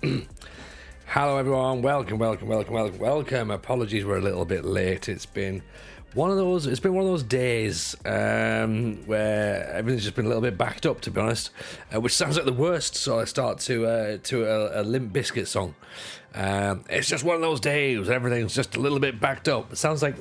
Hello everyone, welcome. Apologies, we're a little bit late. It's been one of those days where everything's just been a little bit backed up, to be honest, which sounds like the worst. So I start to a Limp Bizkit song. It's just one of those days. Everything's just a little bit backed up. It sounds like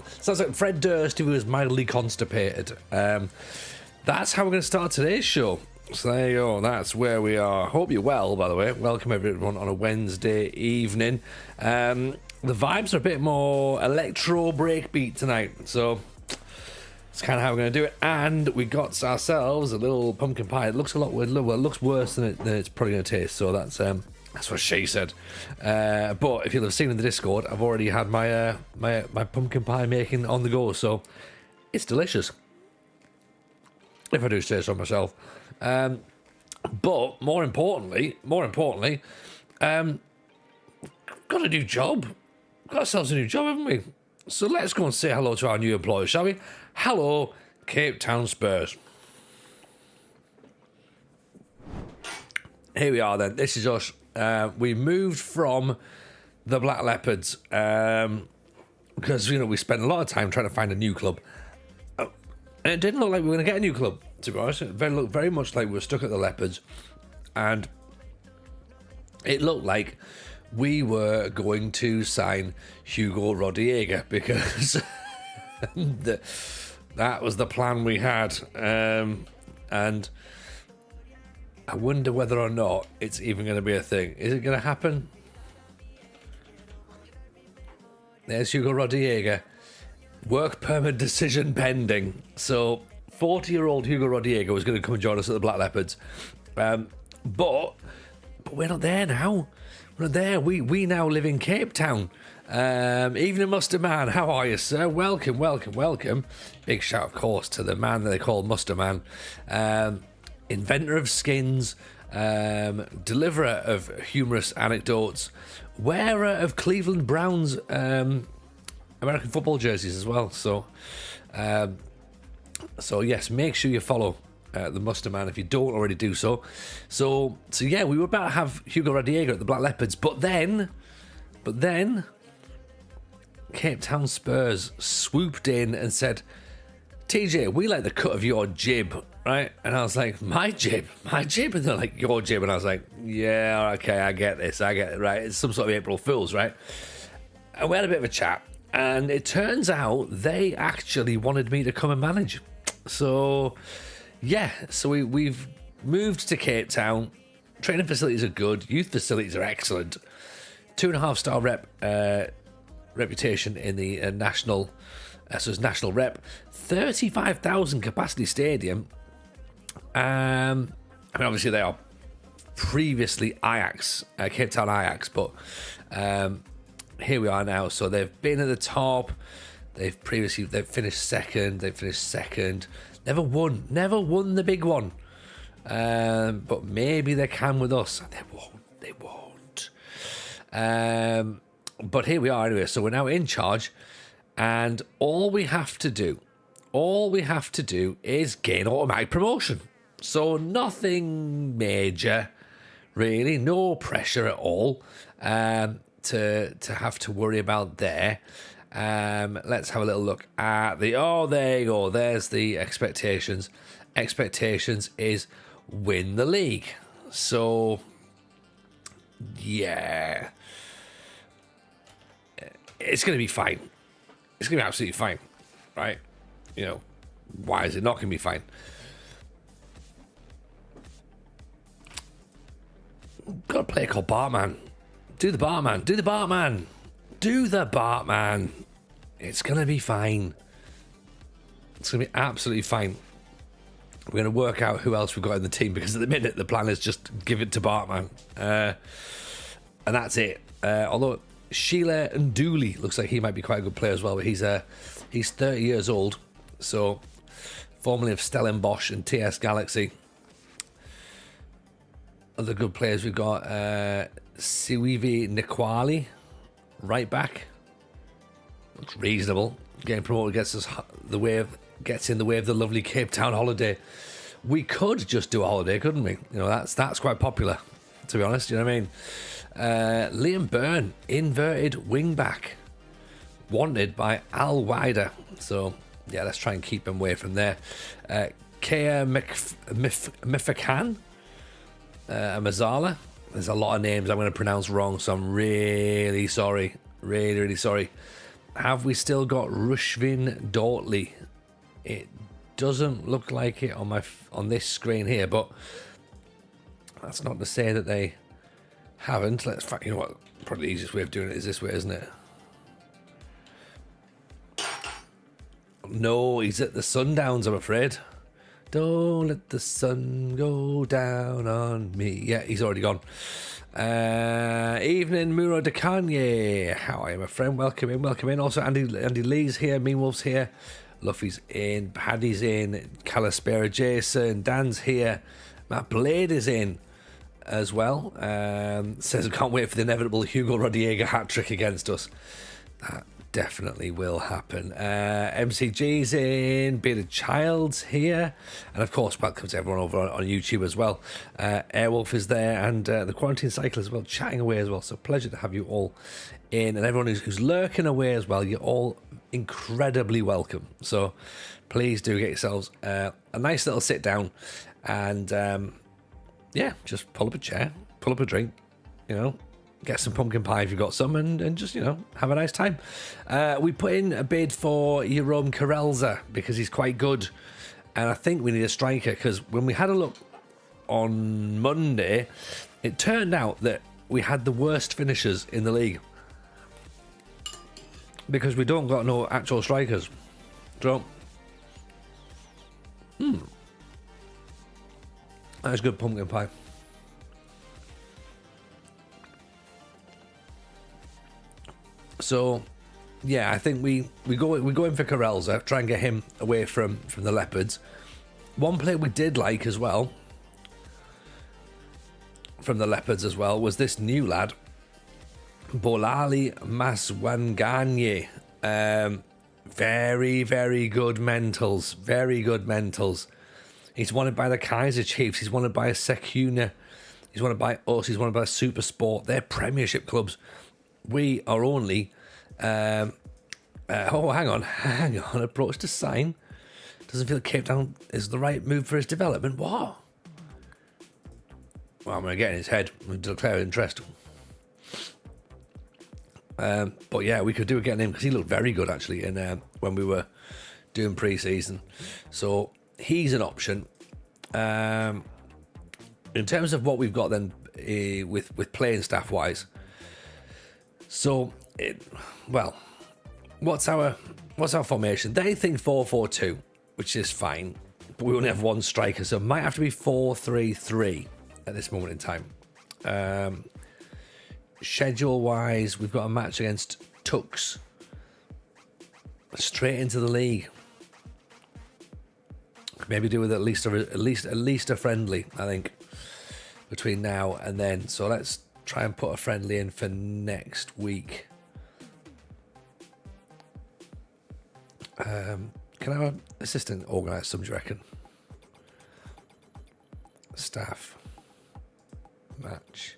Fred Durst if he was mildly constipated. That's how we're going to start today's show. So there you go, that's where we are. Hope you're well, by the way. Welcome everyone on a Wednesday evening. The vibes are a bit more electro breakbeat tonight, so it's kind of how we're going to do it. And we got ourselves a little pumpkin pie. It looks a lot weird. Well, it looks worse than it's probably going to taste, so that's what she said. But if you'll have seen in the Discord, I've already had my pumpkin pie making on the go, so it's delicious, if I do say so myself. But more importantly, got a new job. Got ourselves a new job, haven't we? So let's go and say hello to our new employers, shall we? Hello, Cape Town Spurs. Here we are then. This is us. We moved from the Black Leopards because we spent a lot of time trying to find a new club, and it didn't look like we were going to get a new club. To be honest, it looked very much like we were stuck at the Leopards, and it looked like we were going to sign Hugo Roda because that was the plan we had, and I wonder whether or not it's even going to be a thing. Is it going to happen? There's Hugo Roda. Work permit decision pending. So 40-year-old Hugo Roda was going to come and join us at the Black Leopards. But we're not there now. We're not there. We now live in Cape Town. Evening Muster Man, how are you, sir? Welcome. Big shout, of course, to the man that they call Muster Man. Inventor of skins, deliverer of humorous anecdotes, wearer of Cleveland Browns American football jerseys as well. So yes, make sure you follow the Muster Man if you don't already do so. So yeah, we were about to have Hugo Roda at the Black Leopards, but then Cape Town Spurs swooped in and said, TJ, we like the cut of your jib, right? And I was like, my jib? And they're like, your jib. And I was like, yeah, okay, I get this, right? It's some sort of April Fool's, right? And we had a bit of a chat, and it turns out they actually wanted me to come and manage. So yeah, so we've moved to Cape Town. Training facilities are good, youth facilities are excellent. 2.5-star reputation in the national, so it's national rep. 35,000 capacity stadium. I mean, obviously they are previously Ajax, Cape Town Ajax, but here we are now. So they've been at the top. They've finished second. Never won the big one. But maybe they can with us. They won't. But here we are anyway. So we're now in charge, and all we have to do is gain automatic promotion. So nothing major, really. No pressure at all to have to worry about there. Let's have a little look at there you go. There's the expectations. Expectations is win the league. So yeah, it's going to be fine. It's going to be absolutely fine, right? Why is it not going to be fine? Got a player called Bartman. Do the Bartman. It's going to be fine. It's going to be absolutely fine. We're going to work out who else we've got in the team, because at the minute the plan is just give it to Bartman. And that's it. Although Sheila and Dooley looks like he might be quite a good player as well, but he's 30 years old. So formerly of Stellenbosch and TS Galaxy. Other good players we've got Siwivi Nikwali, right back. Looks reasonable. Getting promoted gets in the way of the lovely Cape Town holiday. We could just do a holiday, couldn't we? That's quite popular, to be honest. You know what Liam Byrne, inverted wing back, wanted by Al Wider. So yeah, let's try and keep him away from there. Kea Mifakan, Mazala. There's a lot of names I'm going to pronounce wrong, so I'm really sorry. Really sorry. Have we still got Rushvin Dortley? It doesn't look like it on this screen here, but that's not to say that they haven't. You know what? Probably the easiest way of doing it is this way, isn't it? No, he's at the Sundowns, I'm afraid. Don't let the sun go down on me. Yeah, he's already gone. Evening, Muro de Kanye. How are you, my friend? Welcome in. Also, Andy Lee's here. Mean Wolf's here. Luffy's in. Paddy's in. Calispera Jason. Dan's here. Matt Blade is in as well. Says, I can't wait for the inevitable Hugo Roda hat trick against us. That definitely will happen. MCG's in. Bearded Child's here. And of course, welcome to everyone over on YouTube as well. Airwolf is there, and the Quarantine Cycle as well, chatting away as well. So pleasure to have you all in. And everyone who's lurking away as well, you're all incredibly welcome. So please do get yourselves a nice little sit down and yeah, just pull up a chair, pull up a drink, get some pumpkin pie if you've got some, and just, have a nice time. We put in a bid for Jerome Karelza because he's quite good, and I think we need a striker, because when we had a look on Monday, it turned out that we had the worst finishers in the league because we don't got no actual strikers. So, that's good pumpkin pie. So, yeah, I think we go in for Karelza, try and get him away from the Leopards. One player we did like as well from the Leopards as well was this new lad, Bolali Maswanganye. Very, very good mentals. Very good mentals. He's wanted by the Kaiser Chiefs. He's wanted by Sekuna. He's wanted by us. He's wanted by Super Sport. They're Premiership clubs. We are only... hang on. Approach to sign. Doesn't feel Cape Town is the right move for his development. What? Well, I'm going to get in his head and declare interest. But yeah, we could do getting him because he looked very good actually in when we were doing pre-season. So he's an option. In terms of what we've got then with playing staff wise. So what's our formation? They think 4-4-2, which is fine, but we only have one striker, so it might have to be 4-3-3 at this moment in time. Schedule wise, we've got a match against Tux straight into the league. Maybe do with at least a friendly, I think, between now and then. So let's try and put a friendly in for next week. Can our assistant organise some, do you reckon? Staff match.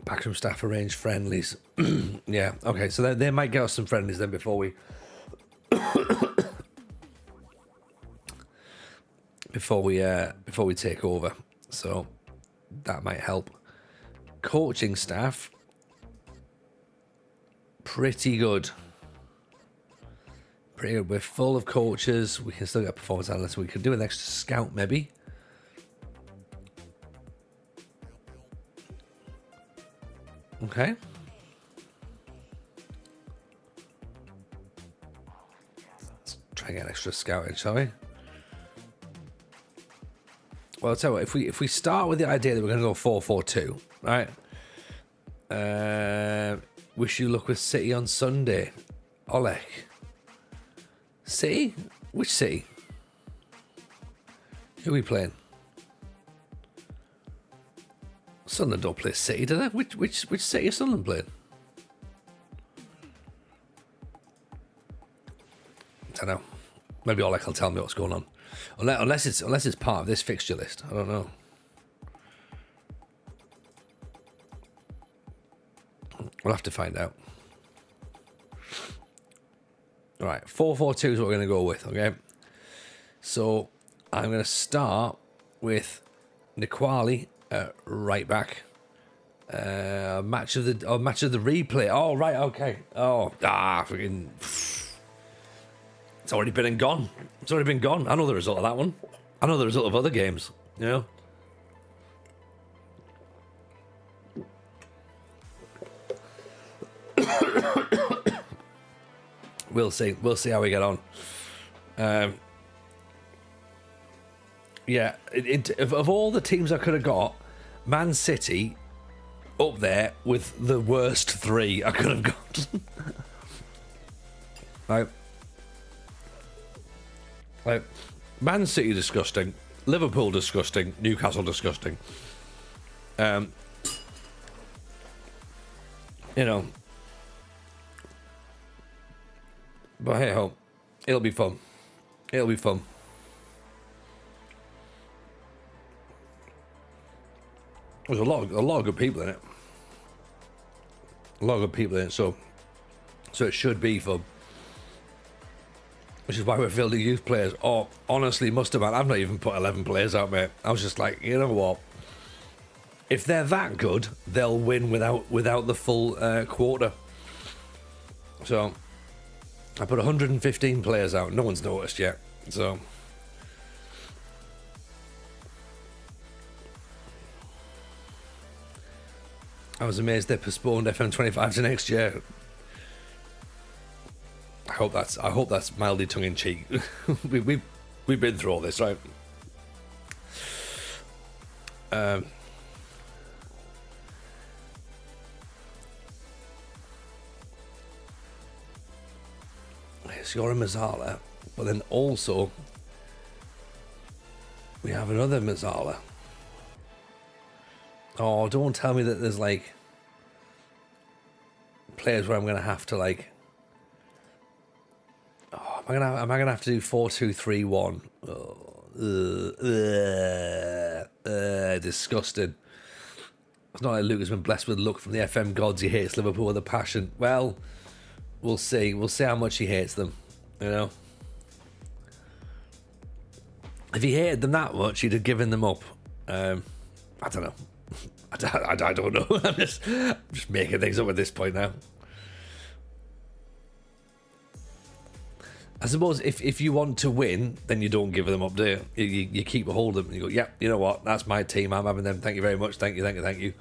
Backroom staff arrange friendlies. Yeah, okay, so they might get us some friendlies then before we before we take over. So that might help. Coaching staff, pretty good. Pretty good. We're full of coaches. We can still get performance analysts. We could do an extra scout maybe. Okay. Let's try and get an extra scout in, shall we? Well, I'll tell you what, if we start with the idea that we're going to go 4-4-2, right? Wish you luck with City on Sunday. Oleg. City? Which City? Who are we playing? Sunderland don't play City, do they? Which City is Sunderland playing? I don't know. Maybe Oleg will tell me what's going on. Unless it's part of this fixture list. I don't know. We'll have to find out. All right, 4-4-2 is what we're going to go with, okay? So I'm going to start with Niquali right back. Match of the replay. Oh, right, okay. Freaking. It's already been and gone. It's already been gone. I know the result of that one. I know the result of other games, you know? We'll see. We'll see how we get on. Yeah, of all the teams I could have got, Man City up there with the worst three I could have got. Like, Man City disgusting, Liverpool disgusting, Newcastle disgusting. You know. But hey ho, it'll be fun. It'll be fun. There's a lot of good people in it. A lot of good people in it, so it should be fun. Which is why we're fielding youth players. Oh, honestly, must have been. I've not even put 11 players out, mate. I was just like, you know what? If they're that good, they'll win without the full quarter. So I put 115 players out. No one's noticed yet. So I was amazed they postponed FM25 to next year. I hope that's mildly tongue in cheek. We've been through all this, right? So you're a Mazzala, but then also we have another Mazzala. Oh, don't tell me that there's like players where I'm gonna have to like. Oh, am I gonna have to do 4-2-3-1? Disgusting. It's not like Luke has been blessed with luck from the FM gods. He hates Liverpool with a passion. Well, we'll see. We'll see how much he hates them. You know, if he hated them that much, he'd have given them up. I don't know. I don't know. I'm just making things up at this point now. I suppose if you want to win, then you don't give them up, do you? You keep a hold of them and you go, yeah, you know what? That's my team. I'm having them. Thank you very much. Thank you.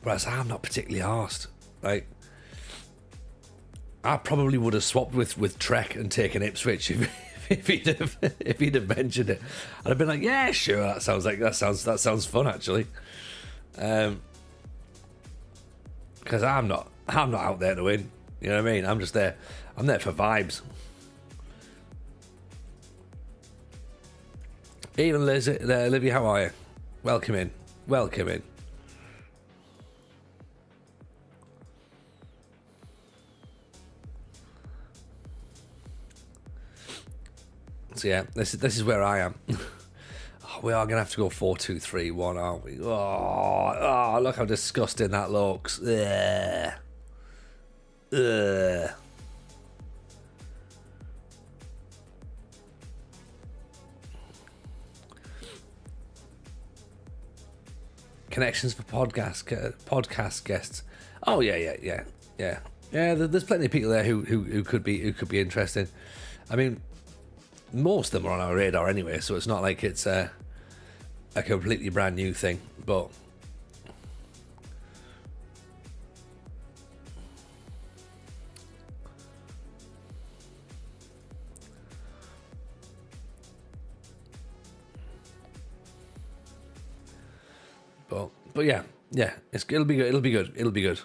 Whereas I'm not particularly arsed. Like, I probably would have swapped with Trek and taken Ipswich if he'd have mentioned it. I'd have been like, yeah, sure. That sounds fun actually. Because I'm not out there to win. You know what I mean? I'm just there. I'm there for vibes. Even Liz, Livy, how are you? Welcome in. So yeah, this is where I am. We are gonna have to go 4-2-3-1, aren't we? Oh, look how disgusting that looks. Ugh. Connections for podcast guests. Oh yeah. There's plenty of people there who could be interesting. I mean, most of them are on our radar anyway, so it's not like it's a completely brand new thing. But yeah, it'll be good.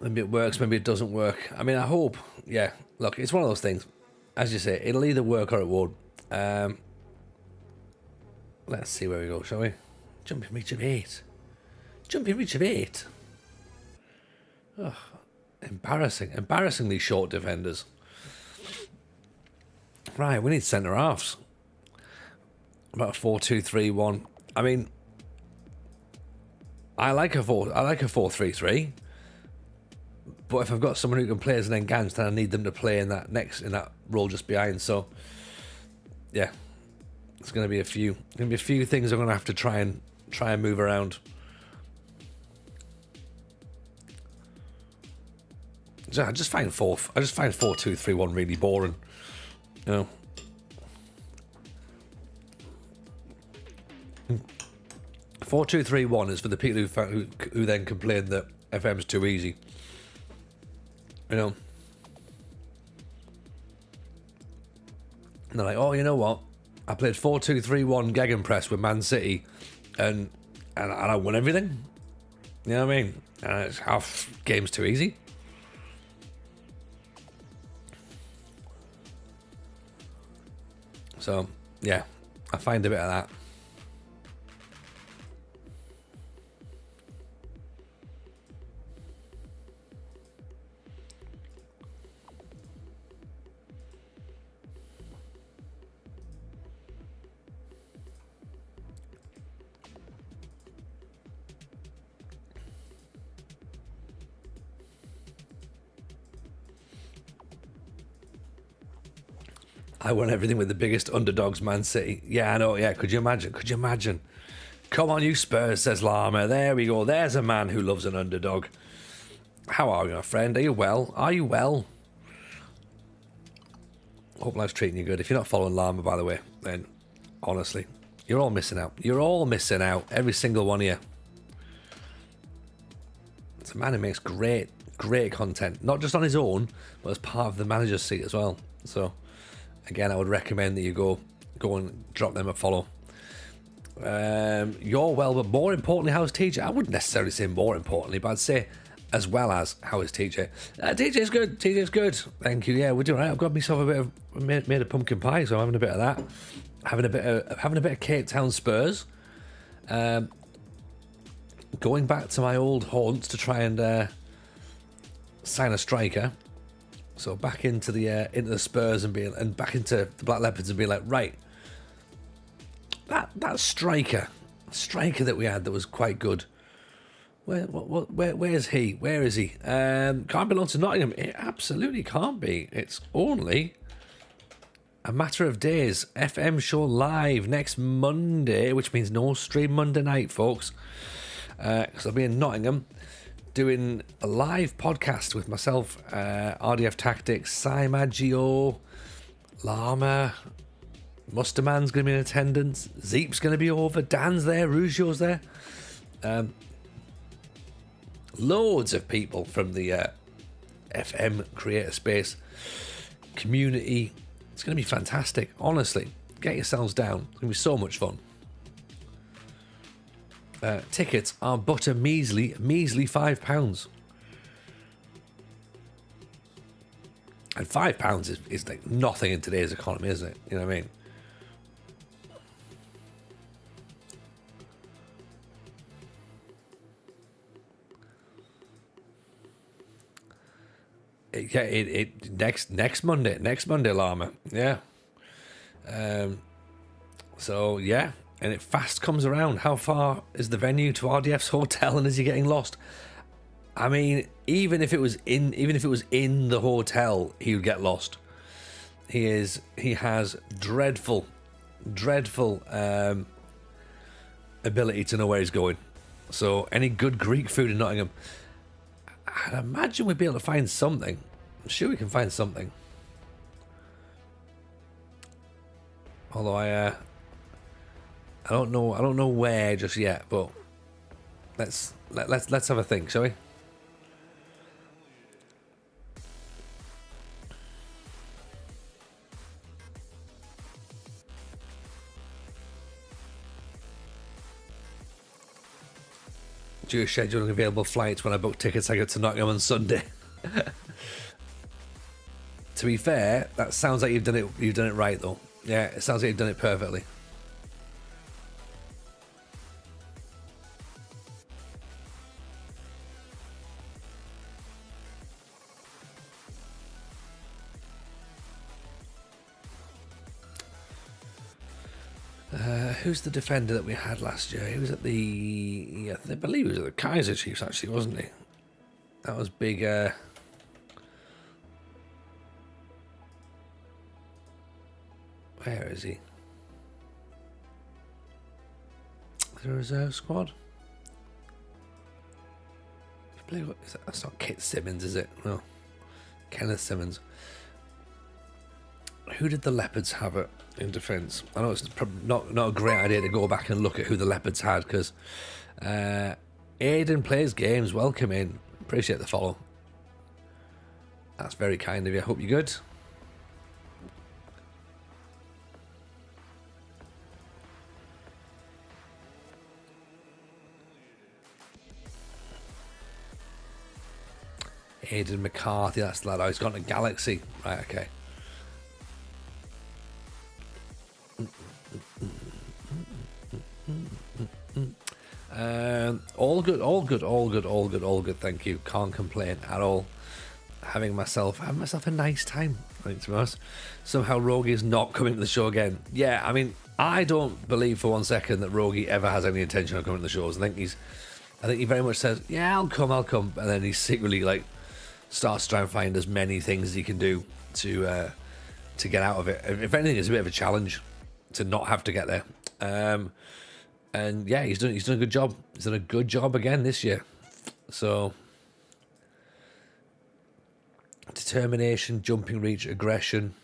Maybe it works, maybe it doesn't work. I mean, I hope. Yeah, look, it's one of those things. As you say, it'll either work or it won't. Let's see where we go, shall we? Jumping reach of 8. Oh, embarrassingly short defenders. Right, we need centre halves. About a 4-2-3-1. I mean, I like a 4-3-3. But if I've got someone who can play as an enhanced, then I need them to play in that role just behind. So yeah, it's going to be a few things I'm going to have to try and move around. I just find 4-2-3-1 really boring. You know. 4-2-3-1 is for the people who then complain that FM's too easy. You know. And they're like, oh, you know what? I played 4-2-3-1 Gagan press with Man City, and I won everything. You know what I mean? And it's half game's too easy. So yeah, I find a bit of that. I won everything with the biggest underdogs, Man City. Yeah, I know. Yeah, could you imagine? Could you imagine? Come on, you Spurs, says Llama. There we go. There's a man who loves an underdog. How are you, my friend? Are you well? Are you well? Hope life's treating you good. If you're not following Llama, by the way, then honestly, you're all missing out. You're all missing out. Every single one of you. It's a man who makes great content. Not just on his own, but as part of the manager's seat as well. So again, I would recommend that you go and drop them a follow. You're well, but more importantly, how's TJ? I wouldn't necessarily say more importantly, but I'd say as well as how is TJ. TJ's good. TJ's good. Thank you. Yeah, we're doing all right. I've got myself a bit of made a pumpkin pie, so I'm having a bit of that. Having a bit of Town Spurs. Going back to my old haunts to try and sign a striker. So back into the Spurs and back into the Black Leopards and be like, right, that striker that we had that was quite good. Where's he? Where is he? Can't belong to Nottingham. It absolutely can't be. It's only a matter of days. FM show live next Monday, which means no stream Monday night, folks. Because I'll be in Nottingham doing a live podcast with myself, RDF Tactics, Simagio, Llama, Musterman's going to be in attendance, Zeep's going to be over, Dan's there, Rugio's there. Loads of people from the FM creator space community. It's going to be fantastic. Honestly, get yourselves down. It's going to be so much fun. Tickets are but a measly £5. And £5 is like nothing in today's economy, isn't it? You know what I mean? Next Monday, Llama. Yeah. So yeah. And it fast comes around. How far is the venue to RDF's hotel, and is he getting lost? I mean, even if it was in the hotel, he would get lost. He has dreadful ability to know where he's going. So any good Greek food in Nottingham, I'd imagine we'd be able to find something. I'm sure we can find something. Although I don't know where just yet, but let's have a think, shall we? Due scheduling available flights. When I book tickets, I get to Nottingham on Sunday. To be fair, that sounds like you've done it right though. Yeah, it sounds like you've done it perfectly. Who's the defender that we had last year? He was at I believe he was at the Kaiser Chiefs, actually, wasn't he? That was big Where is he? Is there a reserve squad? That's not Kit Simmons, is it? No. Kenneth Simmons. Who did the Leopards have it in defence? I know it's probably not a great idea to go back and look at who the Leopards had, because Aidan plays games. Welcome in. Appreciate the follow. That's very kind of you. I hope you're good. Aidan McCarthy, that's the lad. Oh, he's gone to Galaxy. Right, okay. All good, all good, all good, all good, all good. Thank you. Can't complain at all. Having myself a nice time. I think, to be honest. Somehow Rogie is not coming to the show again. Yeah, I mean, I don't believe for 1 second that Rogie ever has any intention of coming to the shows. I think he very much says, "Yeah, I'll come," and then he secretly like starts to try and find as many things as he can do to get out of it. If anything, it's a bit of a challenge to not have to get there. And yeah, he's done a good job. He's done a good job again this year. So determination, jumping reach, aggression,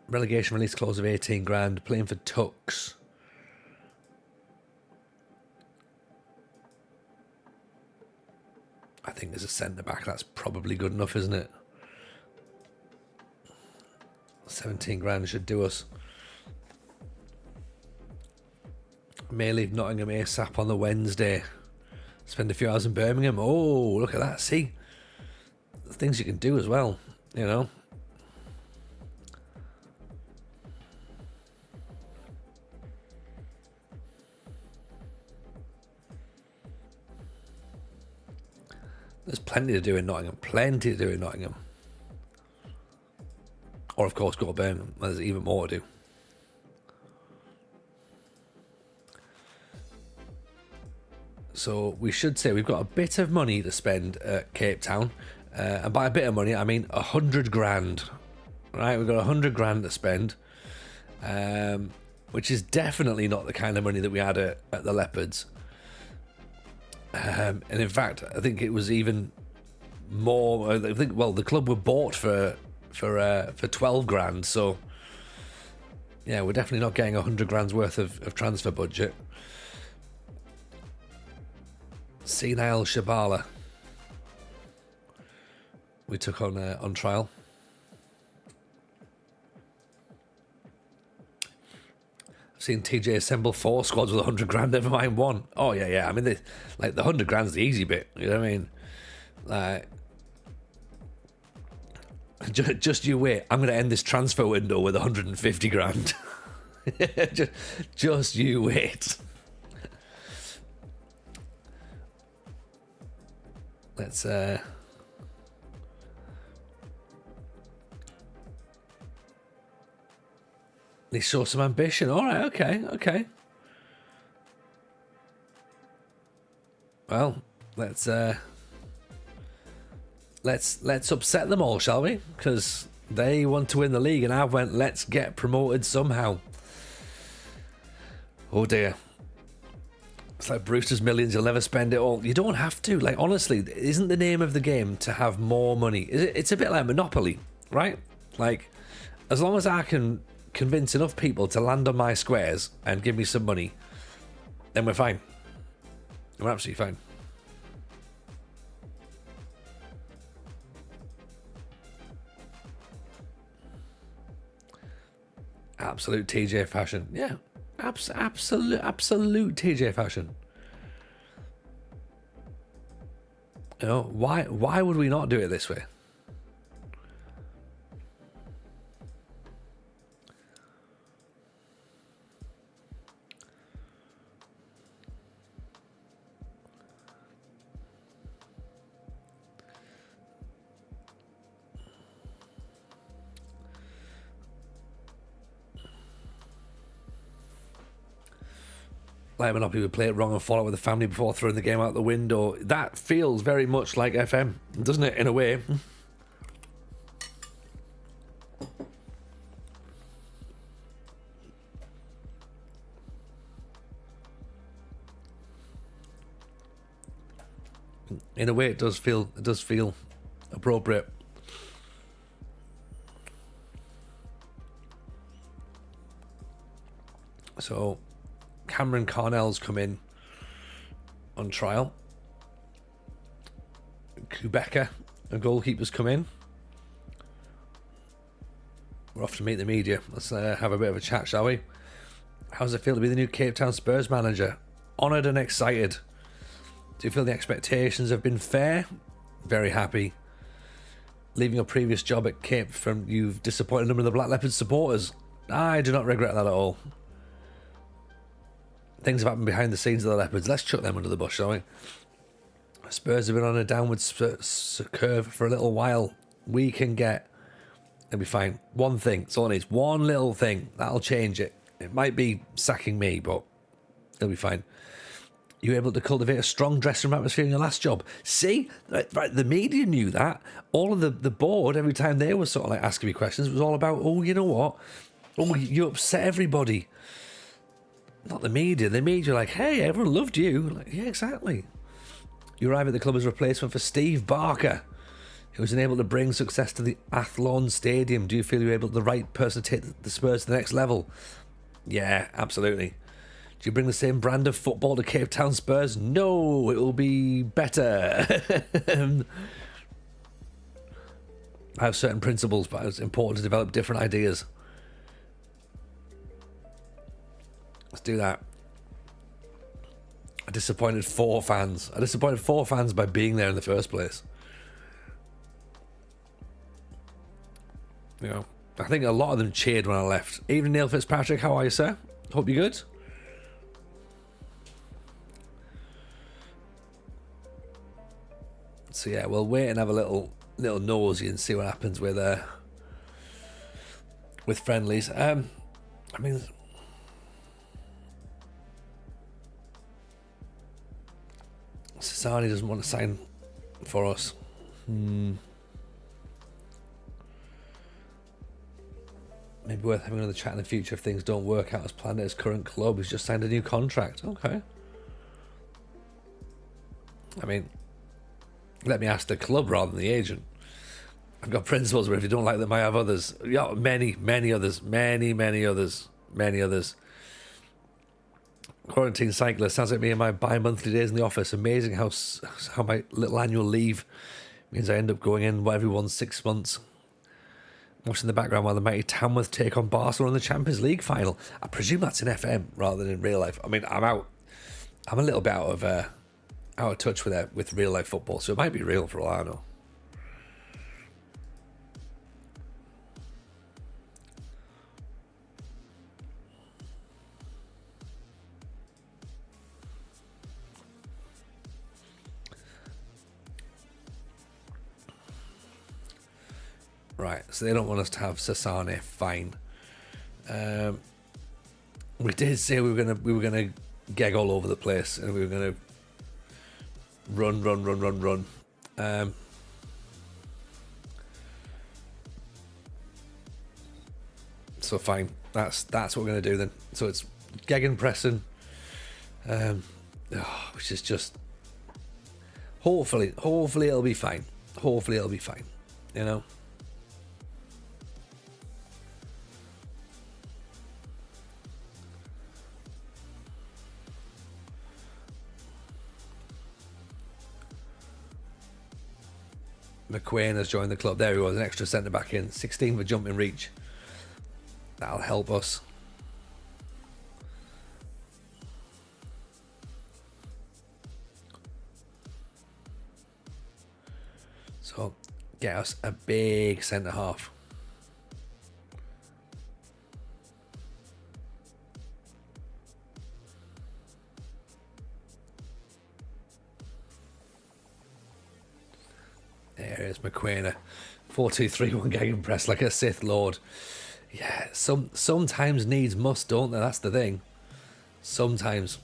relegation release clause of 18 grand, playing for Tux. I think as a centre back, that's probably good enough, isn't it? 17 grand should do us. May leave Nottingham ASAP on the Wednesday. Spend a few hours in Birmingham. Oh, look at that. See? The things you can do as well, you know? There's plenty to do in Nottingham. Plenty to do in Nottingham. Or, of course, go to Birmingham. There's even more to do. So we should say we've got a bit of money to spend at Cape Town. And by a bit of money, I mean 100 grand. Right, we've got 100 grand to spend. Which is definitely not the kind of money that we had at the Leopards. And in fact, I think it was even more. I think, well, the club were bought for 12 grand. So yeah, we're definitely not getting 100 grand's worth of transfer budget. Senile Shabala we took on trial. I've seen TJ assemble 4 squads with 100 grand, never mind one. Oh yeah. I mean, the 100 grand's the easy bit. You know what I mean? Like, just you wait. I'm going to end this transfer window with 150 grand. just you wait. Let's they show some ambition. All right, okay. Well, let's upset them all, shall we? Because they want to win the league, and I went, let's get promoted somehow. Oh dear. It's like Brewster's Millions, you'll never spend it all. You don't have to. Like, honestly, isn't the name of the game to have more money? It's a bit like Monopoly, right? Like, as long as I can convince enough people to land on my squares and give me some money, then we're fine. We're absolutely fine. Absolute TJ fashion. Yeah. Absolute TJ fashion. You know, why would we not do it this way? Like Monopoly would play it wrong and fall out with the family before throwing the game out the window. That feels very much like FM, doesn't it, in a way? in a way, it does feel appropriate. So, Cameron Carnell's come in on trial. Kubeka, a goalkeeper's come in. We're off to meet the media. Let's have a bit of a chat, shall we? How does it feel to be the new Cape Town Spurs manager? Honoured and excited. Do you feel the expectations have been fair? Very happy. Leaving your previous job at Cape from you've disappointed a number of the Black Leopard supporters. I do not regret that at all. Things have happened behind the scenes of the Leopards. Let's chuck them under the bus, shall we? Spurs have been on a downward curve for a little while. We can get... It'll be fine. One thing. It's all it needs. One little thing. That'll change it. It might be sacking me, but it'll be fine. You were able to cultivate a strong dressing room atmosphere in your last job. See? Right, the media knew that. All of the board, every time they were sort of like asking me questions, it was all about, oh, you know what? Oh, you upset everybody. Not the media. The media are like, hey, everyone loved you. Like, yeah, exactly. You arrive at the club as a replacement for Steve Barker, who was unable to bring success to the Athlone Stadium. Do you feel you're able to the right person to take the Spurs to the next level? Yeah, absolutely. Do you bring the same brand of football to Cape Town Spurs? No, it will be better. I have certain principles, but it's important to develop different ideas. Let's do that. I disappointed four fans by being there in the first place. You know, I think a lot of them cheered when I left. Even Neil Fitzpatrick, how are you, sir? Hope you're good. So yeah, we'll wait and have a little nosy and see what happens with friendlies. I mean, Sassani doesn't want to sign for us. Maybe worth having another chat in the future if things don't work out as planned at his current club. He's just signed a new contract. Okay. I mean, let me ask the club rather than the agent. I've got principles where if you don't like them, I have others. Yeah, many others. Many others. Quarantine cyclist. Sounds like me and my bi-monthly days in the office. Amazing how my little annual leave means I end up going in every 6 months. Watching the background while the mighty Tamworth take on Barcelona in the Champions League final. I presume that's in FM rather than in real life. I mean, I'm a little bit out of touch with real life football, so it might be real for all I know. Right, so they don't want us to have Sassane. Fine. We did say we were gonna gag all over the place, and we were gonna run. So fine. That's what we're gonna do then. So it's Gagan pressing, which is just hopefully it'll be fine. Hopefully it'll be fine. You know. McQuain has joined the club. There he was, an extra centre back in. 16 for jumping reach. That'll help us. So, get us a big centre half. There is McQuain. 4-2-3-1 Gagan press like a Sith Lord. Yeah, sometimes needs must, don't they? That's the thing. Sometimes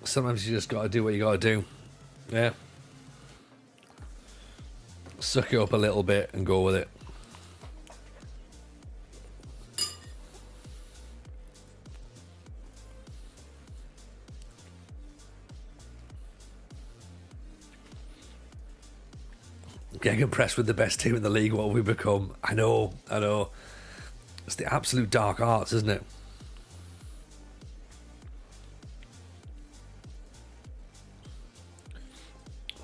you just got to do what you got to do. Yeah. Suck it up a little bit and go with it. Getting impressed with the best team in the league, what have we become? I know. It's the absolute dark arts, isn't it?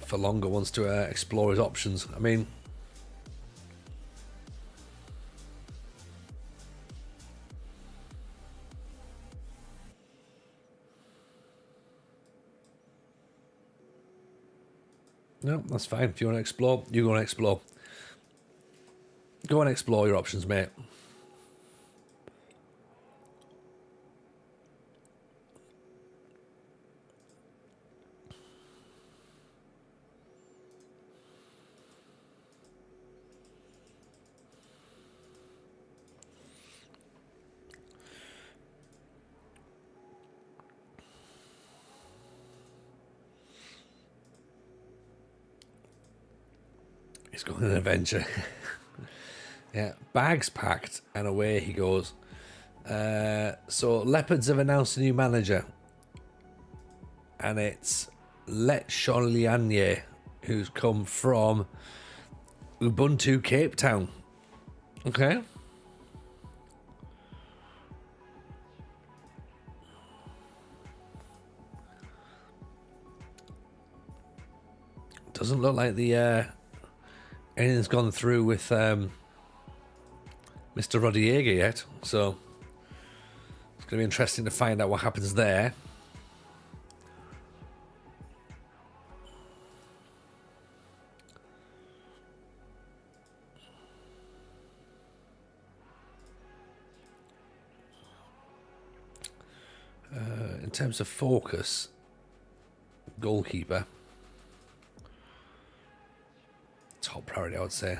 For longer wants to explore his options. I mean, no, that's fine. If you want to explore, you go and explore. Go and explore your options, mate. He's going on an adventure. Yeah, bags packed and away he goes. So Leopards have announced a new manager, and it's Let Cholianye, who's come from Ubuntu Cape Town. Okay. Doesn't look like the anything's gone through with Mr. Rodiega yet, so it's going to be interesting to find out what happens there. In terms of focus, goalkeeper, top priority, I would say.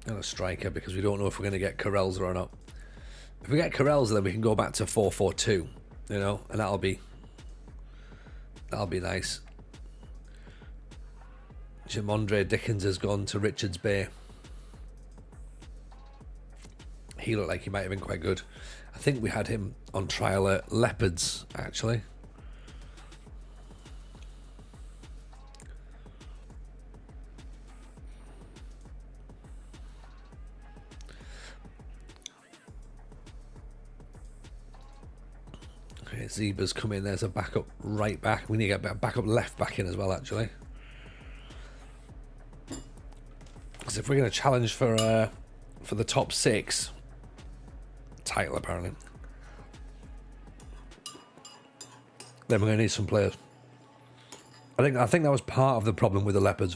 And a striker, because we don't know if we're going to get Carelza or not. If we get Carelza, then we can go back to 4-4-2, you know, and that'll be nice. Jamondre Dickens has gone to Richards Bay. He looked like he might have been quite good. I think we had him on trial at Leopards, actually. Okay, Zeba's come in. There's a backup right back. We need to get a backup left back in as well, actually. Because if we're going to challenge for the top 6 title, apparently, then we're going to need some players. I think that was part of the problem with the Leopards.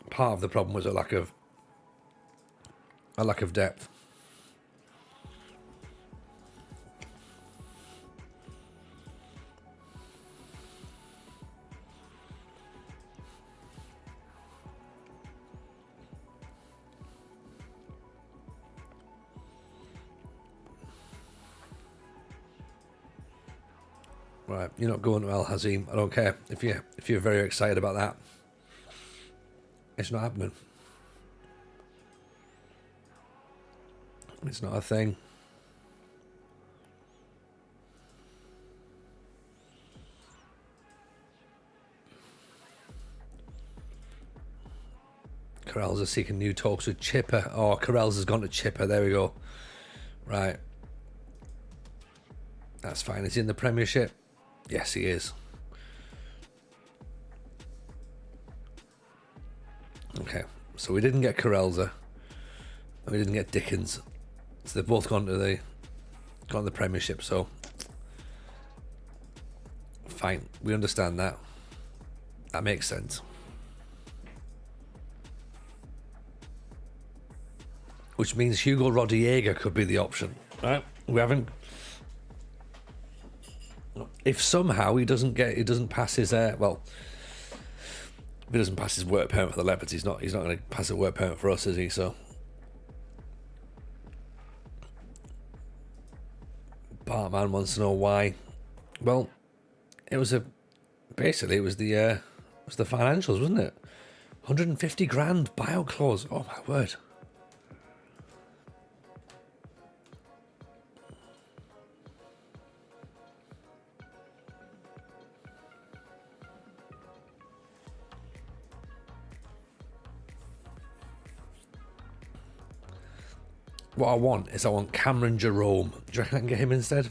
Part of the problem was a lack of depth. Right, you're not going to Al Hazim. I don't care if you're very excited about that. It's not happening. It's not a thing. Corrals are seeking new talks with Chipper. Oh, Corrals has gone to Chipper. There we go. Right. That's fine. Is he in the Premiership? Yes, he is. Okay. So we didn't get Corralza. And we didn't get Dickens. So they've both gone to the Premiership, so fine. We understand that. That makes sense. Which means Hugo Rodiega could be the option. Right? We haven't. If somehow he doesn't pass his if he doesn't pass his work permit for the Leopards, he's not going to pass a work permit for us, is he? So Bartman wants to know why. Well, it was the financials, wasn't it? 150 grand buyout clause. Oh my word. What I want is I want Cameron Jerome. Do you reckon I can get him instead?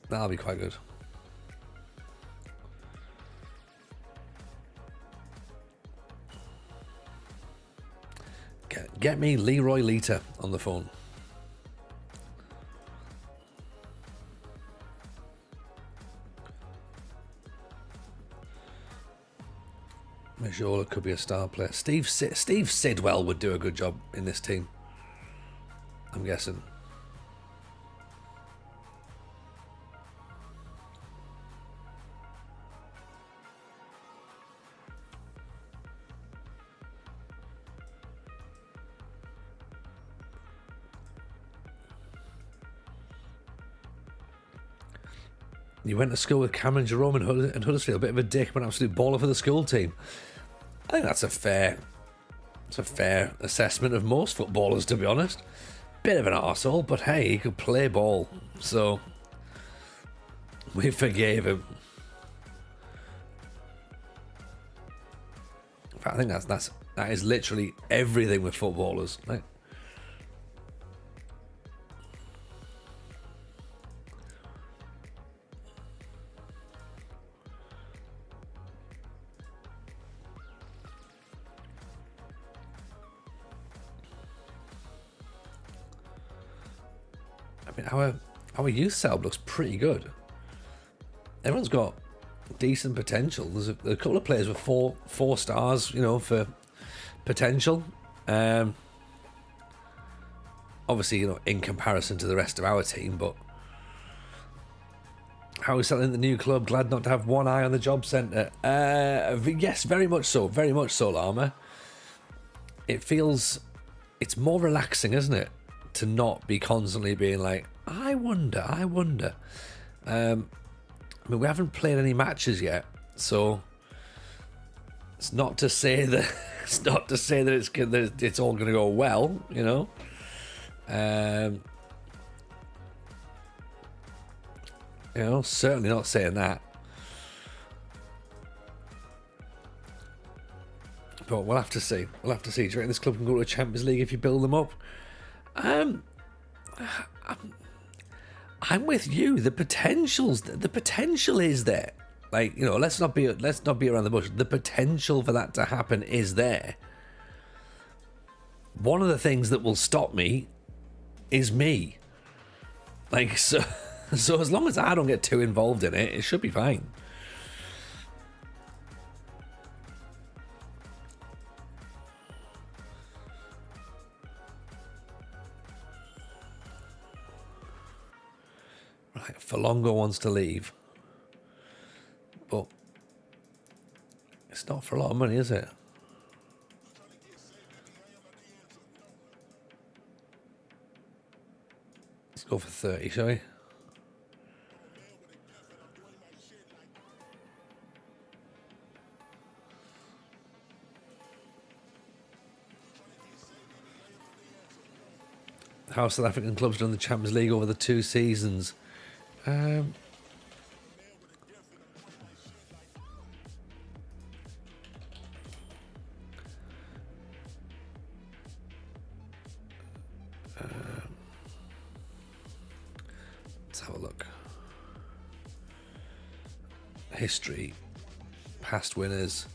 That'll be quite good. Get me Leroy Lita on the phone. Majola could be a star player. Steve Sidwell would do a good job in this team, I'm guessing. You went to school with Cameron Jerome and Huddersfield, a bit of a dick, but an absolute baller for the school team. I think that's a fair assessment of most footballers, to be honest. Bit of an arsehole, but hey, he could play ball, so we forgave him. In fact, I think that is literally everything with footballers. Right? I mean, our youth setup looks pretty good. Everyone's got decent potential. There's a couple of players with four stars, you know, for potential. Obviously, you know, in comparison to the rest of our team, but how are we selling the new club? Glad not to have one eye on the job centre. Yes, very much so, Lama. It's more relaxing, isn't it, to not be constantly being like, I wonder. I mean, we haven't played any matches yet, so it's not to say that it's all going to go well, you know. You know, certainly not saying that. But we'll have to see. Do you reckon this club can go to the Champions League if you build them up? I'm with you. The potential is there. Like, you know, let's not be around the bush. The potential for that to happen is there. One of the things that will stop me is me. Like, so as long as I don't get too involved in it, it should be fine. Right, Falongo wants to leave. But it's not for a lot of money, is it? Let's go for 30, shall we? How South African clubs done the Champions League over the 2 seasons? Let's have a look. History, past winners.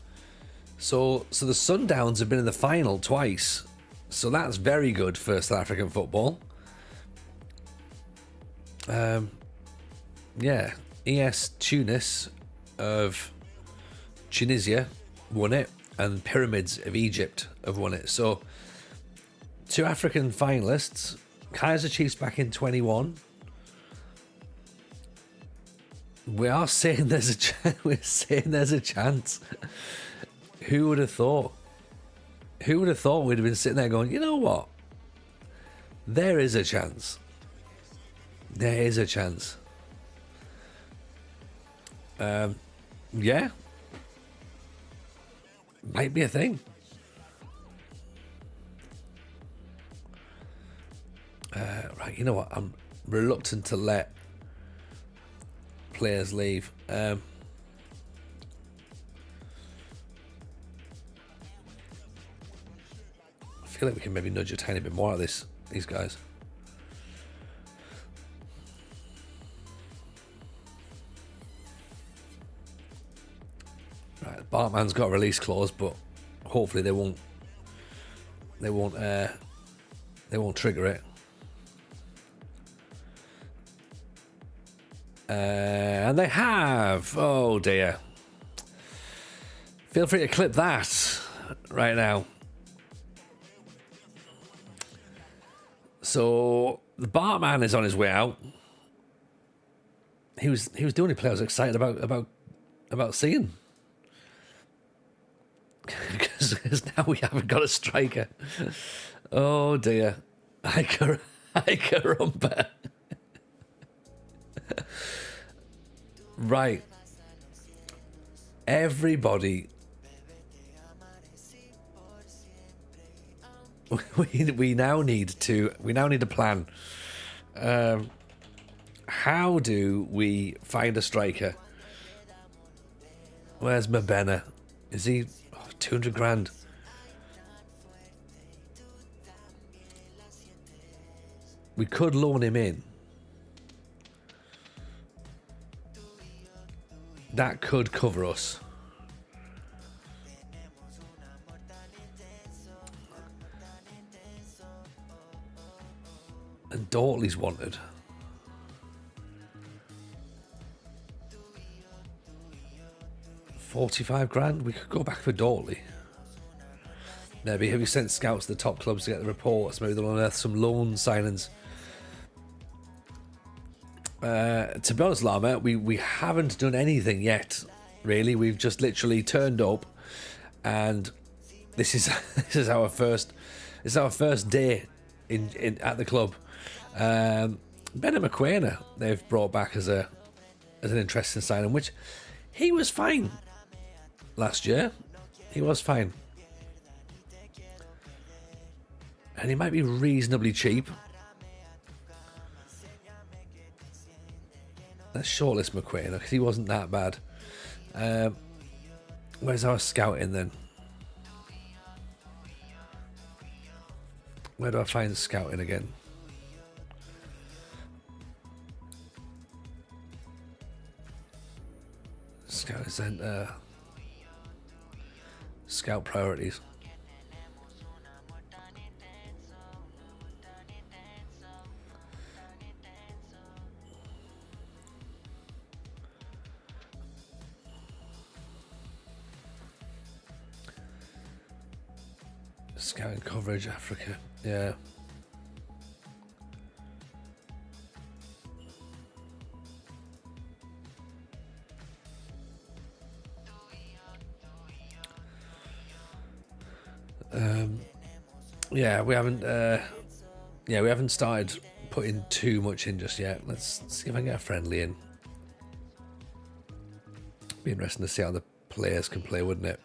So the Sundowns have been in the final twice. So that's very good for South African football. Yeah, ES Tunis of Tunisia won it, and Pyramids of Egypt have won it. So 2 African finalists. Kaiser Chiefs back in 21. We are saying there's a chance. Who would have thought? Who would have thought we'd have been sitting there going, you know what? There is a chance. There is a chance. Yeah. Might be a thing. Right, you know what? I'm reluctant to let players leave. I feel like we can maybe nudge a tiny bit more out of these guys. Right, Bartman's got a release clause, but hopefully they won't trigger it. And they have. Oh dear. Feel free to clip that right now. So the Bartman is on his way out. He was the only player I was excited about seeing. Because now we haven't got a striker. Oh dear. I caramba. Right. Everybody. We now need a plan. How do we find a striker? Where's Mabena? Is he 200 grand? We could loan him in. That could cover us. And Dortley's wanted. $45 grand. We could go back for Dortley. Maybe have you sent scouts to the top clubs to get the reports? Maybe they'll unearth some loan signings. To be honest, Lama, we haven't done anything yet. Really, we've just literally turned up, and this is our first day in at the club. Bennett McQuainer they've brought back as an interesting signing, which he was fine last year. He was fine, and he might be reasonably cheap. Let's shortlist McQuainer because he wasn't that bad. Where's our scouting then? Where do I find scouting again? Scouting center. Scout priorities. Scouting coverage, Africa. Yeah. Yeah, we haven't started putting too much in just yet. Let's see if I can get a friendly in. Be interesting to see how the players can play, wouldn't it?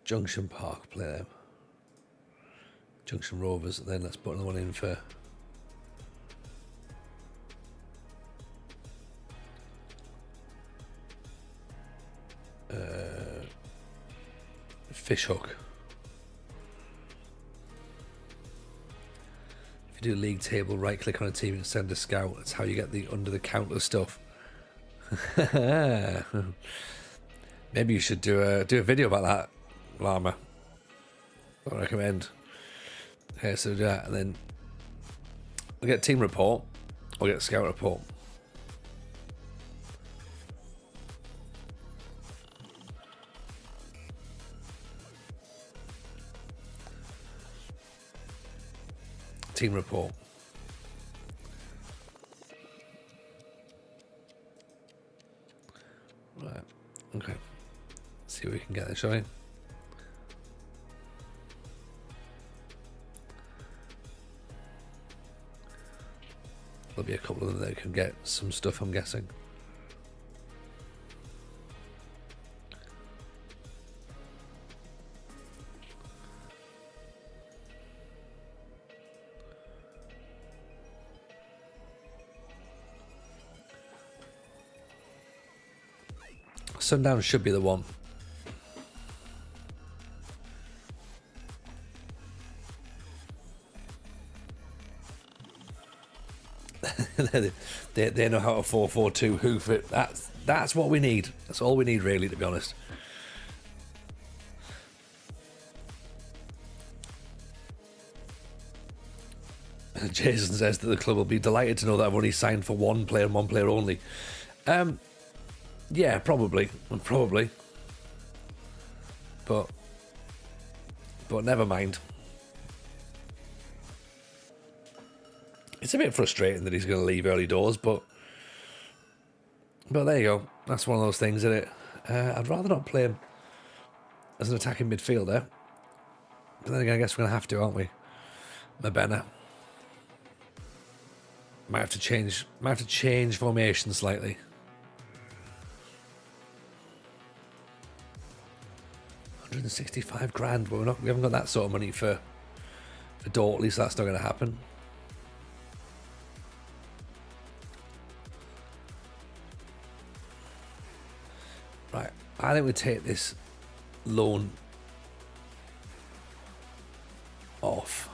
Junction Park, play them. Junction Rovers, then let's put another one in for Fishhook. If you do league table, right click on a team and send a scout. That's how you get the under the counter stuff. Maybe you should do a video about that, Llama. I recommend. Okay, so do that, and then we'll get team report, we'll get scout report. Team report. Right, okay. Let's see what we can get there, shall we? There'll be a couple of them that can get some stuff, I'm guessing. Sundown should be the one. they know how to 4-4-2 hoof it. That's what we need. That's all we need, really, to be honest. Jason says that the club will be delighted to know that I've only signed for one player and one player only. Yeah, probably. But never mind. It's a bit frustrating that he's going to leave early doors, but there you go. That's one of those things, isn't it? I'd rather not play him as an attacking midfielder. But then again, I guess we're going to have to, aren't we? Mabena. Might have to change formation slightly. £165,000. Well, we haven't got that sort of money for Dortley, so that's not going to happen. Right, I think we take this loan off.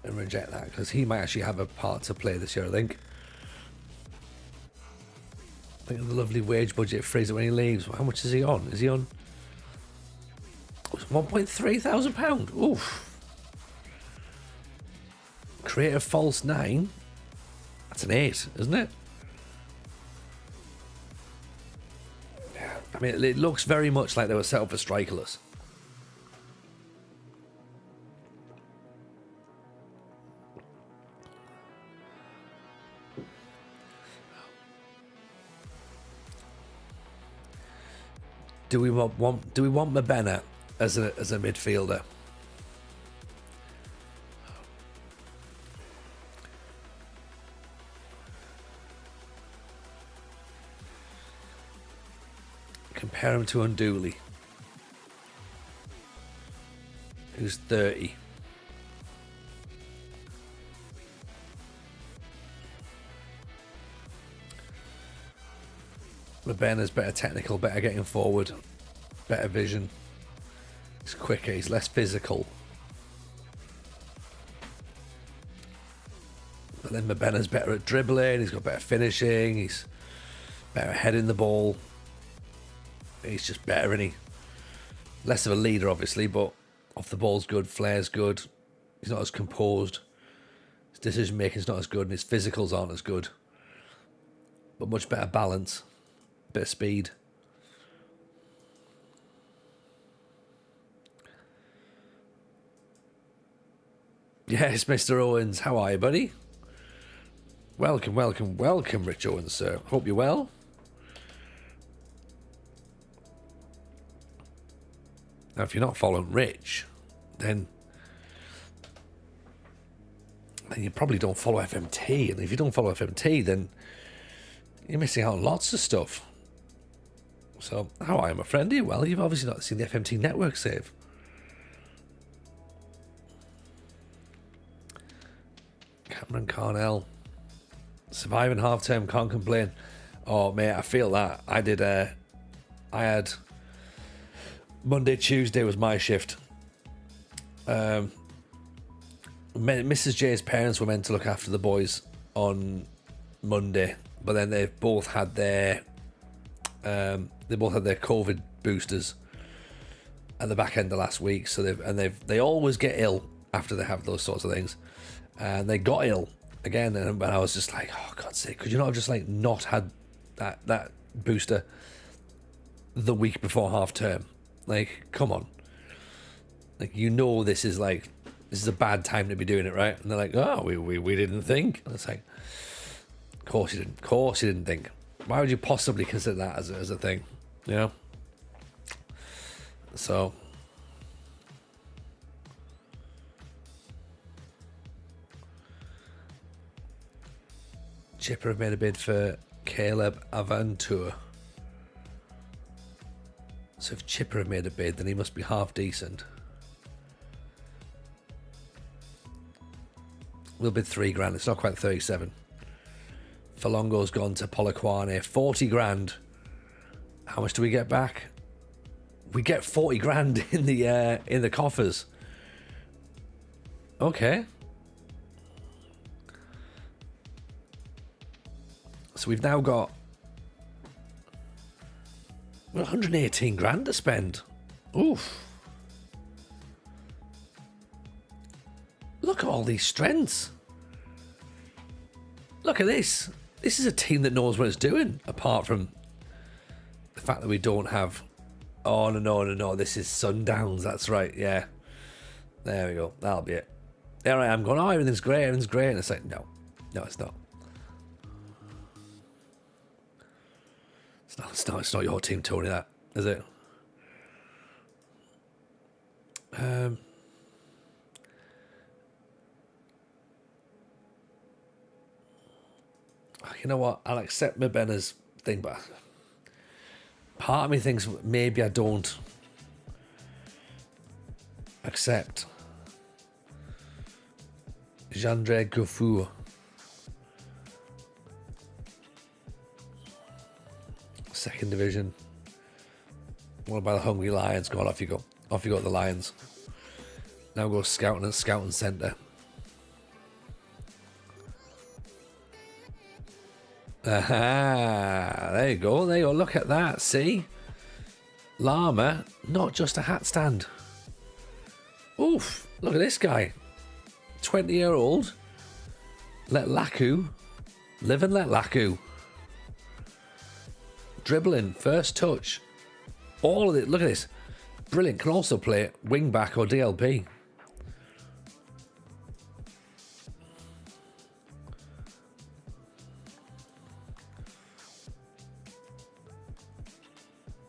And reject that, because he might actually have a part to play this year, I think. Think of the lovely wage budget Fraser when he leaves. How much is he on? Is he on? It's £1,300. Oof. Create a false 9. That's an 8, isn't it? Yeah. I mean, it looks very much like they were set up for strikerless. Do we want Mabena as a midfielder? Compare him to Undooley, who's 30. Mabena's better technical, better getting forward, better vision. He's quicker, he's less physical. But then Mabena's better at dribbling, he's got better finishing, he's better at heading the ball. He's just better, isn't he? Less of a leader, obviously, but off the ball's good, flair's good. He's not as composed. His decision making's not as good, and his physicals aren't as good. But much better balance, bit of speed. Yes, Mr. Owens, how are you, buddy? Welcome, Rich Owens, sir. Hope you're well. Now, if you're not following Rich, then you probably don't follow FMT. And if you don't follow FMT, then you're missing out on lots of stuff. So, how are you, my friend? Are you well? You've obviously not seen the FMT network save. Cameron Carnell. Surviving half-term, can't complain. Oh, mate, I feel that. I had... Monday, Tuesday was my shift. Mrs. J's parents were meant to look after the boys on Monday, but then they both had their COVID boosters at the back end of last week. So they always get ill after they have those sorts of things, and they got ill again. And I was just like, oh God's sake, could you not have just like not had that booster the week before half term? Like, come on. Like, you know this is a bad time to be doing it, right? And they're like, oh, we didn't think. And it's like, of course you didn't. Of course you didn't think. Why would you possibly consider that as a thing? You know? So... Chipper have made a bid for Caleb Avantur. So if Chipper have made a bid, then he must be half decent. We'll bid 3 grand. It's not quite 37. Falongo's gone to Polokwane. 40 grand. How much do we get back? We get 40 grand in the coffers. Okay. So we've now got 118 grand to spend. Oof. Look at all these strengths. Look at this. This is a team that knows what it's doing, apart from the fact that we don't have... Oh, no. This is Sundowns. That's right, yeah. There we go. That'll be it. There I am going, oh, everything's great. And it's like, no. No, it's not. It's not your team, Tony, that, is it? You know what? I'll accept Mbena's thing, but part of me thinks maybe I don't accept Jandre Gouffou. Second division. What about the Hungry Lions? Go on, off you go. Off you go, the Lions. Now go scouting and scouting centre. Aha! There you go. There you go. Look at that. See? Llama, not just a hat stand. Oof! Look at this guy. 20-year-old. Let Laku live and let Laku. Dribbling, first touch. All of it. Look at this. Brilliant. Can also play wing back or DLP.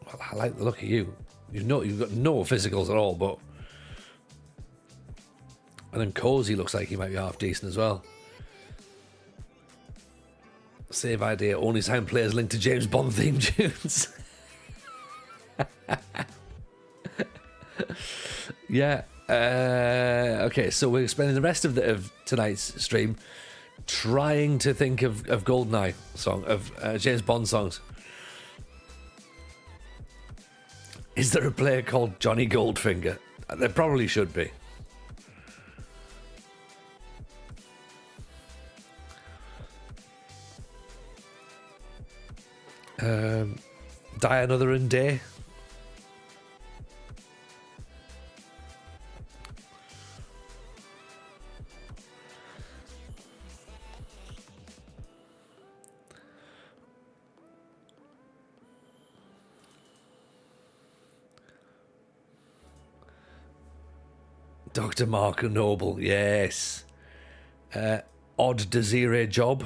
Well, I like the look of you. You've got no physicals at all, but... And then Cozy looks like he might be half decent as well. Save idea, only sign players linked to James Bond theme tunes. Yeah. Okay, so we're spending the rest of tonight's stream trying to think of GoldenEye song, of James Bond songs. Is there a player called Johnny Goldfinger? There probably should be. Die Another Day. Dr. Mark Noble, yes. Odd Desiree Job.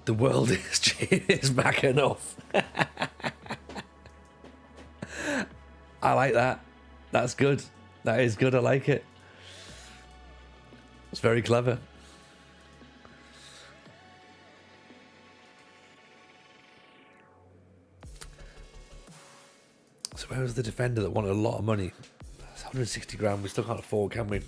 The world is back enough. I like that. That's good. That is good. I like it. It's very clever. So where was the defender that wanted a lot of money? It's 160 grand. We still can't afford, can we?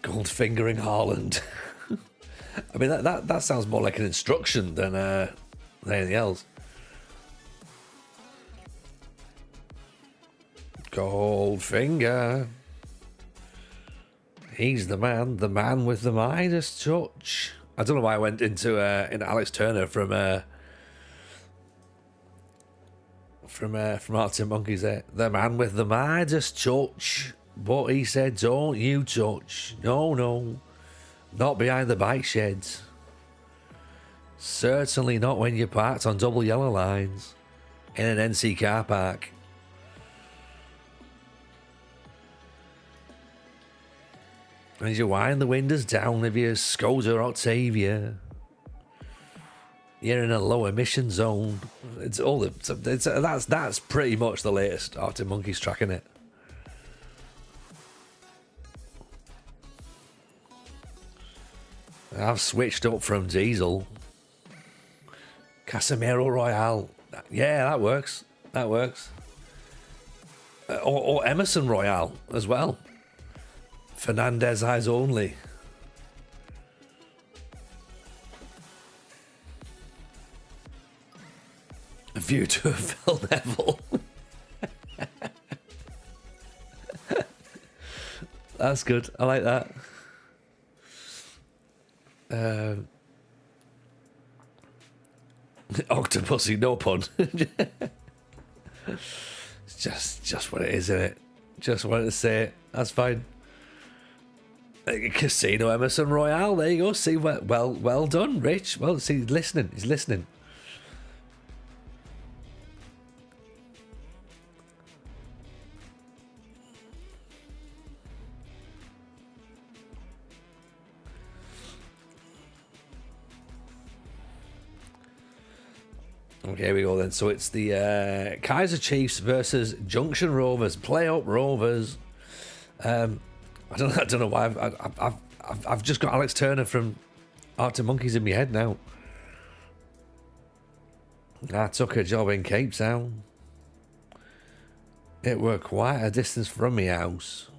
Goldfingering Haaland. I mean, that sounds more like an instruction than anything else. Goldfinger. He's the man with the Midas touch. I don't know why I went into Alex Turner from Arctic Monkeys there. The man with the Midas touch. But he said, don't you touch. No. Not behind the bike sheds. Certainly not when you're parked on double yellow lines in an NC car park. As you wind the windows down of your Skoda Octavia, You're in a low emission zone. It's all that's pretty much the latest Arctic Monkeys track, isn't it? I've switched up from Diesel. Casemiro Royale. Yeah, that works. That works. Or Emerson Royale as well. Fernandez Eyes Only. A View to a Phil Neville. That's good. I like that. Octopussy, no pun. It's just what it is, isn't it? Just wanted to say it. That's fine. Casino Emerson Royale. There you go. See, well done, Rich. Well, see, he's listening. He's listening. Okay, here we go then. So it's the Kaiser Chiefs versus Junction Rovers. Play up Rovers. I don't know why I've just got Alex Turner from Arctic Monkeys in my head now. I took a job in Cape Town. It were quite a distance from my house,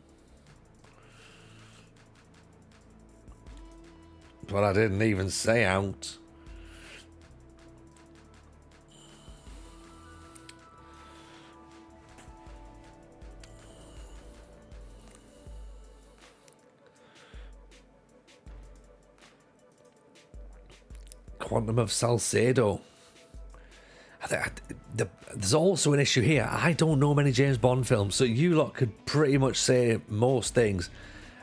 but I didn't even say out. Quantum of Salcedo. There's also an issue here. I don't know many James Bond films, so you lot could pretty much say most things,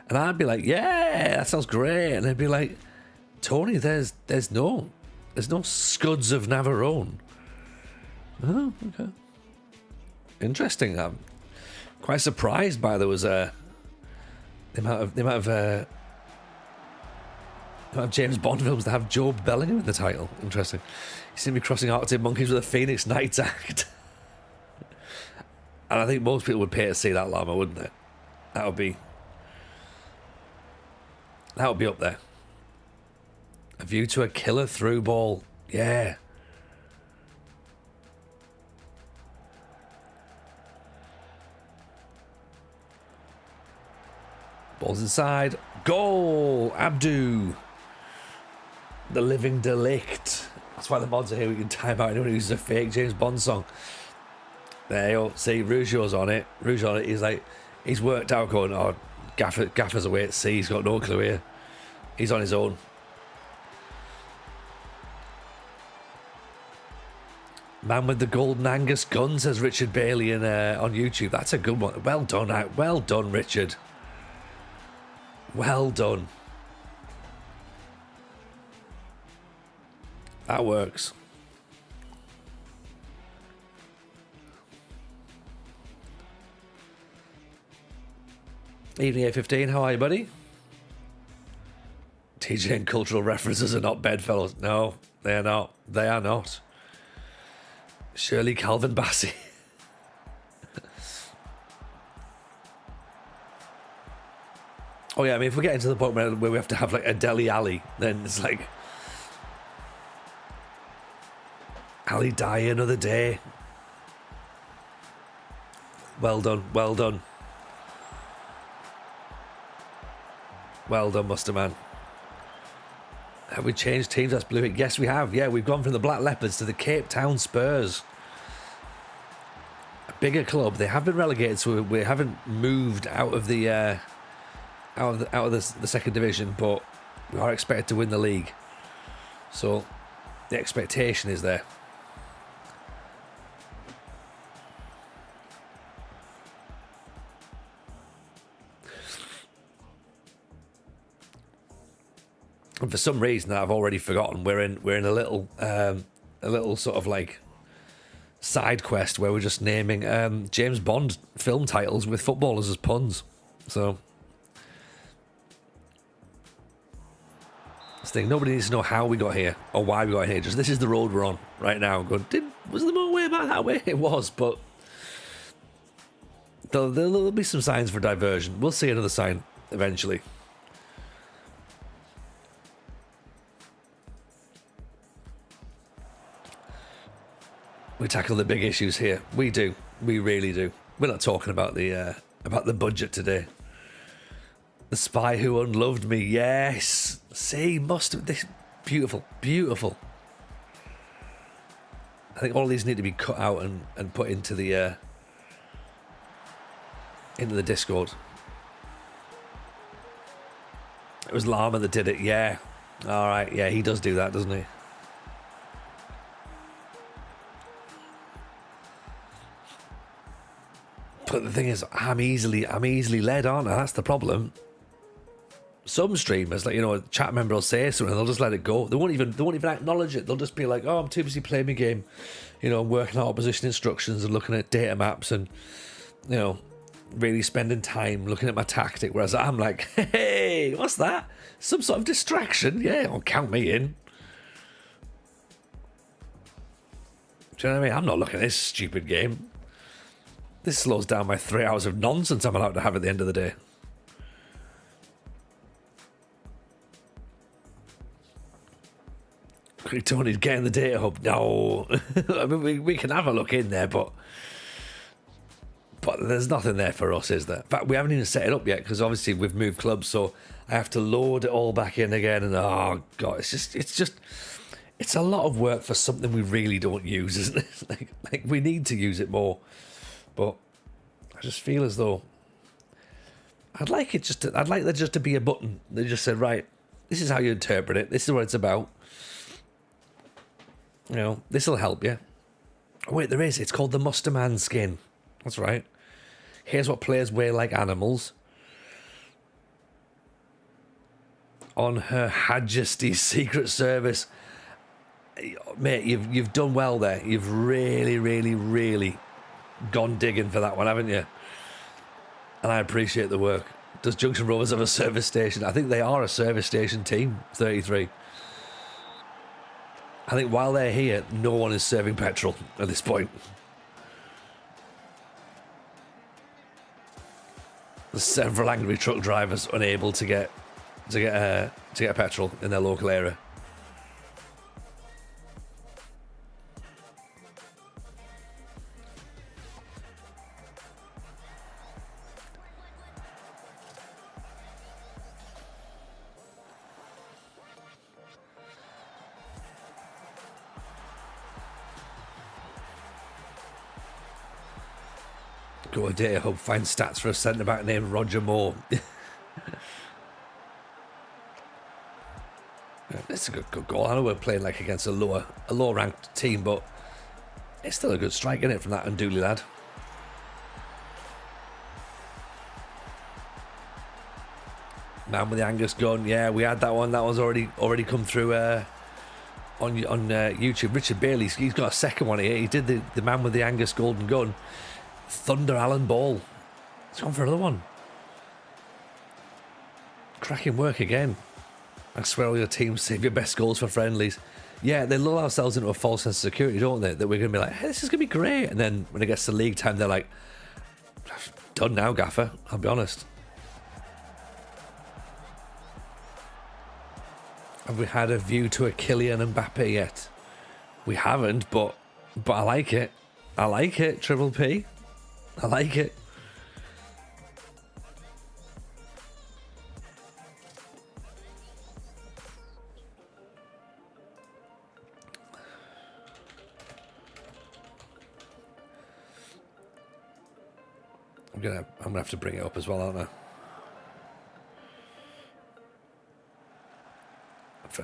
and I'd be like, "Yeah, that sounds great," and they'd be like, "Tony, there's no Scuds of Navarone." Oh, okay, interesting. I'm quite surprised by there was the amount of James Bond films that have Job Bellingham in the title. Interesting. You seem to be crossing Arctic Monkeys with a Phoenix Nights act. And I think most people would pay to see that llama, wouldn't they? That would be up there. A View to a Killer Through Ball. Yeah. Ball's inside. Goal! Abdu. The Living Delict. That's why the mods are here. We can time out anyone who uses a fake James Bond song. There you go. See, Rougeau's on it. Rouge on it. He's like, he's worked out going, oh, Gaffer's away at sea. He's got no clue here. He's on his own. Man with the Golden Angus gun, says Richard Bailey on YouTube. That's a good one. Well done, well done, Richard. Well done. That works. Evening A15, how are you, buddy? TJ and cultural references are not bedfellows. No, they are not. They are not. Shirley Calvin Bassey. Oh yeah, I mean, if we're getting to the point where we have to have like a Deli Alley, then it's like Ali die another day. Well done, well done. Well done, Musterman. Have we changed teams? That's Blue. Yes, we have. Yeah, we've gone from the Black Leopards to the Cape Town Spurs. A bigger club. They have been relegated, so we haven't moved out of the second division, but we are expected to win the league. So the expectation is there. And for some reason that I've already forgotten, we're in a little sort of like side quest where we're just naming James Bond film titles with footballers as puns. So This thing, nobody needs to know how we got here or why we got here. Just this is the road we're on right now. Going, was there more way back that way? It was, but there'll be some signs for diversion. We'll see another sign eventually. We tackle the big issues here. We do. We really do. We're not talking about the budget today. The spy who unloved me. Yes. See, must have this beautiful, beautiful. I think all these need to be cut out and put into the Discord. It was Llama that did it. Yeah. All right. Yeah, he does do that, doesn't he? But the thing is, I'm easily led, aren't I? That's the problem. Some streamers, like, you know, a chat member will say something and they'll just let it go. They won't even acknowledge it. They'll just be like, oh, I'm too busy playing my game. You know, working out opposition instructions and looking at data maps and, you know, really spending time looking at my tactic. Whereas I'm like, hey, what's that? Some sort of distraction? Yeah, don't count me in. Do you know what I mean? I'm not looking at this stupid game. This slows down my 3 hours of nonsense I'm allowed to have at the end of the day. Tony's getting the data hub. No. I mean, we can have a look in there, but there's nothing there for us, is there? In fact, we haven't even set it up yet because obviously we've moved clubs, so I have to load it all back in again. And oh god, it's a lot of work for something we really don't use, isn't it? like we need to use it more, but I just feel as though I'd like there just to be a button. They just said, right, this is how you interpret it. This is what it's about. You know, this will help you. Oh, wait, there is. It's called the Musterman skin. That's right. Here's what players wear like animals. On Her Majesty's Secret Service. Mate, you've done well there. You've really, really, really gone digging for that one, haven't you? And I appreciate the work. Does Junction Rovers have a service station? I think they are a service station team, 33. I think while they're here, no one is serving petrol at this point. There's several angry truck drivers unable to get petrol in their local area. Go a data hub, find stats for a centre back named Roger Moore. It's a good goal. I know we're playing like against a lower ranked team, but it's still a good strike, isn't it, from that Undooley lad? Man with the Angus gun. Yeah, we had that one. That one's already come through on YouTube. Richard Bailey, he's got a second one here. He did the man with the Angus golden gun. Thunder Alan Ball. It's gone for another one. Cracking work again. I swear all your teams save your best goals for friendlies. Yeah, they lull ourselves into a false sense of security, don't they? That we're going to be like, hey, this is going to be great. And then when it gets to league time, they're like, done now, gaffer. I'll be honest. Have we had a view to a Kylian Mbappe yet? We haven't, but I like it. I like it, Triple P. I like it. I'm gonna have to bring it up as well, aren't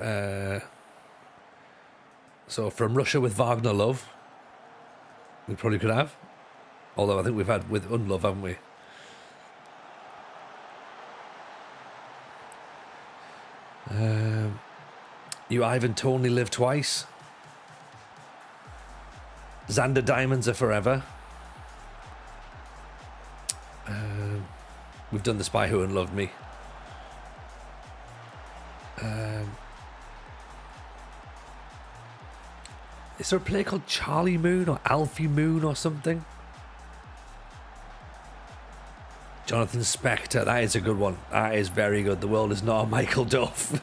I? So from Russia with Wagner Love, we probably could have. Although I think we've had with Unlove, haven't we? You Ivan Toney live twice. Xander Diamonds are forever. We've done the Spy Who Unloved Me. Is there a play called Charlie Moon or Alfie Moon or something? Jonathan Spector, that is a good one. That is very good. The world is not a Michael Duff.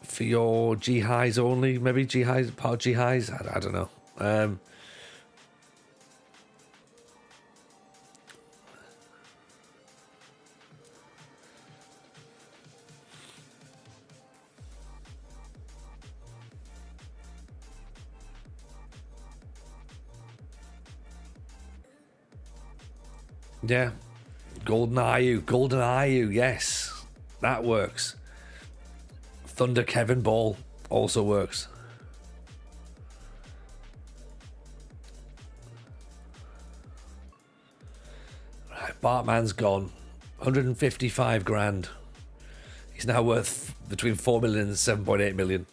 For your G-highs only, maybe G-highs, part of G-highs? I don't know. Yeah. Golden IU, yes. That works. Thunder Kevin Ball also works. Right, Bartman's gone. 155 grand. He's now worth between 4 million and 7.8 million.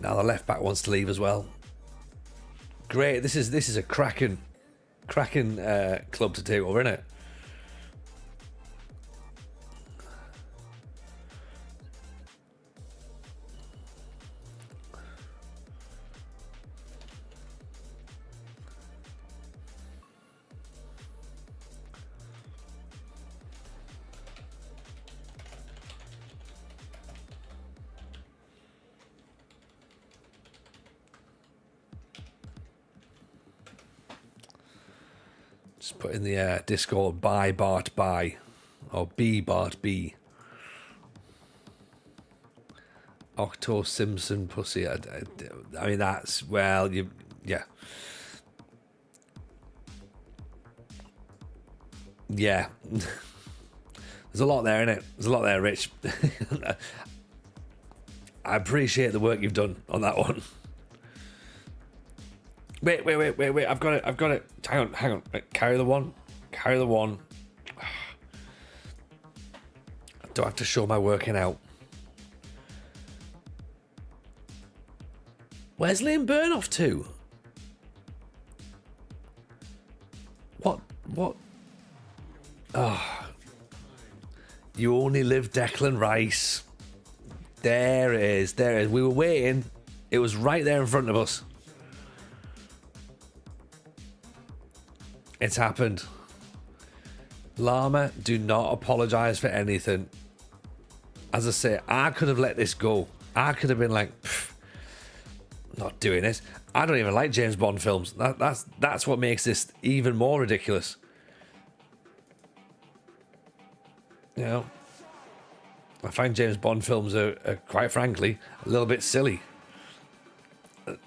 Now the left back wants to leave as well. Great. This is a cracking club to take over, isn't it? Just put in the Discord, buy Bart buy, or B Bart B. Octo Simpson pussy. I mean, that's, well, yeah. Yeah. There's a lot there, innit? There's a lot there, Rich. I appreciate the work you've done on that one. Wait. I've got it. Hang on. Wait, carry the one. Do I have to show my working out? Where's Liam Byrne off to? What? Oh. You only live Declan Rice. There it is. We were waiting. It was right there in front of us. It's happened. Llama, do not apologise for anything. As I say, I could have let this go. I could have been like, not doing this. I don't even like James Bond films. That's what makes this even more ridiculous. You know, I find James Bond films are quite frankly a little bit silly. And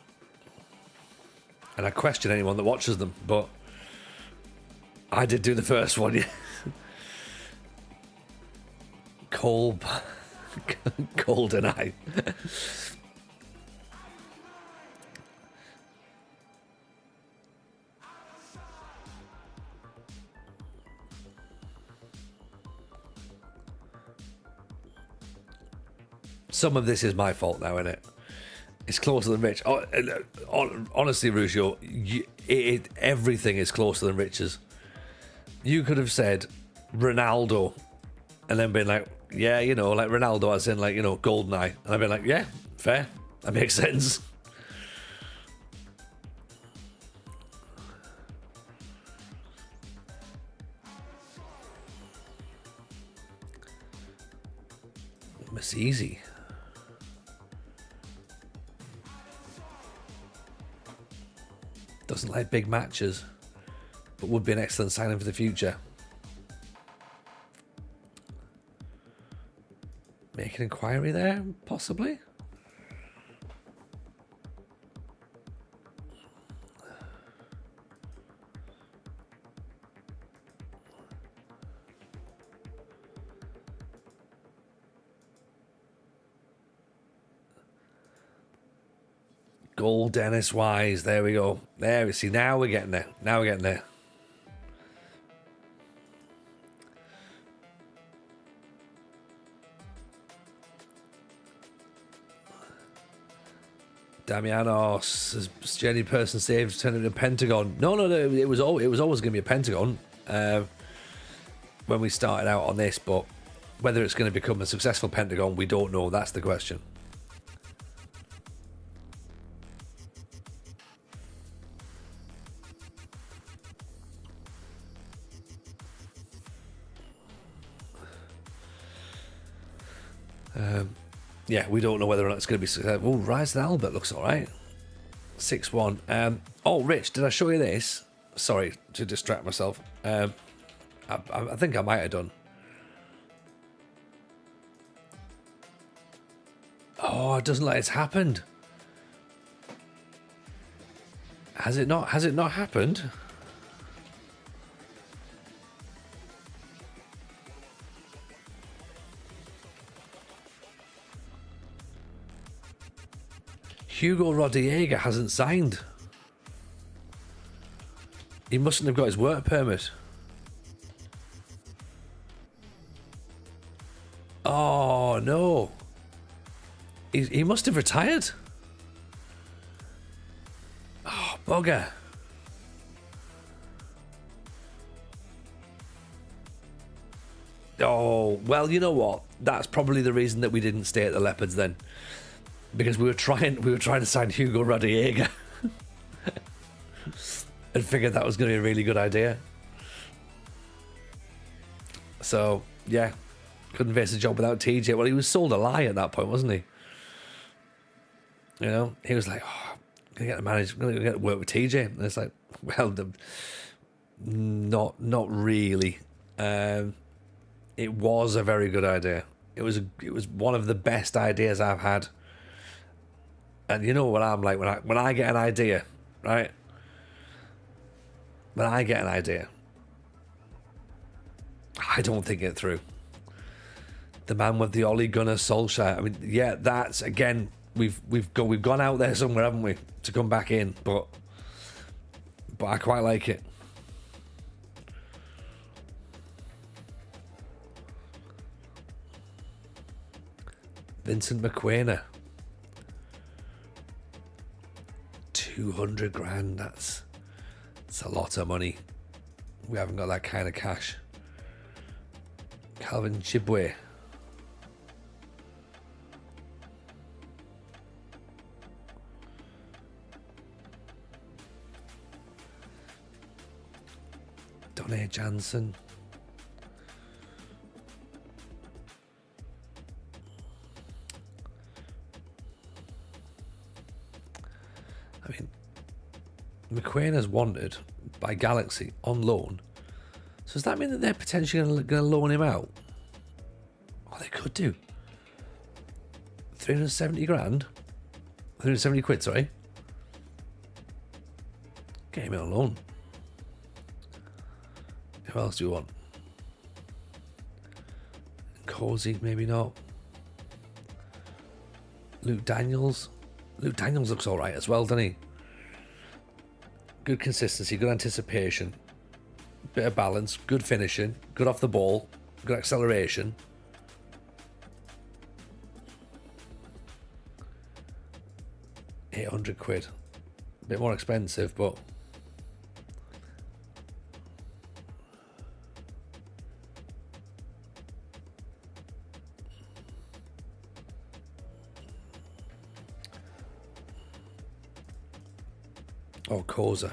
I question anyone that watches them, but I did do the first one, yeah. Golden Eye. Some of this is my fault now, isn't it? It's closer than Rich. Honestly, Ruscio, everything is closer than Rich's. You could have said Ronaldo and then been like, yeah, you know, like Ronaldo as in like, you know, Goldeneye. And I've been like, yeah, fair. That makes sense. It's easy. Doesn't like big matches, but would be an excellent signing for the future. Make an inquiry there, possibly. Goal Dennis Wise. There we go. There we see. Now we're getting there. Damianos, as journey person saved, turned into a Pentagon. No, it was always going to be a Pentagon when we started out on this, but whether it's going to become a successful Pentagon, we don't know. That's the question. Yeah, we don't know whether or not it's going to be successful. Oh, Rise to Albert looks all right. 6-1. Oh, Rich, did I show you this? Sorry to distract myself. I think I might have done. Oh, it doesn't like it's happened. Has it not? Has it not happened? Hugo Roda hasn't signed. He mustn't have got his work permit. Oh, no. He must have retired. Oh, bugger. Oh, well, you know what? That's probably the reason that we didn't stay at the Leopards then. Because we were trying to sign Hugo Roda and figured that was going to be a really good idea. So, yeah. Couldn't face a job without TJ. Well, he was sold a lie at that point, wasn't he? You know, he was like, oh, I'm going to get to manage, I'm going to get to work with TJ. And it's like, well, not really. It was a very good idea. It was one of the best ideas I've had. And you know what I'm like when I get an idea, right? When I get an idea, I don't think it through. The man with the Ole Gunnar Solskjaer. I mean, yeah, that's again. We've gone out there somewhere, haven't we, to come back in? But I quite like it. Vincent McQuainer. 200 grand. That's a lot of money. We haven't got that kind of cash. Calvin Chibwe. Donny Jansen. I mean, McQueen is wanted by Galaxy on loan. So does that mean that they're potentially going to loan him out? Oh, they could do. 370 grand? 370 quid, sorry. Get him on loan. Who else do you want? Cozy, maybe not. Luke Daniels. Luke Daniels looks alright as well, doesn't he? Good consistency, good anticipation, bit of balance, good finishing, good off the ball, good acceleration. £800. A bit more expensive, but oh, Koza.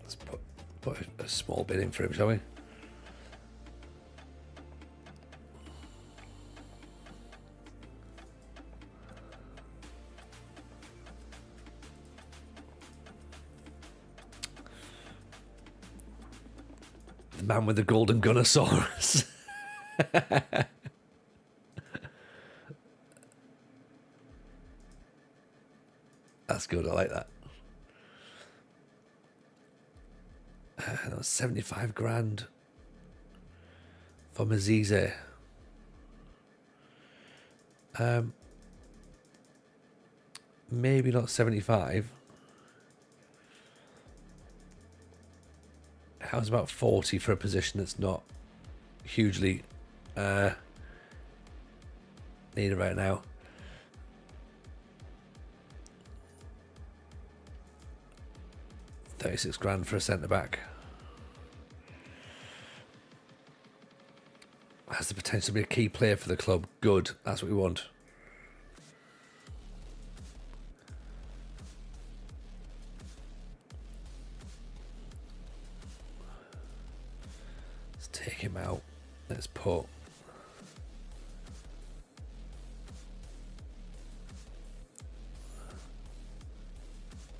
Let's put a small bit in for him, shall we? The man with the golden Gunnosaurus. That's good, I like that. That was 75 grand for Mazize. Maybe not 75. How's about 40 for a position that's not hugely needed right now? £36,000 for a centre back. Has the potential to be a key player for the club. Good. That's what we want. Let's take him out. Let's put...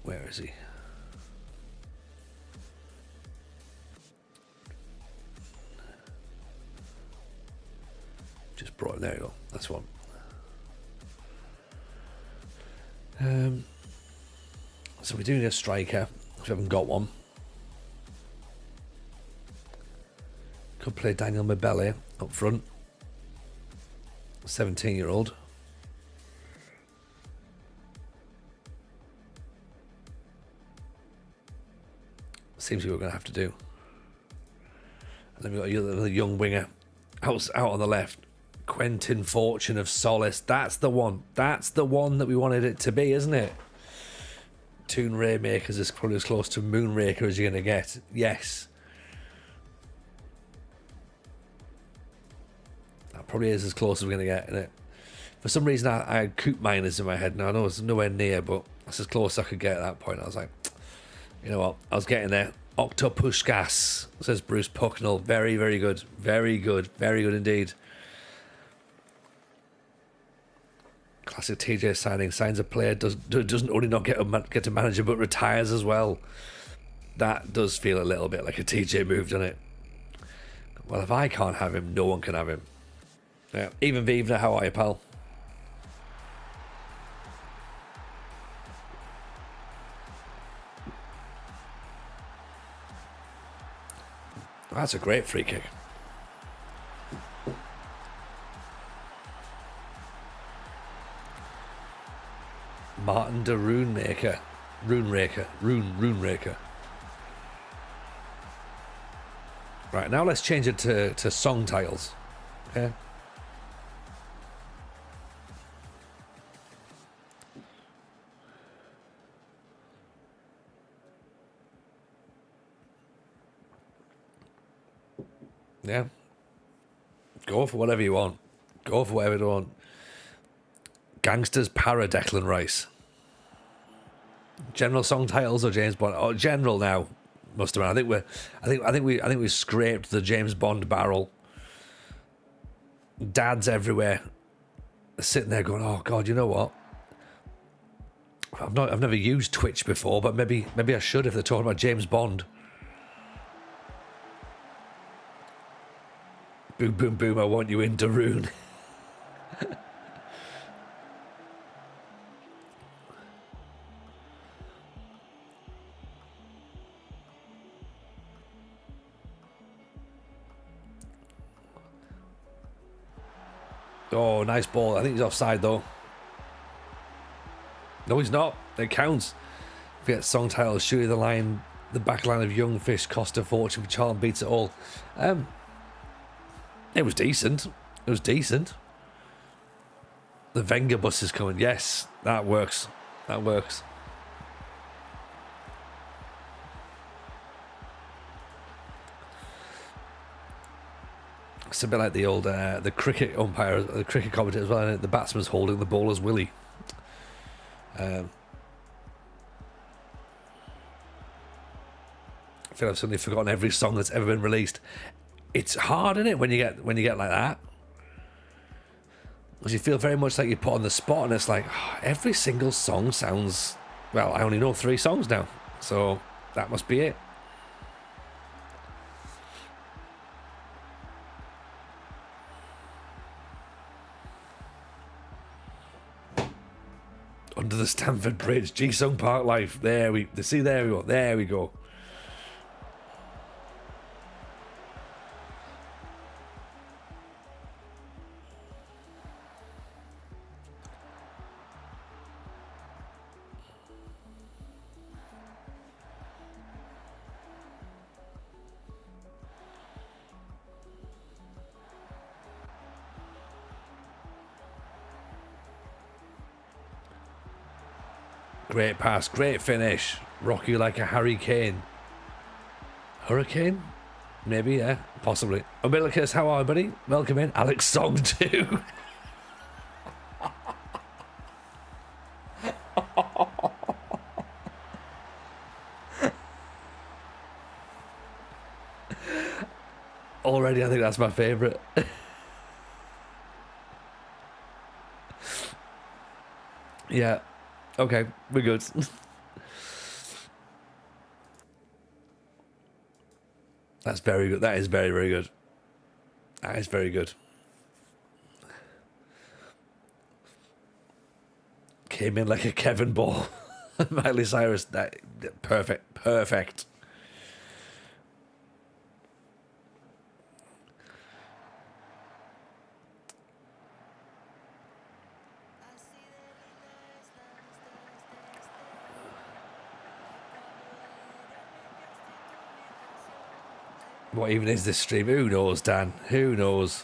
Where is he? Just brought it. There you go. That's one. So we do need a striker. We haven't got one. Could play Daniel Mabele up front. 17-year-old. Seems like we're going to have to do. And then we've got another young winger out on the left. Quentin Fortune of Solace. That's the one. That's the one that we wanted it to be, isn't it? Toon Rainmakers is probably as close to Moonraker as you're going to get. Yes. That probably is as close as we're going to get, isn't it? For some reason, I had Coop Miners in my head. Now, I know it's nowhere near, but that's as close as I could get at that point. I was like, you know what? I was getting there. Octopuskas, says Bruce Pucknell. Very, very good. Very good. Very good indeed. Classic TJ signing. Signs a player, doesn't only not get a manager, but retires as well. That does feel a little bit like a TJ move, doesn't it? Well, if I can't have him, no one can have him. Yeah. Even Vivna, how are you, pal? That's a great free kick. Martin de Runeraker. Right, now let's change it to song titles. Okay. Yeah. Go for whatever you want. Go for whatever you want. Gangsters Para Declan Rice. General song titles or James Bond? Oh, general now. Must have been. I think we scraped the James Bond barrel. Dads everywhere sitting there going, oh God, you know what? I've never used Twitch before, but maybe I should if they're talking about James Bond. Boom, boom, boom, I want you in Daroon. Oh, nice ball. I think he's offside, though. No, he's not. It counts. Forget song titles. Surely the back line of Young Fish cost a fortune for Charlton beats it all. It was decent. It was decent. The Wenger bus is coming. Yes, that works. That works. It's a bit like the old the cricket umpire, the cricket commentator as well. And the batsman's holding the bowler's willy. I feel I've suddenly forgotten every song that's ever been released. It's hard, isn't it, when you get like that? Because you feel very much like you're put on the spot, and it's like every single song sounds. Well, I only know 3 songs now, so that must be it. Under the Stamford Bridge, G-Sung Park Life. There we go. There we go. Great pass, great finish. Rock you like a hurricane. Hurricane? Maybe, yeah, possibly. Umbilicus, how are you, buddy? Welcome in. Alex Song too. Already, I think that's my favourite. Yeah. Okay, we're good. That's very good. That is very, very good. That is very good. Came in like a Kevin Ball. Miley Cyrus. That perfect. Perfect. What even is this stream? Who knows, Dan? Who knows?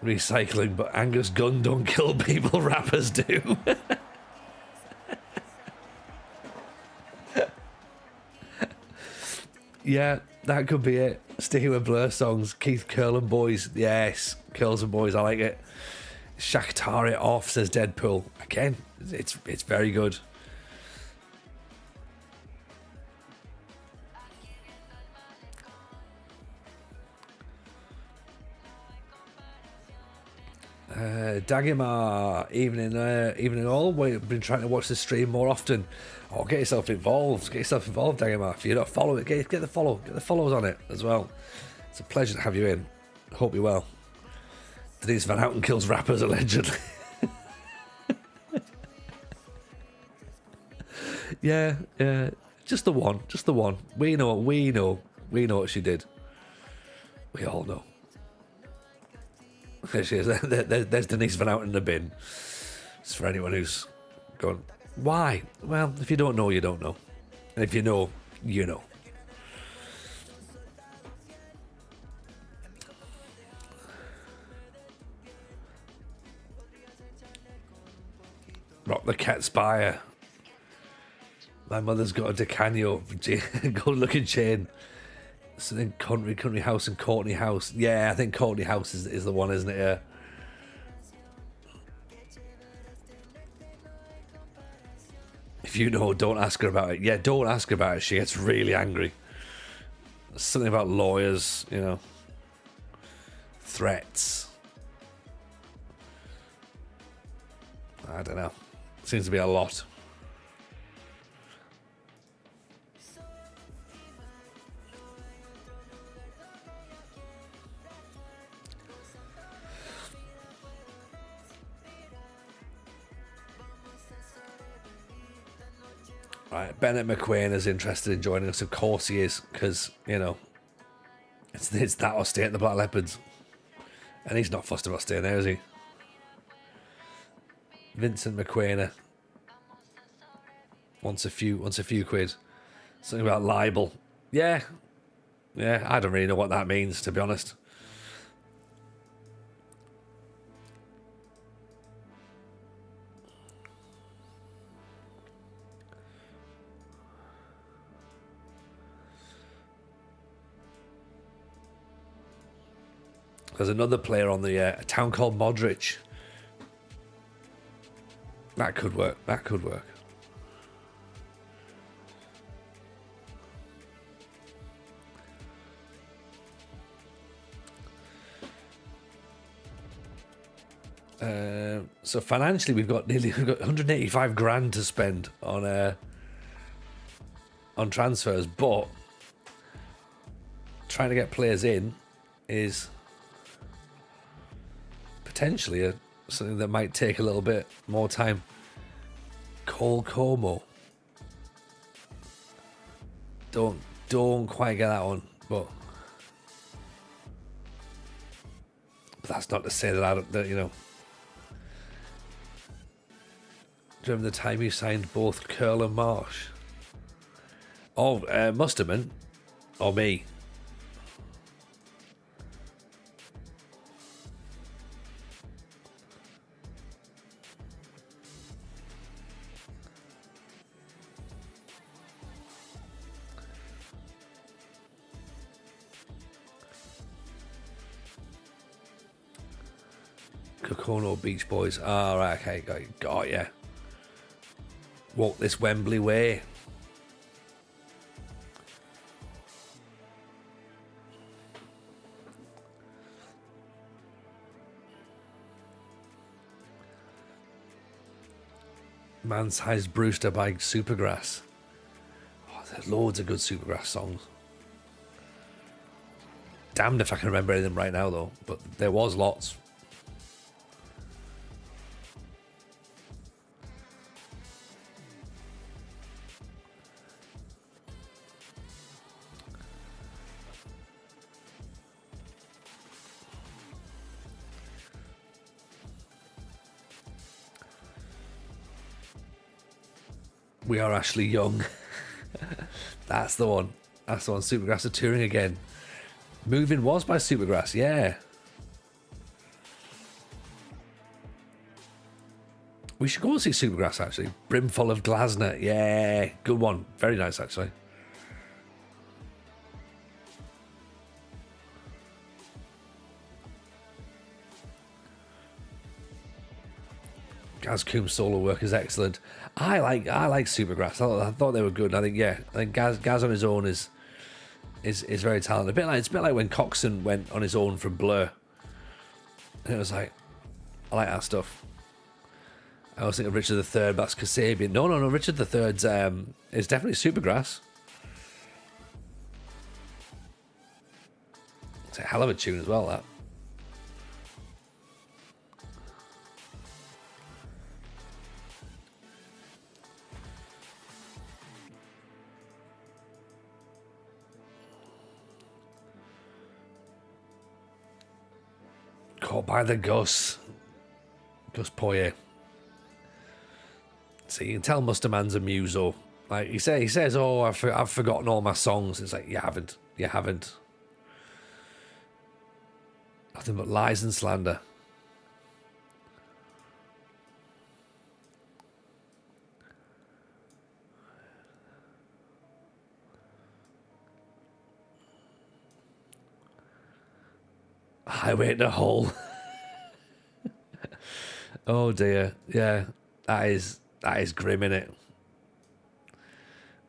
Recycling, but Angus Gunn don't kill people, rappers do. Yeah, that could be it. Sticking with Blur songs. Keith Curl and Boys. Yes, Curls and Boys, I like it. Shakhtar it off, says Deadpool. Again, it's very good. Dagimar, evening all. We've been trying to watch the stream more often. Oh, get yourself involved. Get yourself involved, Dagimar. If you're not following, get the follow. Get the follows on it as well. It's a pleasure to have you in. Hope you're well. Denise Van Houten kills rappers allegedly. Yeah. Just the one. We know what she did. We all know. There she is. There's Denise Van Houten in the bin. It's for anyone who's going, why? Well, if you don't know, you don't know. And if you know, you know. Rock the cat spire. My mother's got a Decanio, good-looking chain. Something country house and Courtney House. Yeah, I think Courtney House is the one, isn't it? Yeah. If you know, don't ask her about it. Yeah, don't ask her about it. She gets really angry. Something about lawyers, you know. Threats. I don't know. Seems to be a lot. Right, Bennett McQuain is interested in joining us. Of course he is, because, you know, it's that or stay at the Black Leopards. And he's not fussed about staying there, is he? Vincent McQuain wants a few quid. Something about libel. Yeah, I don't really know what that means, to be honest. There's another player on the a town called Modric. That could work. So financially, we've got 185 grand to spend on transfers, but trying to get players in is potentially something that might take a little bit more time. Cole Como. Don't quite get that one, but that's not to say that you know. Do you remember the time you signed both Curl and Marsh? Oh, Musterman, or me? Kokono Beach Boys. Ah, right, okay, got ya. Walk this Wembley way. Man-Sized Brewster by Supergrass. Oh, there's loads of good Supergrass songs. Damned if I can remember any of them right now, though. But there was lots. We Are Ashley Young. That's the one. That's the one. Supergrass are touring again. Moving was by Supergrass, yeah. We should go and see Supergrass, actually. Brimful of Glasner, yeah. Good one. Very nice, actually. Gaz Coombs' solo work is excellent. I like Supergrass. I thought they were good. I think Gaz on his own is very talented. It's a bit like when Coxon went on his own from Blur. And it was like, I like that stuff. I was thinking of Richard III, that's Kasabian. No, Richard III's is definitely Supergrass. It's a hell of a tune as well, that. Caught by the Gus Poirier. So you can tell Musterman's a muso. Like he says, "Oh, I've forgotten all my songs." It's like you haven't. Nothing but lies and slander. Highway to Hull. Oh dear, yeah, that is grim, innit?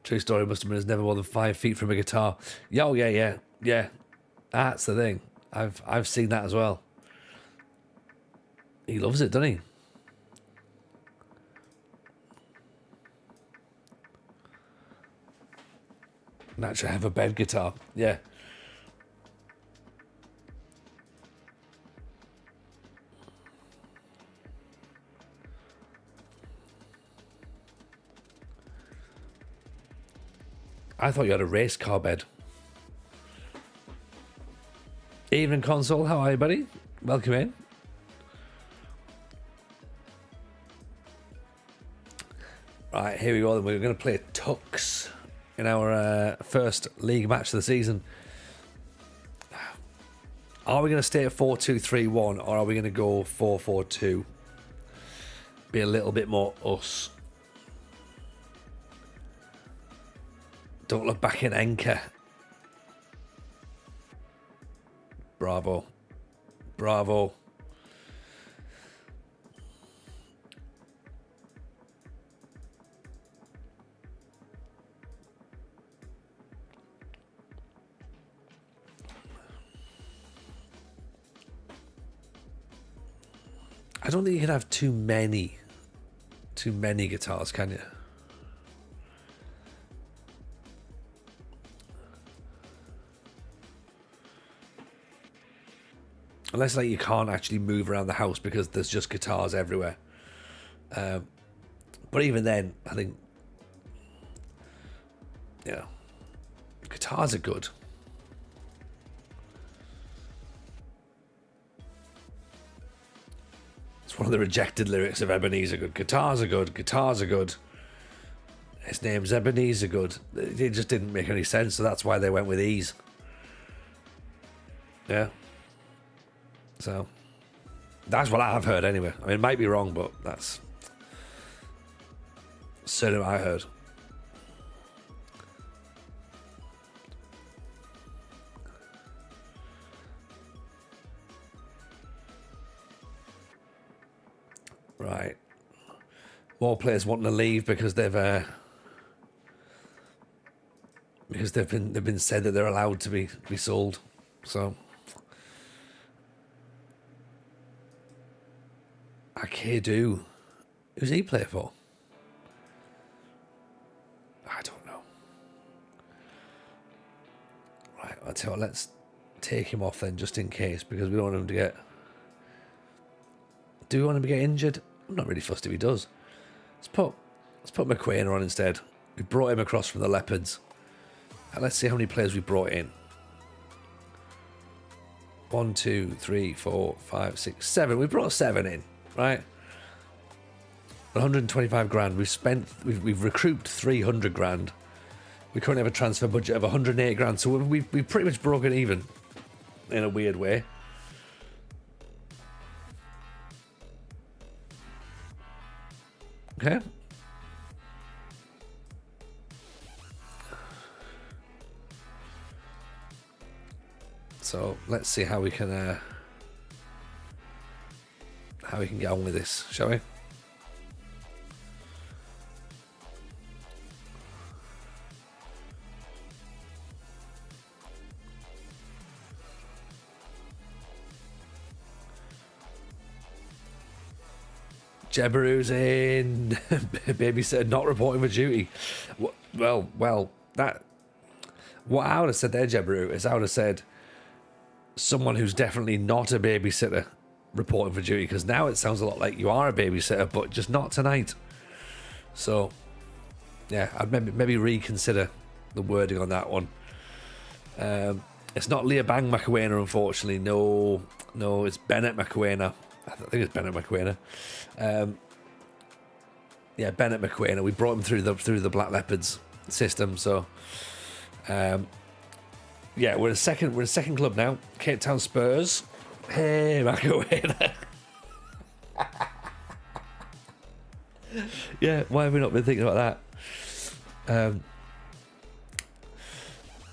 True story. Musterman is never more than 5 feet from a guitar. Yeah. That's the thing. I've seen that as well. He loves it, doesn't he? Naturally, have a bed guitar. Yeah. I thought you had a race car bed. Evening Console, how are you, buddy? Welcome in. Right, here we go. Then we're going to play Tux in our first league match of the season. Are we going to stay at 4-2-3-1 or are we going to go 4-4-2? Be a little bit more us. Don't look back in anchor. Bravo. I don't think you can have too many guitars, can you? Unless like you can't actually move around the house because there's just guitars everywhere. But even then, I think, yeah, guitars are good. It's one of the rejected lyrics of Ebenezer Good. Guitars are good. Guitars are good. His name's Ebenezer Good. It just didn't make any sense, so that's why they went with ease. Yeah. So, that's what I've heard anyway. I mean, it might be wrong, but that's certainly what I heard. more players wanting to leave because they've been said that they're allowed to be sold. So Akedu, who's he play for? I don't know. Right, I'll tell you what, let's take him off then, just in case, because we don't want him to get... Do we want him to get injured? I'm not really fussed if he does. Let's put McQuainer on instead. We brought him across from the Leopards. And let's see how many players we brought in. 1, 2, 3, 4, 5, 6, 7. We brought 7 in, right? 125 grand. We've recruited 300 grand. We currently have a transfer budget of 180 grand. So we've pretty much broken even in a weird way. Okay. So let's see how we can get on with this, shall we? Jebaru's in. Babysitter not reporting for duty. Well, that... What I would have said there, Jebaru, is I would have said someone who's definitely not a babysitter reporting for duty, because now it sounds a lot like you are a babysitter, but just not tonight. So, yeah, I'd maybe reconsider the wording on that one. It's not Leah Bang McEwainer, unfortunately. No, it's Bennett McEwainer. I think it's Bennett McEwainer. Yeah, Bennett McEwainer. We brought him through the Black Leopards system. So, yeah, we're a second club now. Cape Town Spurs. Hey, McEwainer. Yeah, why have we not been thinking about that?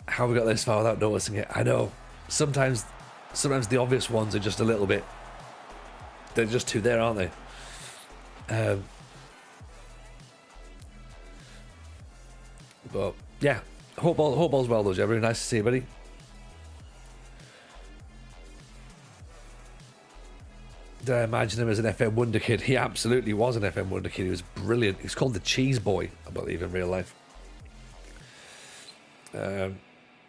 How have we got this far without noticing it? I know. Sometimes the obvious ones are just a little bit... They're just too there, aren't they? But yeah, hope all's well though, Jebby. Nice to see you, buddy. Did I imagine him as an FM Wonder Kid? He absolutely was an FM Wonder Kid. He was brilliant. He's called the Cheese Boy, I believe, in real life. And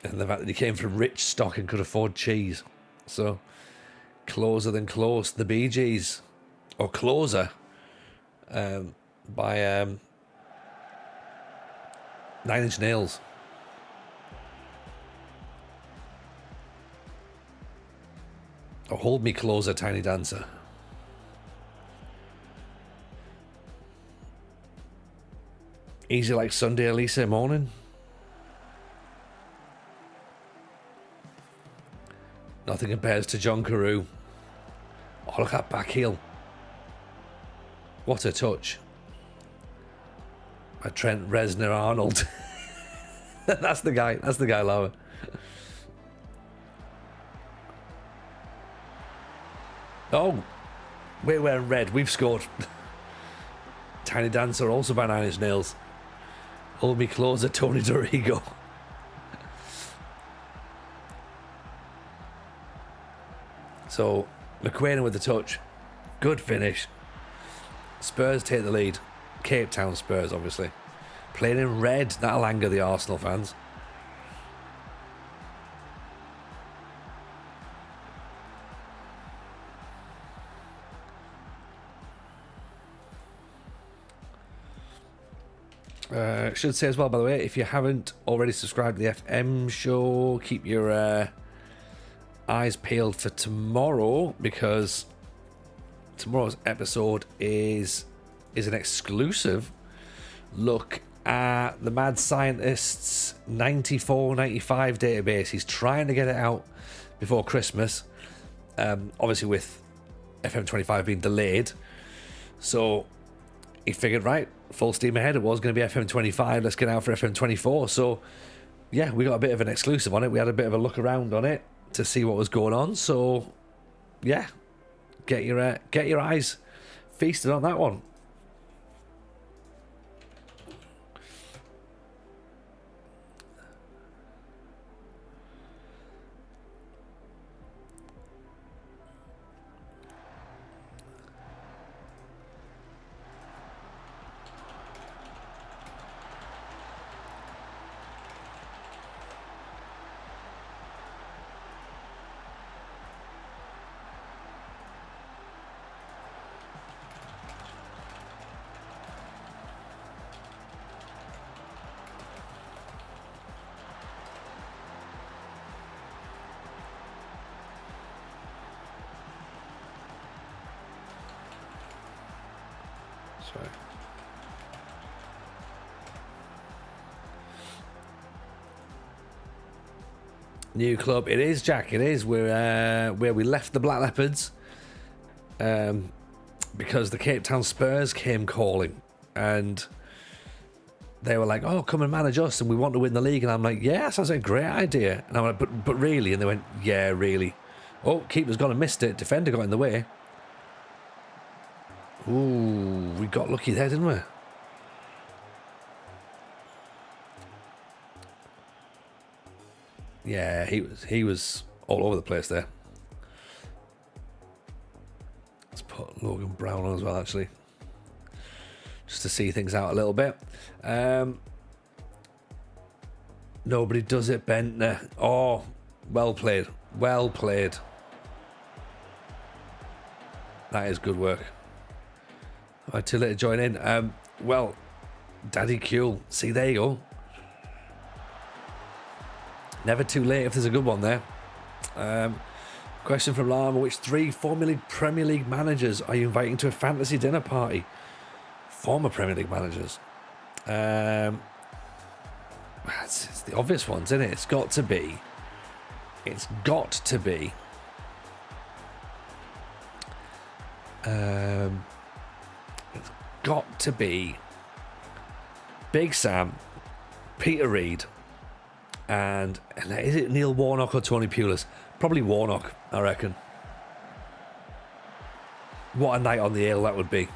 the fact that he came from rich stock and could afford cheese. So, Closer Than Close, the Bee Gees, or Closer, by 9 Inch Nails. Or Hold Me Closer, Tiny Dancer. Easy Like Sunday, Elisa Morning. Nothing compares to John Carew. Oh, look at that back heel. What a touch. By Trent Reznor-Arnold. That's the guy, Laura. Oh, we're wearing red. We've scored. Tiny Dancer, also by 9 Inch Nails. Hold Me Closer, Tony Dorigo. So, McQuainer with the touch. Good finish. Spurs take the lead. Cape Town Spurs, obviously. Playing in red. That'll anger the Arsenal fans. Should say as well, by the way, if you haven't already subscribed to the FM show, keep your eyes peeled for tomorrow, because tomorrow's episode is an exclusive look at the Mad Scientist's 94-95 database. He's trying to get it out before Christmas, obviously with FM25 being delayed, so he figured, right, full steam ahead. It was going to be FM25. Let's get out for FM24. So, yeah, we got a bit of an exclusive on it. We had a bit of a look around on it to see what was going on. So, yeah, get your eyes feasted on that one. Sorry. New club. It is, Jack. It is. We're where we left the Black Leopards. Because the Cape Town Spurs came calling, and they were like, "Oh, come and manage us, and we want to win the league." And I'm like, "Yeah, sounds like a great idea." And I'm like, "But really?" And they went, "Yeah, really." Oh, keeper's gone and missed it. Defender got in the way. Ooh, we got lucky there, didn't we? Yeah, he was all over the place there. Let's put Logan Brown on as well, actually, just to see things out a little bit. Nobody does it, Bentner. Oh, well played. Well played. That is good work. All right, too late to join in. Well, Daddy Q. See, there you go. Never too late if there's a good one there. Question from Lama: which 3 former Premier League managers are you inviting to a fantasy dinner party? Former Premier League managers. It's the obvious ones, isn't it? It's got to be. It's got to be. It's got to be Big Sam, Peter Reid, and is it Neil Warnock or Tony Pulis? Probably Warnock, I reckon. What a night on the ale that would be.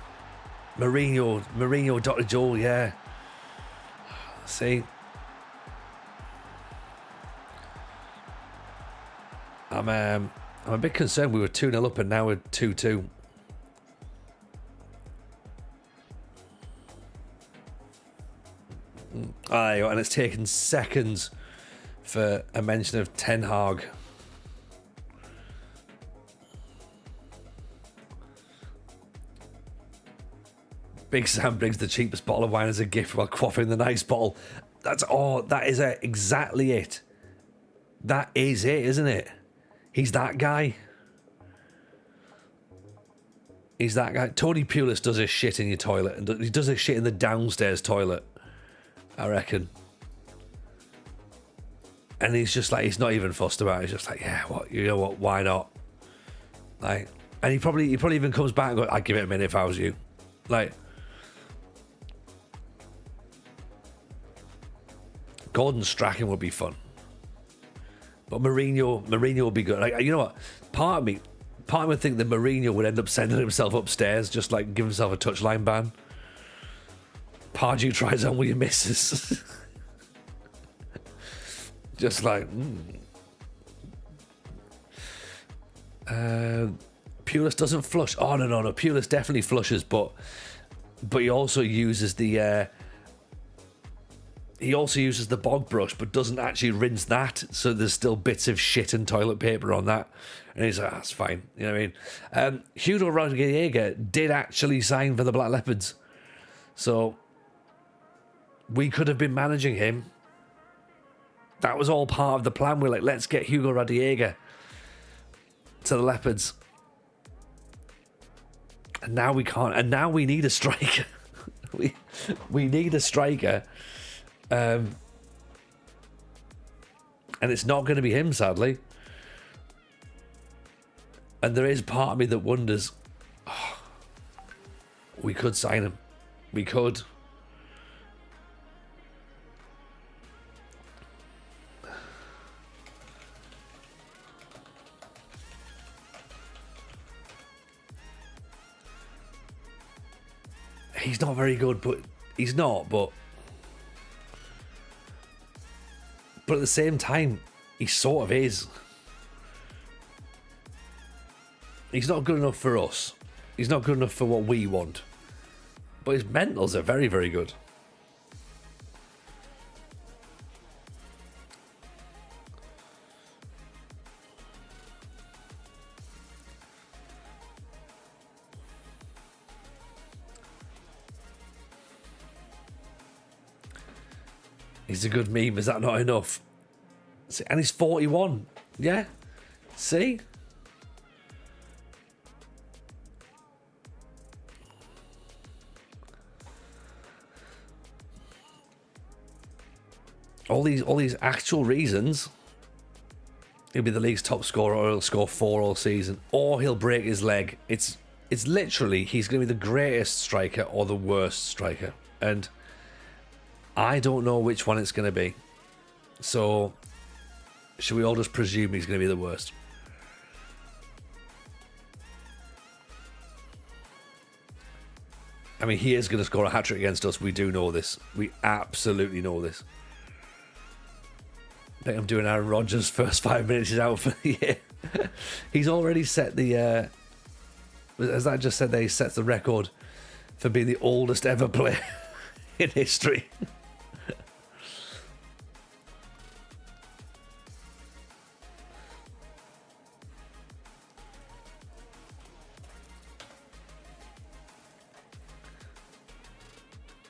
Mourinho, Dr. Joel, yeah. See, I'm a bit concerned. We were 2-0 up and now we're 2-2. And it's taken seconds for a mention of Ten Hag. Big Sam brings the cheapest bottle of wine as a gift while quaffing the nice bottle. That is exactly it. That is it, isn't it? He's that guy. He's that guy. Tony Pulis does his shit in your toilet, and he does his shit in the downstairs toilet, I reckon. And he's just like, he's not even fussed about it. He's just like, yeah, what, you know what, why not? Like, and he probably even comes back and goes, I'd give it a minute if I was you. Like, Gordon Strachan would be fun. But Mourinho would be good. Like, you know what? Part of me would think that Mourinho would end up sending himself upstairs, just like give himself a touchline ban. Pardew tries on with your missus. Just like, Pulis doesn't flush. Oh no. Pulis definitely flushes, but he also uses the bog brush, but doesn't actually rinse that. So there's still bits of shit and toilet paper on that. And he's like, that's fine. You know what I mean? Hugo Roda did actually sign for the Black Leopards, so we could have been managing him. That was all part of the plan. We're like, let's get Hugo Roda to the Leopards. And now we can't. And now we need a striker. we need a striker. And it's not going to be him, sadly. And there is part of me that wonders, we could sign him. We could. He's not very good, but he's not, but at the same time, he sort of is. He's not good enough for us. He's not good enough for what we want. But his mentals are very, very good. He's a good meme. Is that not enough? See, and he's 41. Yeah. See? all these actual reasons, he'll be the league's top scorer, or he'll score 4 all season, or he'll break his leg. It's literally, he's going to be the greatest striker or the worst striker. And I don't know which one it's going to be. So, should we all just presume he's going to be the worst? I mean, he is going to score a hat-trick against us. We do know this. We absolutely know this. I think I'm doing Aaron Rodgers' first 5 minutes. He's out for the year. He's already set the... as I just said there, he sets the record for being the oldest ever player in history.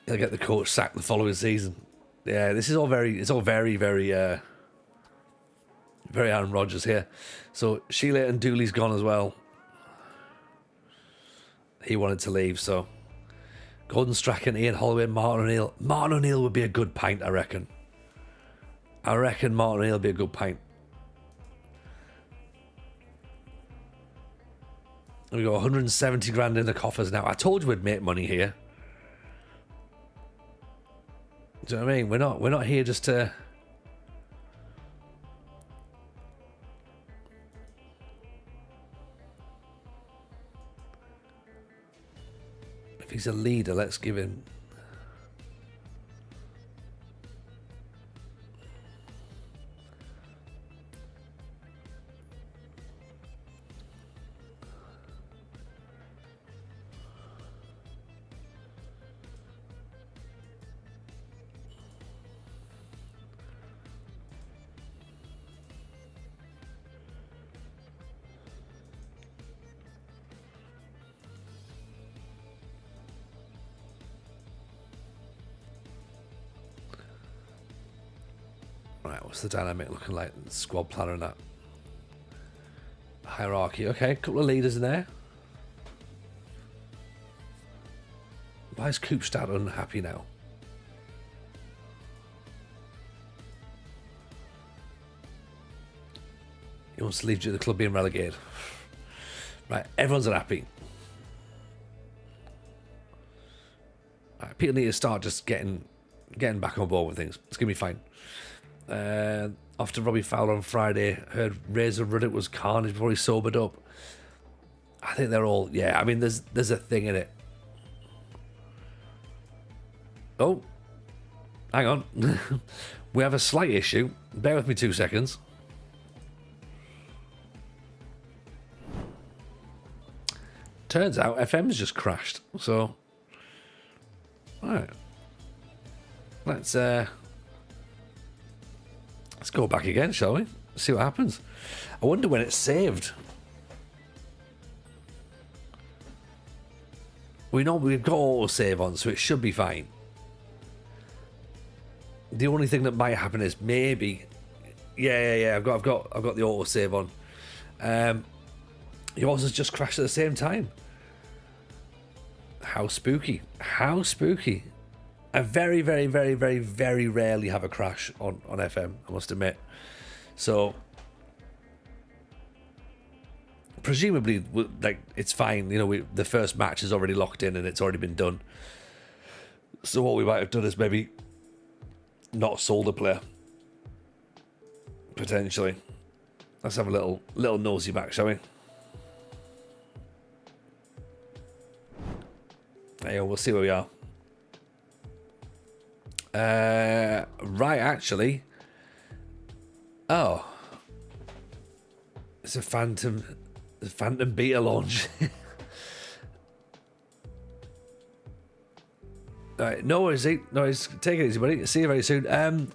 He'll get the coach sacked the following season. Yeah, this is all very, very Aaron Rodgers here. So Sheila and Dooley's gone as well. He wanted to leave, so Gordon Strachan, Ian Holloway, Martin O'Neill. Martin O'Neill would be a good pint, I reckon. I reckon Martin O'Neill would be a good pint. We got 170 grand in the coffers now. I told you we'd make money here. Do you know what I mean? We're not here just to... If he's a leader, let's give him... Right, what's the dynamic looking like? Squad planner and that. Hierarchy. Okay, a couple of leaders in there. Why is Koopstad unhappy now? He wants to leave due to the club being relegated. Right, everyone's unhappy. Right, people need to start just getting back on board with things. It's going to be fine. After Robbie Fowler on Friday, heard Razor Ruddock was carnage before he sobered up. I think they're all... Yeah, I mean, there's a thing in it. Oh. Hang on. We have a slight issue. Bear with me 2 seconds. Turns out FM's just crashed. So... Alright. Let's go back again, shall we? See what happens. I wonder when it's saved. We know we've got auto save on, so it should be fine. The only thing that might happen is maybe, yeah. I've got the auto save on. Yours has just crashed at the same time. How spooky! How spooky! I very rarely have a crash on FM, I must admit. So, presumably, like, it's fine. You know, the first match is already locked in and it's already been done. So what we might have done is maybe not sold a player. Potentially. Let's have a little nosy back, shall we? There you go, we'll see where we are. Right, actually. Oh. It's a Phantom beta launch. Alright, no worries, take it easy, buddy. See you very soon.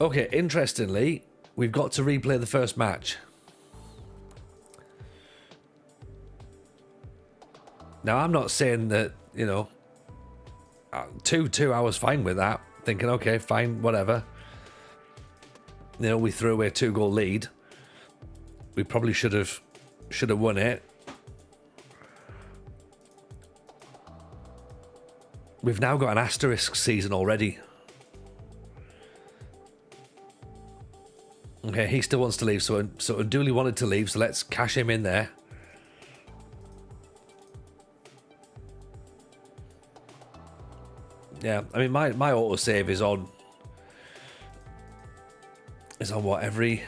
Okay, interestingly, we've got to replay the first match. Now, I'm not saying that, you know, two hours fine with that. Thinking, okay, fine, whatever. You know, we threw away a 2-goal lead. We probably should have won it. We've now got an asterisk season already. Okay, he still wants to leave, so Dooley wanted to leave, so let's cash him in there. Yeah, I mean, my autosave is on what, every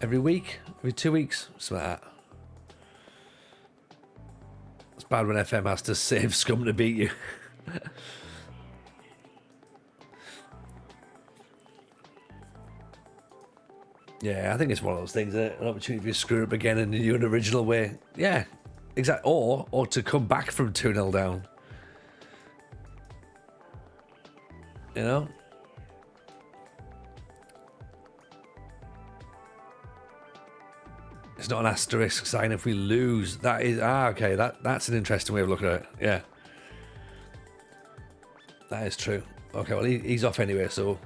week? Every 2 weeks? Something like that. It's bad when FM has to save scum to beat you. Yeah, I think it's one of those things, isn't it? An opportunity to screw up again in the new and original way. Yeah, exactly. Or to come back from 2-0 down. You know? It's not an asterisk sign if we lose. That is... okay. That's an interesting way of looking at it. Yeah. That is true. Okay, well, he's off anyway, so...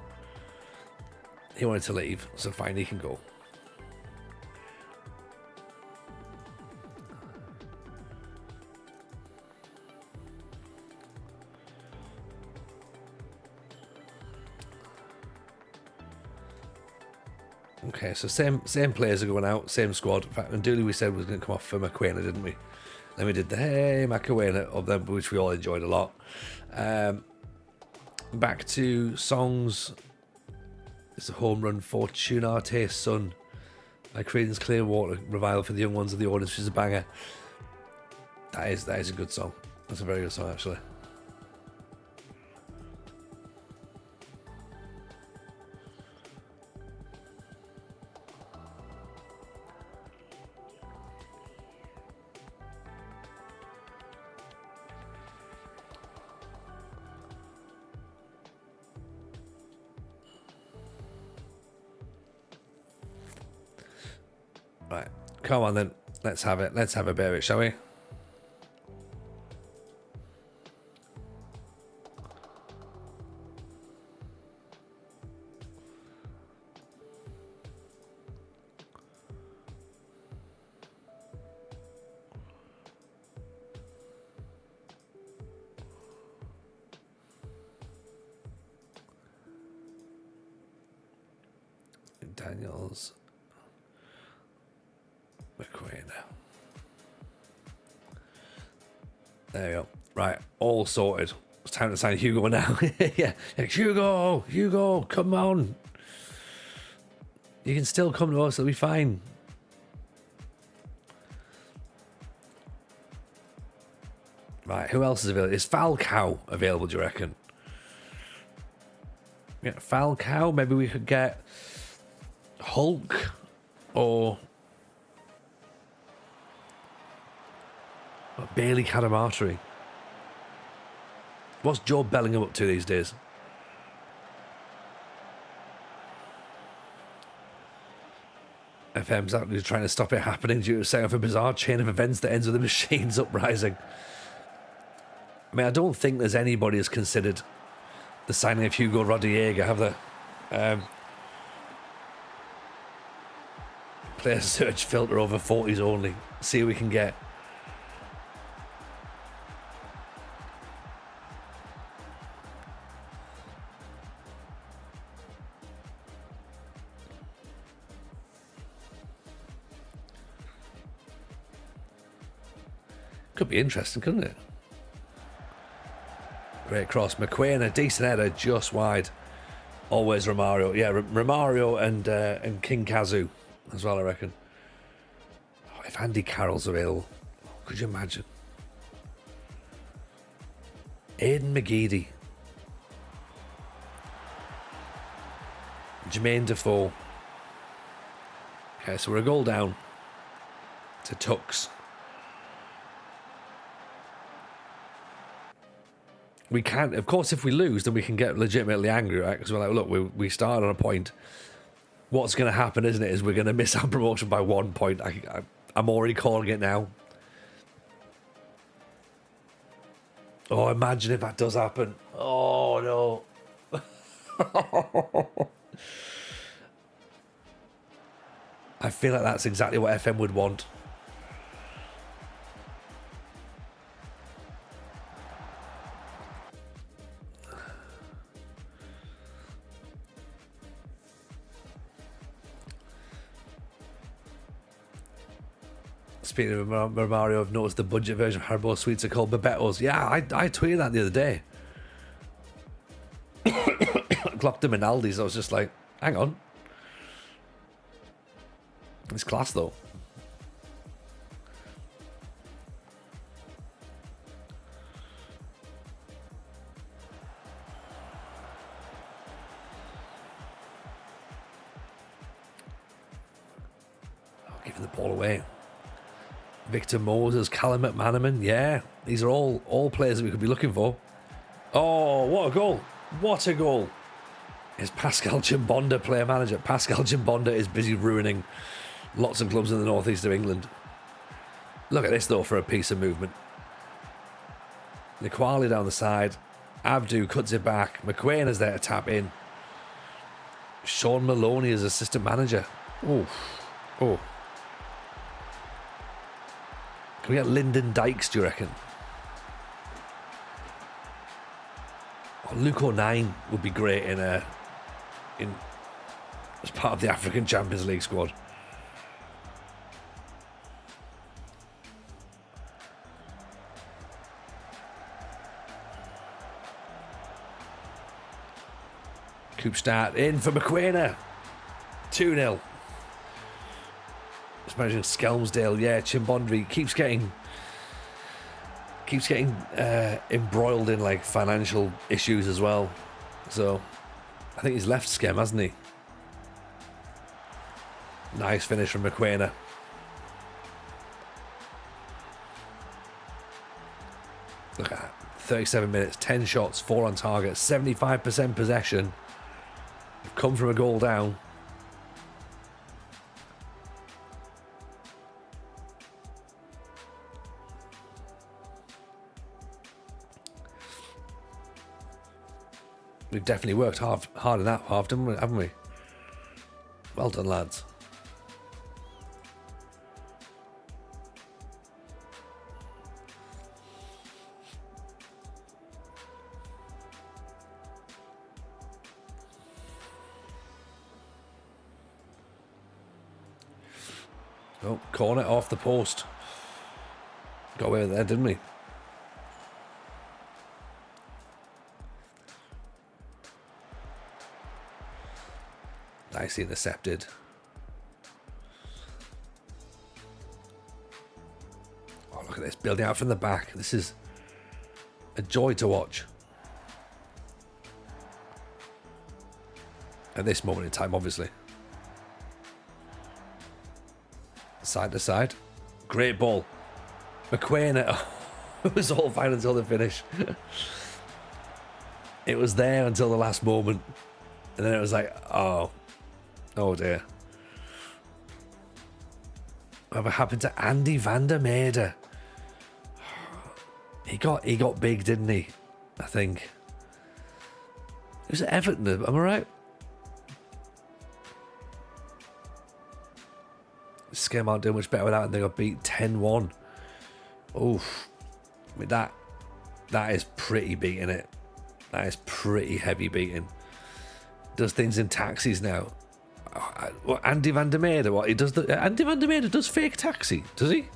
He wanted to leave, so fine, he can go. Okay, so same players are going out, same squad. In fact, and Dooley we said was going to come off for McQuaina, didn't we? Then we did the Hey McQuaina of them, which we all enjoyed a lot. Back to songs. It's a home run, Fortune Arte's Son by Creedence Clearwater, Revival for the Young Ones of the Audience, which is a banger. That is a good song. That's a very good song, actually. Right, come on then. Let's have it. Let's have a bit of it, shall we? Daniels. McQuaina. There we go. Right, all sorted. It's time to sign Hugo now. Yeah, like, Hugo, come on. You can still come to us, it'll be fine. Right, who else is available? Is Falcao available, do you reckon? Yeah, Falcao, maybe we could get Hulk or Bailey Cadamarteri. What's Joe Bellingham up to these days? FM's actually trying to stop it happening due to setting off a bizarre chain of events that ends with the machines uprising. I mean, I don't think there's anybody has considered the signing of Hugo Roda, have they? Player search filter over 40s only. See what we can get. Could be interesting, couldn't it? Great cross. McQuaina, decent header, just wide. Always Romario. Yeah, Romario and King Kazu as well, I reckon. Oh, if Andy Carroll's available, could you imagine? Aidan McGeady. Jermaine Defoe. Okay, so we're a goal down to Tux. We can't, of course, if we lose, then we can get legitimately angry, right? Because we're like, look, we started on a point. What's going to happen, isn't it, is we're going to miss our promotion by 1 point. I'm already calling it now. Oh, imagine if that does happen. Oh, no. I feel like that's exactly what FM would want. Speaking of Mario, I've noticed the budget version of Haribo sweets are called Babettos. Yeah, I tweeted that the other day. Clocked them in Aldi's. I was just like, hang on. It's class though. Giving the ball away. Victor Moses, Callum McManaman, yeah, these are all players that we could be looking for. Oh, what a goal! What a goal! Is Pascal Chimbonda player manager? Pascal Chimbonda is busy ruining lots of clubs in the northeast of England. Look at this though for a piece of movement. Niquali down the side. Abdu cuts it back. McQuain is there to tap in. Sean Maloney is assistant manager. Oh. Can we get Lyndon Dykes, do you reckon? Oh, Luke O'Nien would be great in as part of the African Champions League squad. Koopstad in for McQuainer. 2-0. Just managing Skelmersdale, yeah. Chimbondri keeps getting embroiled in like financial issues as well. So I think he's left Skem, hasn't he? Nice finish from McQuainer. Look at that. 37 minutes, 10 shots, 4 on target, 75% possession. We've come from a goal down. We've definitely worked hard in that half, haven't we? Well done, lads. Oh, corner off the post. Got away with that, didn't we? Nicely intercepted. Oh, look at this, building out from the back. This is a joy to watch. At this moment in time, obviously. Side to side. Great ball. McQuain, it was all fine until the finish. It was there until the last moment. And then it was like, oh dear. Whatever happened to Andy van der Meerde? He got big, didn't he? I think. He was at Everton, am I right? Skem aren't doing much better without, and they got beat 10-1. Oof. I mean, that is pretty beating it. That is pretty heavy beating. Does things in taxis now. What, Andy van der Meerde? What he does? Andy van der Meerde does fake taxi, does he?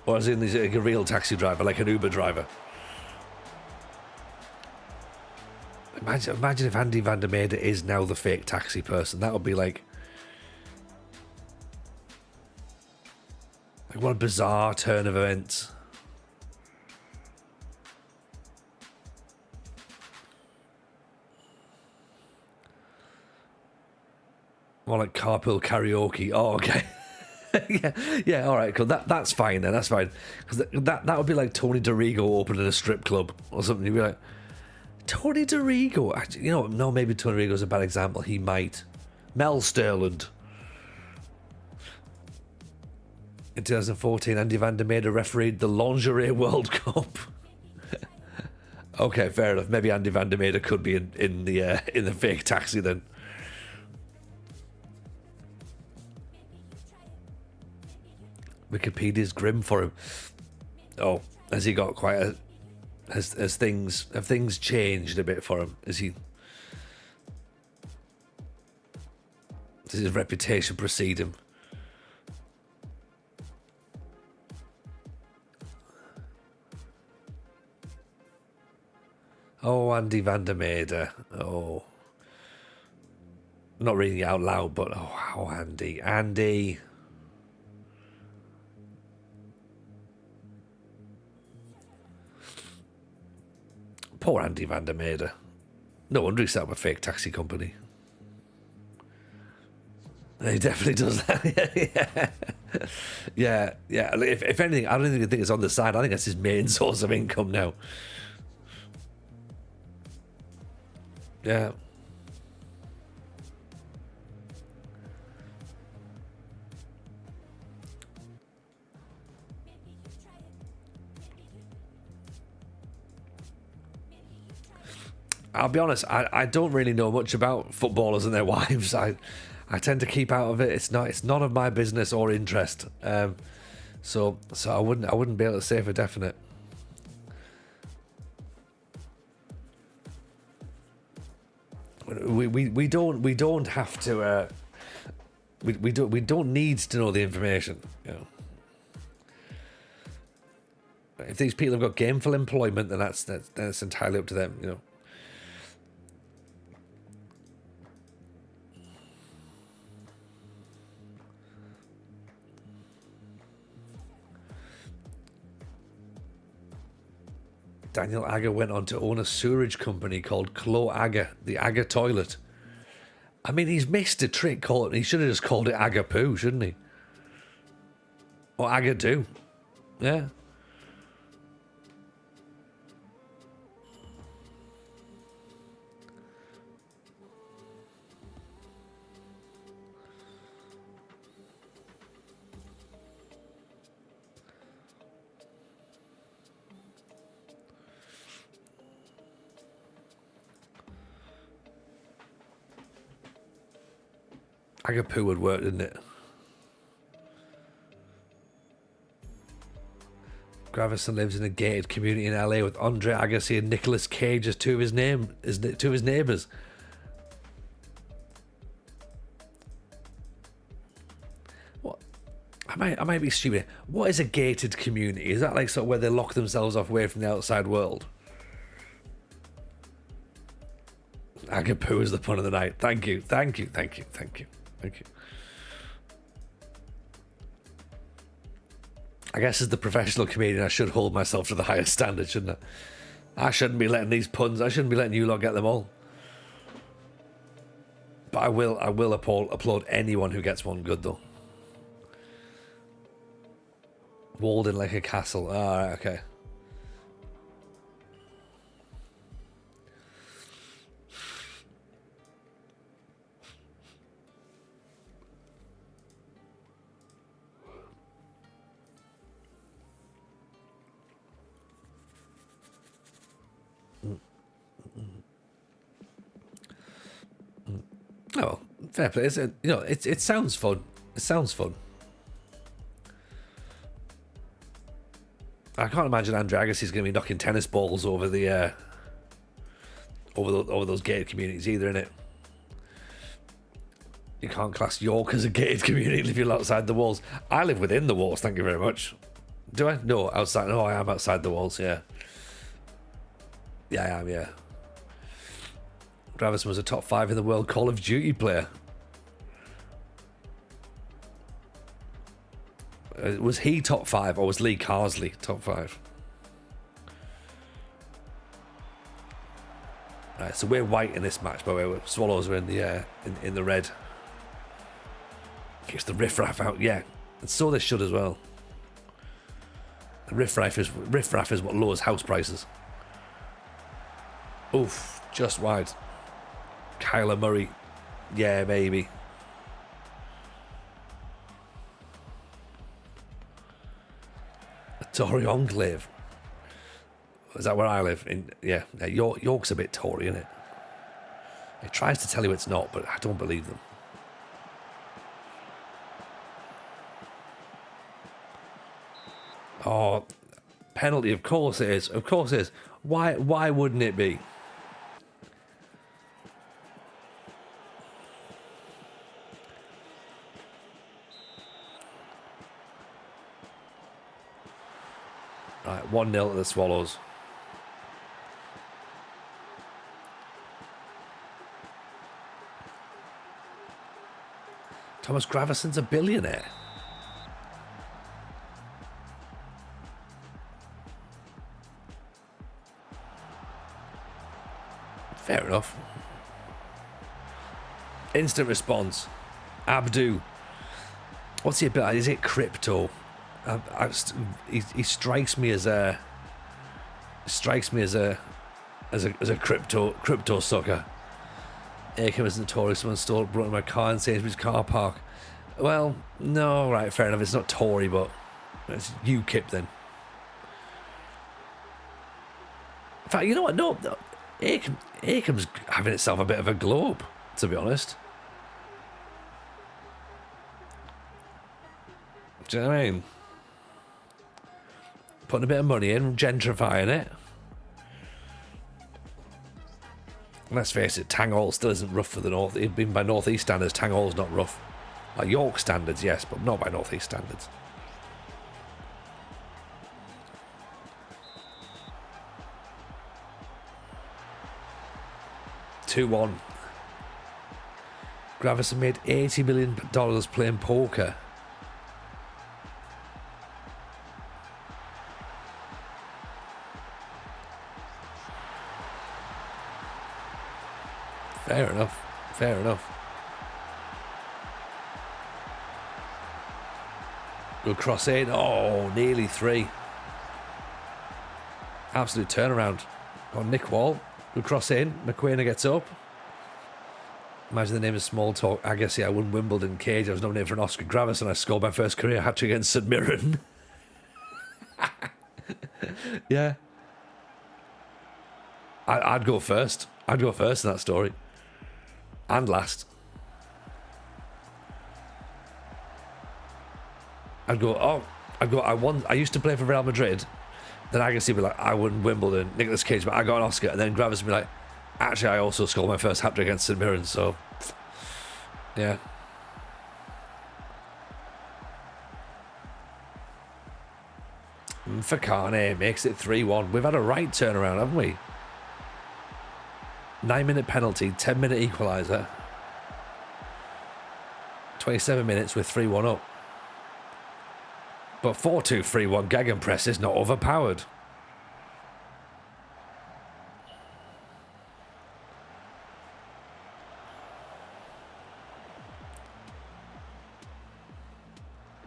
Or is he like a real taxi driver, like an Uber driver? Imagine if Andy van der Meerde is now the fake taxi person. That would be like what a bizarre turn of events. More like carpool karaoke. Oh, okay. yeah. All right, cool. That's fine then. That's fine, because that would be like Tony DiRigo opening a strip club or something. You'd be like, Tony DiRigo. Actually, no, maybe Tony DiRigo's a bad example. He might. Mel Sterland. In 2014, Andy van der Meerde refereed the Lingerie World Cup. Okay, fair enough. Maybe Andy van der Meerde could be in the fake taxi then. Wikipedia's grim for him. Oh, has he got quite a... Have things changed a bit for him? Does his reputation precede him? Oh, Andy van der Meijden. Oh. Not reading it out loud, but oh, Andy. Andy. Poor Andy van der Meijden. No wonder he set up a fake taxi company. He definitely does that. yeah. If anything, I don't even think it's on the side. I think that's his main source of income now. Yeah. I'll be honest, I don't really know much about footballers and their wives. I tend to keep out of it. It's none of my business or interest. So I wouldn't be able to say for definite. We don't have to. We don't need to know the information. You know. If these people have got gainful employment, then that's entirely up to them. You know. Daniel Agger went on to own a sewerage company called Clo Agger, the Agger toilet. I mean, he's missed a trick. He should have just called it Agger Poo, shouldn't he? Or Agger Do. Yeah. Agapoo would work, didn't it? Gravison lives in a gated community in LA with Andre Agassi and Nicolas Cage as two of his neighbours. What? I might be stupid. What is a gated community? Is that like sort of where they lock themselves off away from the outside world? Agapoo is the pun of the night. Thank you. I guess as the professional comedian, I should hold myself to the highest standard, shouldn't I? I shouldn't be letting these puns. I shouldn't be letting you lot get them all. But I will applaud anyone who gets one good though. Walled in like a castle. All right, okay. Oh, fair play. It sounds fun. It sounds fun. I can't imagine Andre Agassi is going to be knocking tennis balls over the over those gated communities either, innit? You can't class York as a gated community if you're outside the walls. I live within the walls, thank you very much. Do I? No, outside. No, I am outside the walls, yeah. Yeah, I am, yeah. Gravison was a top 5 in the world Call of Duty player. Was he top 5 or was Lee Carsley top 5? Right, so we're white in this match, by the way. Swallows are in the red. Kicks the riffraff out, yeah. And so they should as well. The riffraff is what lowers house prices. Oof, just wide. Kyler Murray, yeah, maybe. A Tory enclave. Is that where I live? Yeah, York's a bit Tory, isn't it? It tries to tell you it's not, but I don't believe them. Oh, penalty, of course it is. Of course it is. Why wouldn't it be? Right, 1-0 to the Swallows. Thomas Graveson's a billionaire. Fair enough. Instant response. Abdu. What's he about? Is it crypto? He strikes me as a crypto sucker. Aiken was notorious when stole brought in my car in Sainsbury's car park. Well, no, right, fair enough. It's not Tory, but it's UKIP then. In fact, you know what? No, Akeham's having itself a bit of a glow up, to be honest. Do you know what I mean? Putting a bit of money in, gentrifying it. Let's face it, Tang Hall still isn't rough for the North. Even by North East standards, Tang Hall's not rough. By York standards, yes, but not by North East standards. $2-1. Gravison made $80 million playing poker. Fair enough. Fair enough. Good cross in. Oh, nearly 3. Absolute turnaround. On Nick Wall. Good cross in. McQueen gets up. Imagine the name of small talk. I guess, yeah, I won Wimbledon cage. I was nominated for an Oscar Gravis and I scored my first career hat-trick against St Mirren. Yeah. I'd go first. I'd go first in that story. And last. I won. I used to play for Real Madrid. Then Agassi would be like, I won Wimbledon, Nicolas Cage, but I got an Oscar. And then Gravis would be like, actually, I also scored my first hat-trick against St Mirren, so yeah. Fakane makes it 3-1. We've had a right turnaround, haven't we? 9-minute penalty, 10-minute equaliser. 27 minutes with 3-1 up. But 4-2-3-1 Gagan press is not overpowered.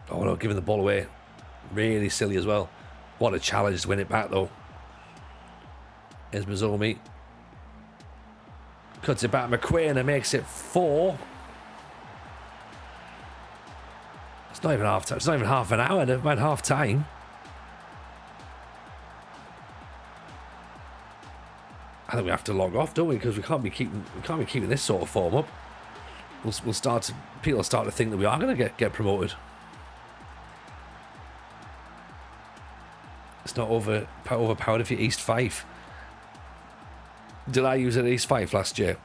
Oh no, giving the ball away. Really silly as well. What a challenge to win it back though. Here's Mazomi. Cuts it back McQueen and makes it 4. It's not even half time. It's not even half an hour. Never mind half time. I think we have to log off, don't we? Because we can't be keeping this sort of form up. We'll start to, people will start to think that we are going to get promoted. It's not overpowered if you're East Fife. Did I use it at East Fife last year?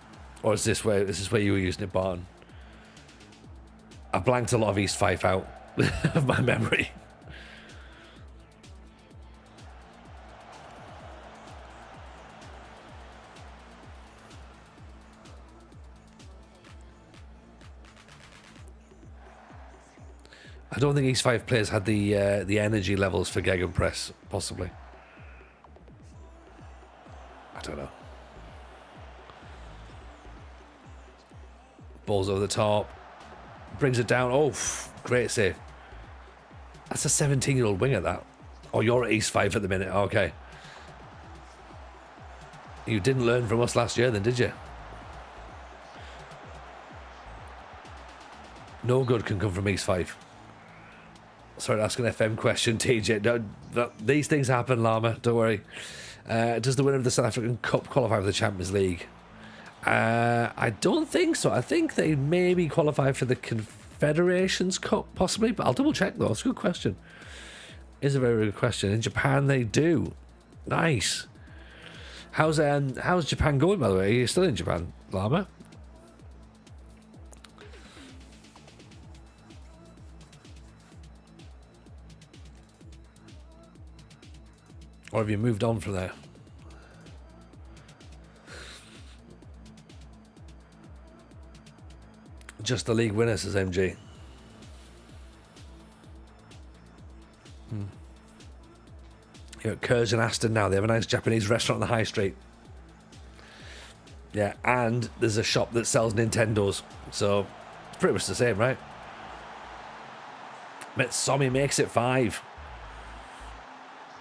Or is this where you were using it, Barton? I blanked a lot of East Fife out of my memory. I don't think East Fife players had the energy levels for Gagan press, possibly. I don't know. Balls over the top. Brings it down. Oh, great save. That's a 17-year-old winger, that. Oh, you're at East Fife at the minute. Okay. You didn't learn from us last year then, did you? No good can come from East Fife. Sorry to ask an FM question, TJ. No, these things happen, Llama. Don't worry. Does the winner of the South African Cup qualify for the Champions League? I don't think so. I think they maybe qualify for the Confederations Cup, possibly, but I'll double check though. It's a good question. It's a very good question. In Japan, they do. Nice. How's Japan going, by the way? Are you still in Japan, Llama? Or have you moved on from there? Just the league winner, says MG. Here at Kurz and Aston now. They have a nice Japanese restaurant on the high street. Yeah, and there's a shop that sells Nintendos. So, it's pretty much the same, right? Metsomi makes it 5.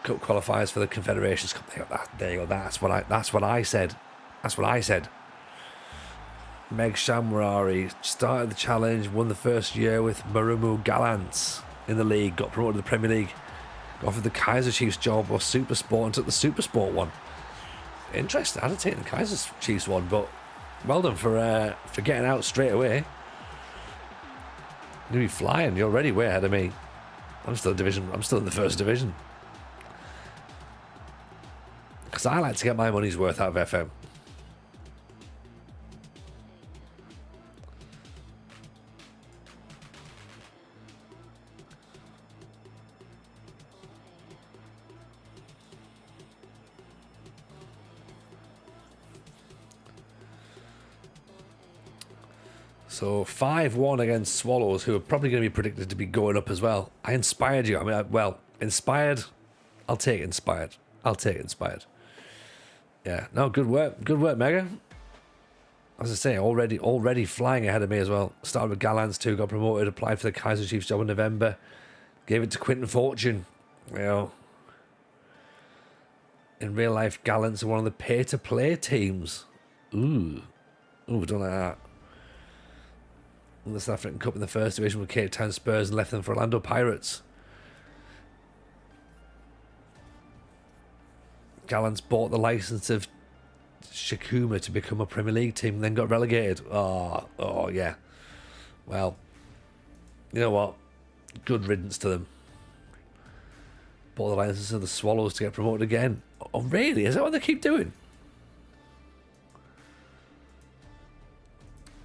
Cup qualifiers for the Confederations Cup. There you go. That's what I said. That's what I said. Meg Shamrari started the challenge, won the first year with Marumu Gallants in the league, got promoted to the Premier League, got offered the Kaiser Chiefs job or Super Sport and took the Super Sport one. Interesting. I'd have taken the Kaiser Chiefs one, but well done for getting out straight away. You'll be flying. You're already way ahead of me. I'm still in the first division. Because I like to get my money's worth out of FM. So 5-1 against Swallows, who are probably going to be predicted to be going up as well. I inspired you. Inspired. I'll take inspired. Yeah, no, good work. Good work, Mega. As I say, already flying ahead of me as well. Started with Gallants 2, got promoted, applied for the Kaiser Chiefs job in November. Gave it to Quinton Fortune. You know, in real life, Gallants are one of the pay-to-play teams. Ooh, don't like that. Won the South African Cup in the first division with Cape Town Spurs and left them for Orlando Pirates. Gallants bought the license of Shikuma to become a Premier League team and then got relegated. Oh yeah. Well, you know what? Good riddance to them. Bought the license of the Swallows to get promoted again. Oh really? Is that what they keep doing?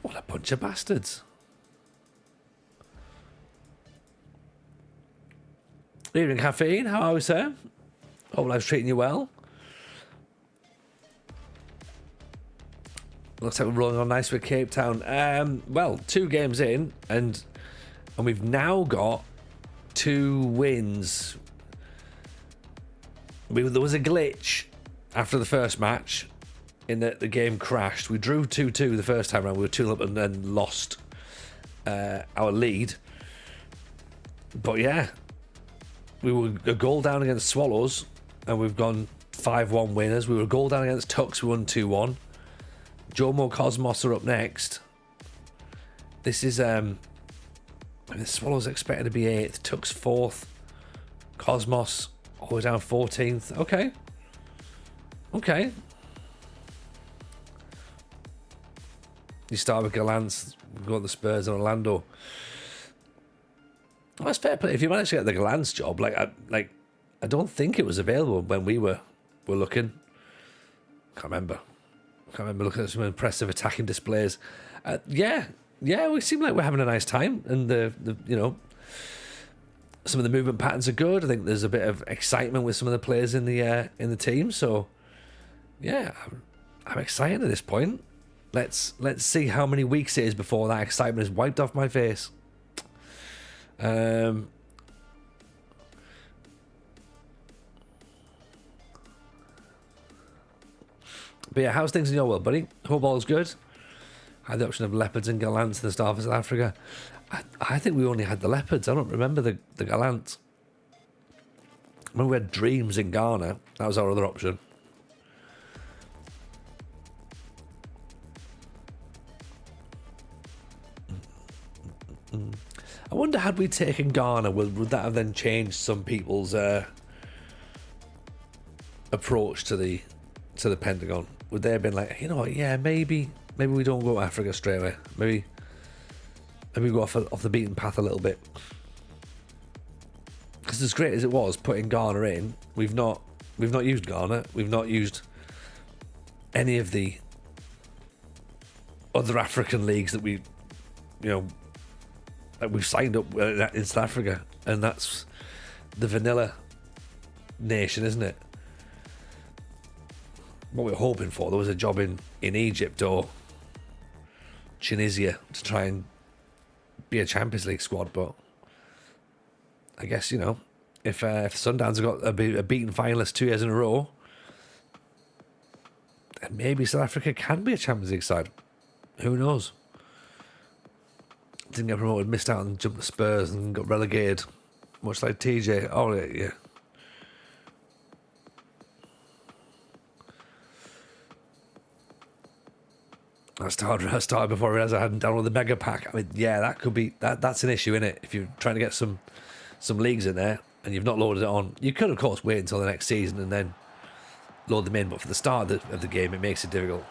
What a bunch of bastards. Evening Caffeine, how are we, sir? Hope life's treating you well. Looks like we're rolling on nice with Cape Town. Well, 2 games in, and we've now got 2 wins. There was a glitch after the first match in that the game crashed. We drew 2-2 the first time around. We were 2 up and then lost our lead. But yeah, we were a goal down against Swallows, and we've gone 5-1 winners. We were a goal down against Tux, we won 2-1. Jomo Cosmos are up next. This is the Swallows expected to be 8th, Tux 4th, Cosmos all the way down 14th. Okay. You start with Gallants, we've got the Spurs and Orlando. Well, that's fair play. If you manage to get the Gallants job, I don't think it was available when we were looking. Can't remember looking at some impressive attacking displays. Yeah, we seem like we're having a nice time, and the some of the movement patterns are good. I think there's a bit of excitement with some of the players in the team. So yeah, I'm excited at this point. Let's see how many weeks it is before that excitement is wiped off my face. But yeah, how's things in your world, buddy? Hope all's good. I had the option of leopards and gallants in the start of South Africa. I think we only had the leopards. I don't remember the gallants. I remember we had dreams in Ghana. That was our other option. I wonder, had we taken Ghana, would that have then changed some people's approach to the Pentagon? Would they have been like, you know what, yeah, maybe we don't go to Africa straight away. Maybe we go off the beaten path a little bit. Because as great as it was putting Ghana in, we've not used Ghana. We've not used any of the other African leagues that we've signed up in South Africa, and that's the vanilla nation, isn't it? What we're hoping for, there was a job in Egypt or Tunisia to try and be a Champions League squad, but I guess, if Sundowns have got a beaten finalist 2 years in a row, then maybe South Africa can be a Champions League side. Who knows? Didn't get promoted, missed out and jumped the Spurs and got relegated, much like TJ. Oh, yeah. I started before I realised I hadn't downloaded the mega pack. I mean, yeah, that could be that's an issue, isn't it? If you're trying to get some leagues in there and you've not loaded it on, you could of course wait until the next season and then load them in. But for the start of the game, it makes it difficult.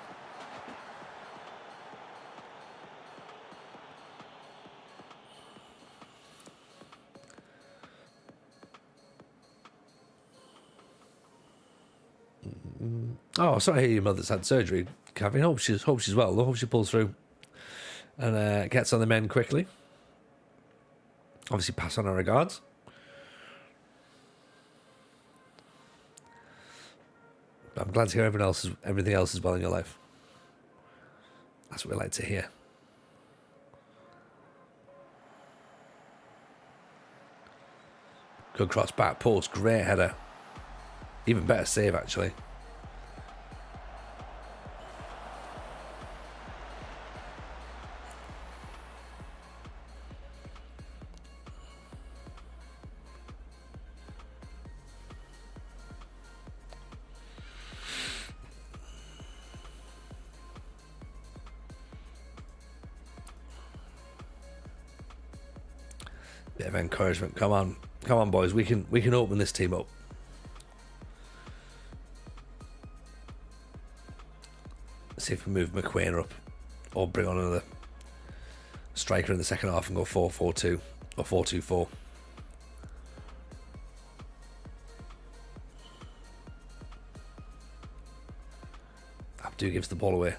Oh, sorry to hear your mother's had surgery, Kevin. Hope she's well. Hope she pulls through and gets on the mend quickly. Obviously, pass on our regards. But I'm glad to hear everything else is well in your life. That's what we like to hear. Good cross back post, great header. Even better save, actually. Bit of encouragement. Come on, boys. We can open this team up. See if we move McQueen up, or bring on another striker in the second half and go 4-4-2 or 4-2-4. Abdu gives the ball away.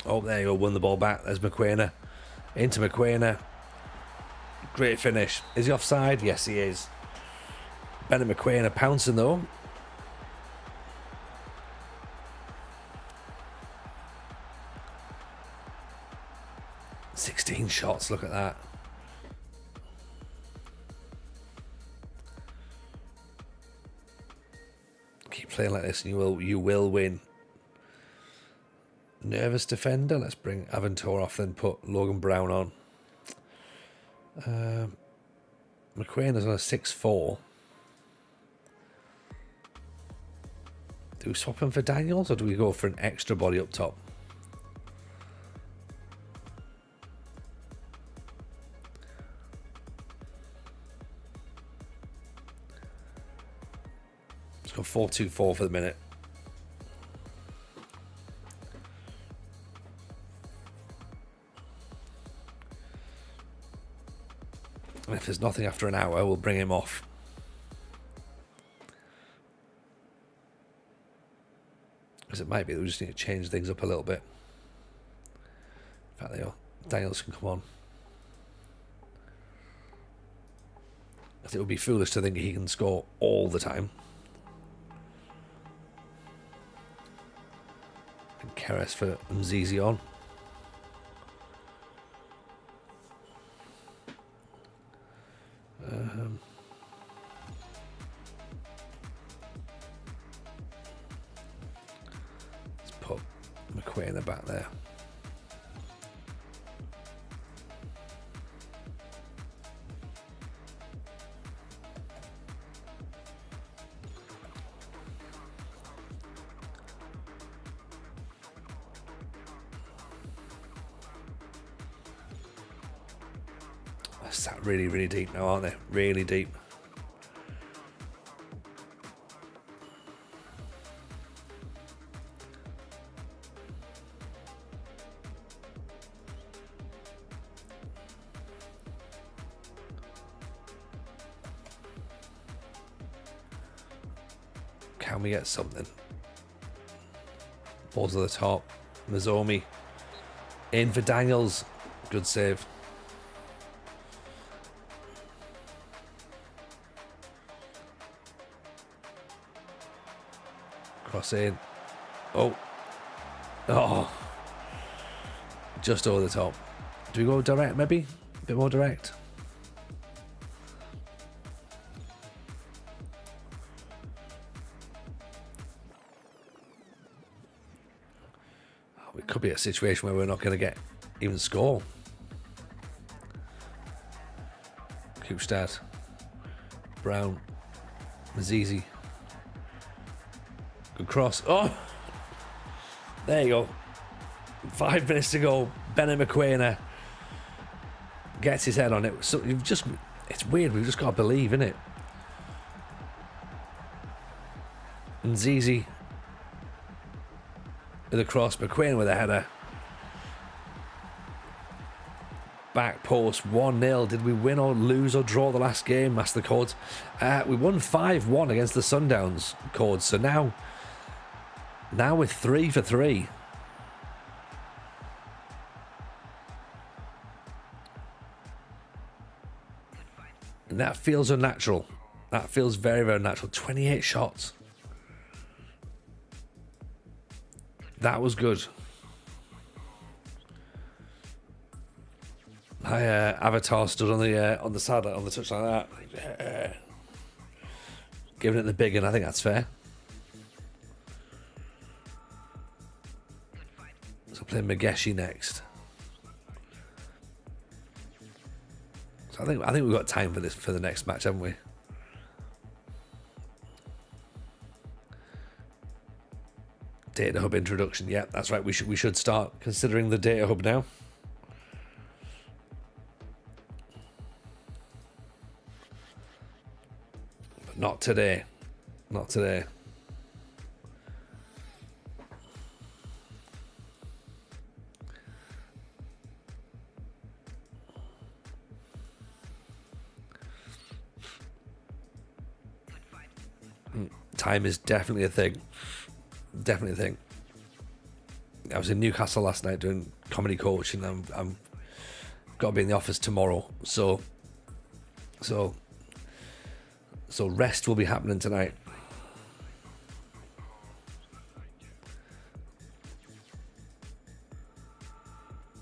Oh, there you go. Won the ball back. There's McQueen. Into McQueen. Great finish. Is he offside? Yes, he is. Bennett McQueen pouncing though. "16 shots. Look at that. Keep playing like this, and you will win." Nervous defender. Let's bring Aventura off, then put Logan Brown on. McQueen is on a 6-4. Do we swap him for Daniels, or do we go for an extra body up top? Let's go 4-2-4 for the minute. And if there's nothing after an hour, we'll bring him off. Because it might be that we just need to change things up a little bit. In fact, they are. Daniels can come on. I think it would be foolish to think he can score all the time. And Keres for Mzizi on. Let's put McQueen in the back there. They're sat really, really deep now, aren't they? Really deep. Can we get something? Balls at the top. Mazomi in for Daniels. Good save. Cross in. Oh. Oh. Just over the top. Do we go direct, maybe? A bit more direct? Oh, it could be a situation where we're not going to get even score. Kupstad. Brown. Mazizi. Good cross. Oh! There you go. 5 minutes to go. Benny McQuainer gets his head on it. So it's weird. We've just got to believe in it. And Zizi with a cross. McQuainer with a header. Back post 1-0. Did we win or lose or draw the last game? That's the Cords. We won 5-1 against the Sundowns, Cords. So now we're 3 for 3. And that feels unnatural. That feels very, very natural. 28 shots. That was good. My avatar stood on the side on the touchline like that, giving it the big, and I think that's fair. So playing Mageshi next. So I think we've got time for the next match, haven't we? Data hub introduction. Yeah, that's right. We should start considering the data hub now. But not today. Not today. Time is definitely a thing. Definitely a thing. I was in Newcastle last night doing comedy coaching. I'm got to be in the office tomorrow. So rest will be happening tonight.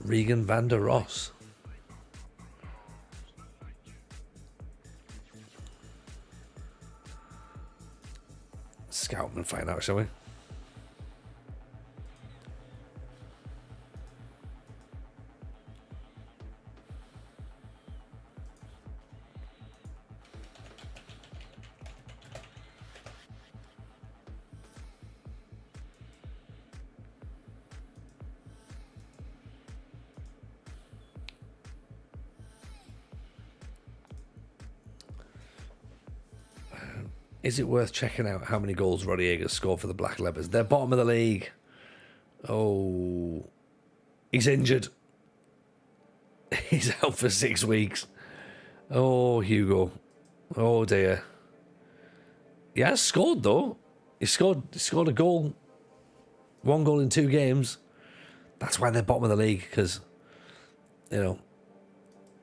Regan van der Ross. Scout and find out, shall we? Is it worth checking out how many goals Rodriguez scored for the Black Leopards? They're bottom of the league. Oh, he's injured. He's out for 6 weeks. Oh, Hugo. Oh dear. He has scored though. He scored a goal. 1 goal in 2 games. That's why they're bottom of the league, because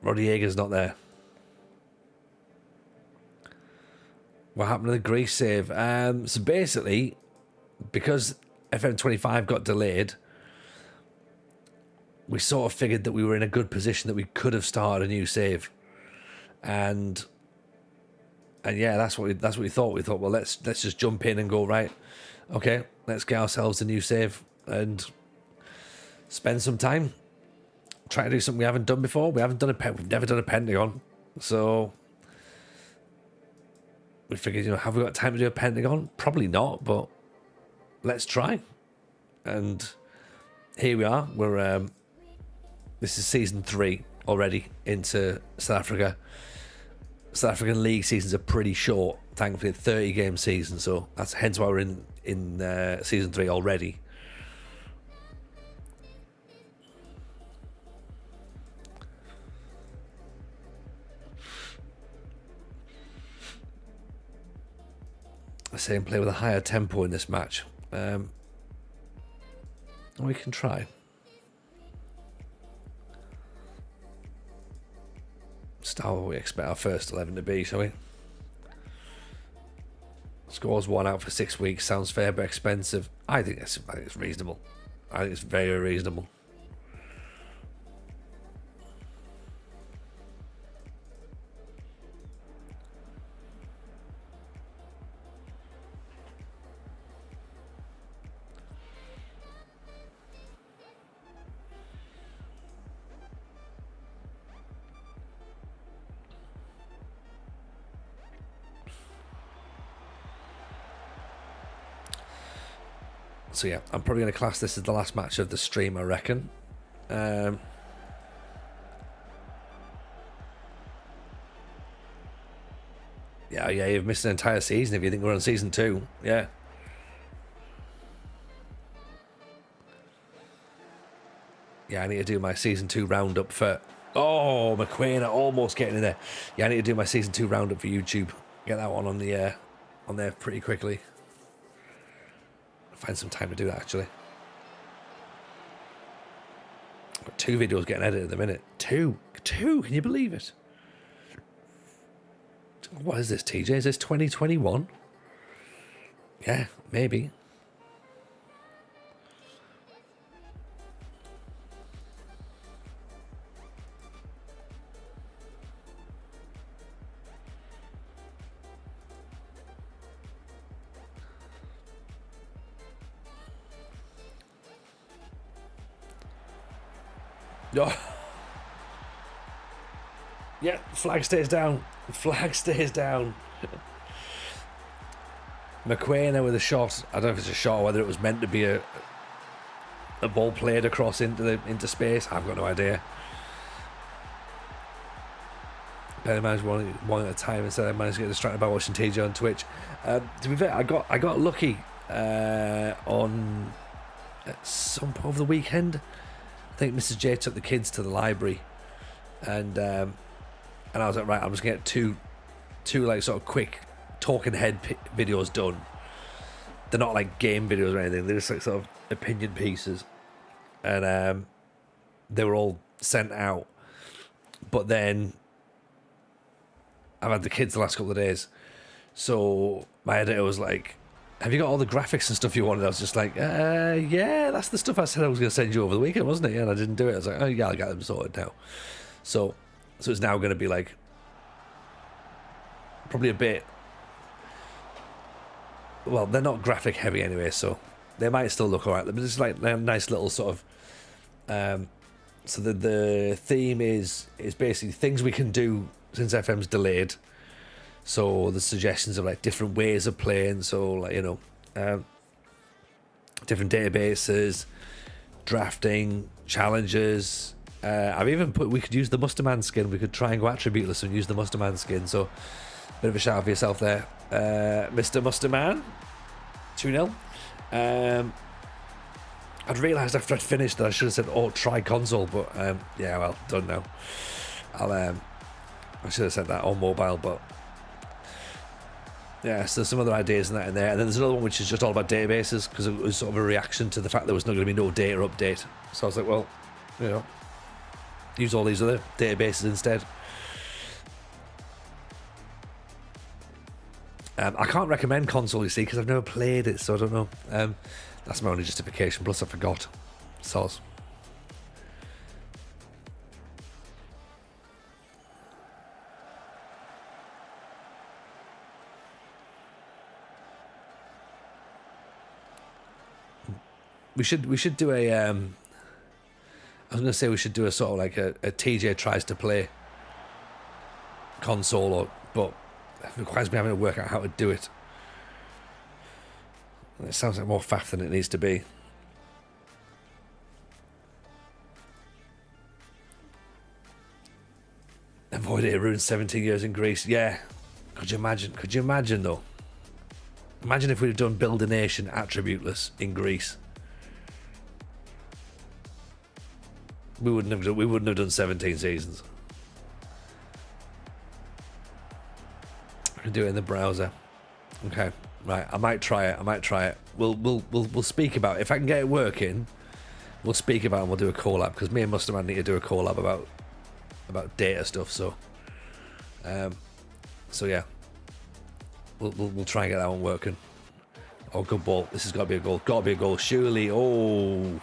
Rodriguez not there. What happened to the Greece save? So basically, because FM25 got delayed, we sort of figured that we were in a good position that we could have started a new save, and yeah, that's what we thought. We thought, well, let's just jump in and go right. Okay, let's get ourselves a new save and spend some time trying to do something we haven't done before. We've never done a Pentagon, so. We figured, have we got time to do a Pentagon? Probably not, but let's try. And here we are. This is season 3 already into South Africa. South African league seasons are pretty short, thankfully, 30-game season. So that's hence why we're in season 3 already. Same play with a higher tempo in this match. We can try. Start what we expect our first 11 to be, shall we? Let's Scores one out for 6 weeks. Sounds fair but expensive. I think it's reasonable. I think it's very reasonable. So yeah, I'm probably going to class this as the last match of the stream, I reckon. Yeah, you've missed an entire season if you think we're on season 2. Yeah. Yeah, I need to do my season 2 roundup for... Oh, McQueen, almost getting in there. Yeah, I need to do my season 2 roundup for YouTube. Get that one on there pretty quickly. Find some time to do that, actually. Got 2 videos getting edited at the minute. Two, can you believe it? What is this, TJ? Is this 2021? Yeah, maybe. Oh. Yeah, flag stays down. Flag stays down. McQueen there with a shot. I don't know if it's a shot or whether it was meant to be a ball played across into space. I've got no idea. Better manage one at a time instead. I managed to get distracted by watching TJ on Twitch. To be fair, I got lucky on at some point over the weekend. I think Mrs. J took the kids to the library, and I was like, right, I'm just gonna get two like sort of quick talking head videos done. They're not like game videos or anything. They're just like sort of opinion pieces, and they were all sent out. But then I've had the kids the last couple of days, so my editor was like, have you got all the graphics and stuff you wanted? I was just like, yeah, that's the stuff I said I was going to send you over the weekend, wasn't it? Yeah, and I didn't do it. I was like, oh yeah, I'll get them sorted now. So it's now going to be like probably a bit. Well, they're not graphic heavy anyway, so they might still look alright. But it's like a nice little sort of. So the theme is basically things we can do since FM's delayed. So the suggestions of like different ways of playing, so like, you know, different databases, drafting, challenges. I've even put we could use the Musterman skin. We could try and go attributeless and use the Musterman skin. So bit of a shout out for yourself there, Mr. Musterman. 2-0. I'd realised after I'd finished that I should have said, "Oh, try console," but yeah, well, done now. I should have said that on mobile, but. Yeah, so there's some other ideas in there, and then there's another one which is just all about databases, because it was sort of a reaction to the fact there was not going to be no data update. So I was like, well, you know, use all these other databases instead. I can't recommend console, you see, because I've never played it, so I don't know. That's my only justification, plus I forgot. Soz. We should do a I was going to say we should do a sort of like a TJ tries to play console, but it requires me having to work out how to do it. It sounds like more faff than it needs to be. Avoid it ruined 17 years in Greece. Yeah. Could you imagine though? Imagine if we'd have done Build a Nation attributeless in Greece. We wouldn't have done 17 seasons. I can do it in the browser. Okay, right. I might try it. We'll speak about it. If I can get it working, we'll speak about it and we'll do a collab, because me and Musterman need to do a collab about data stuff. So yeah, We'll try and get that one working. Oh, good ball. This has got to be a goal. Got to be a goal. Surely. Oh.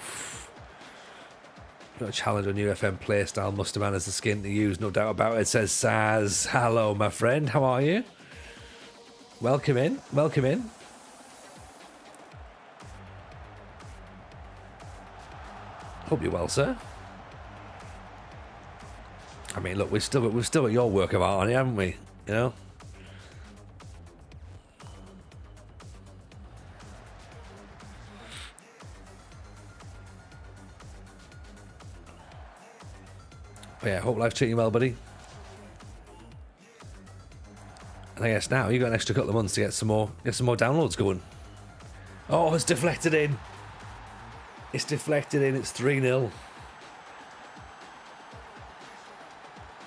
Got a challenge on UFM playstyle. Musterman has the skin to use, no doubt about it. Says Saz. Hello, my friend. How are you? Welcome in. Welcome in. Hope you're well, sir. I mean, look, we've still got your work of art on it, haven't we? You know. But yeah, hope life's treating you well, buddy. And I guess now you got an extra couple of months to get some more downloads going. Oh, it's deflected in. It's deflected in. It's 3-0.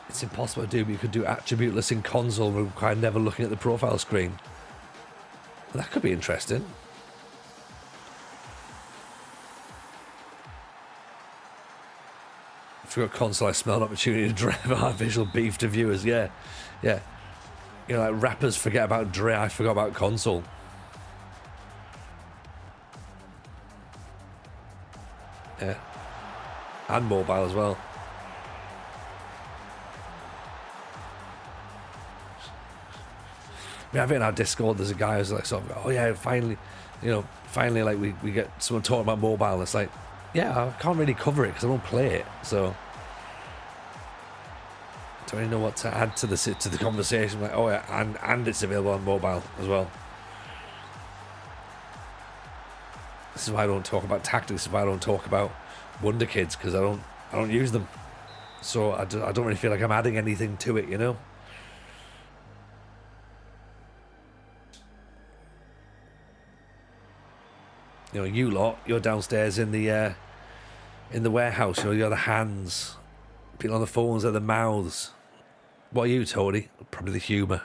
It's impossible to do, but you could do attributeless in console and require never looking at the profile screen. Well, that could be interesting. If you've got console, I smell an opportunity to drive artificial beef to viewers. Yeah. Yeah. You know, like rappers forget about Dre, I forgot about console. Yeah. And mobile as well. I mean, I think in our Discord there's a guy who's like sort of, oh yeah, finally, like we get someone talking about mobile. It's like, yeah, I can't really cover it because I don't play it, so I don't really know what to add to the conversation. Like, oh yeah, and it's available on mobile as well. This is why I don't talk about tactics. This is why I don't talk about Wonder Kids, because I don't use them. So I don't really feel like I'm adding anything to it, you know. You know, you lot, you're downstairs in the warehouse. You know, you're the hands. People on the phones are the mouths. What are you, Tony? Probably the humour.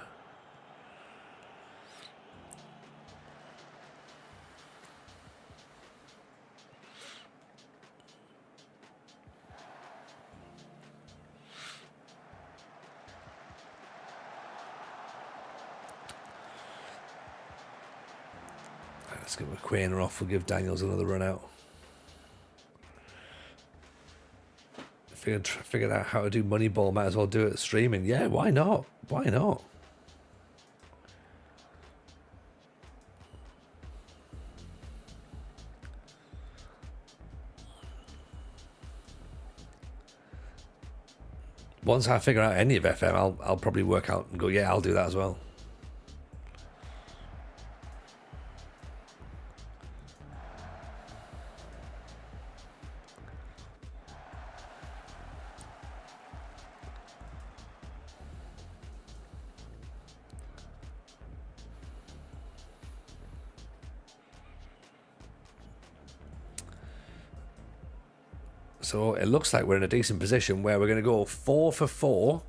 Let's get McQueen off. We'll give Daniels another run out. Figured out how to do Moneyball. Might as well do it streaming. Yeah, why not? Why not? Once I figure out any of FM, I'll probably work out and go, yeah, I'll do that as well. So it looks like we're in a decent position where we're going to go 4 for 4.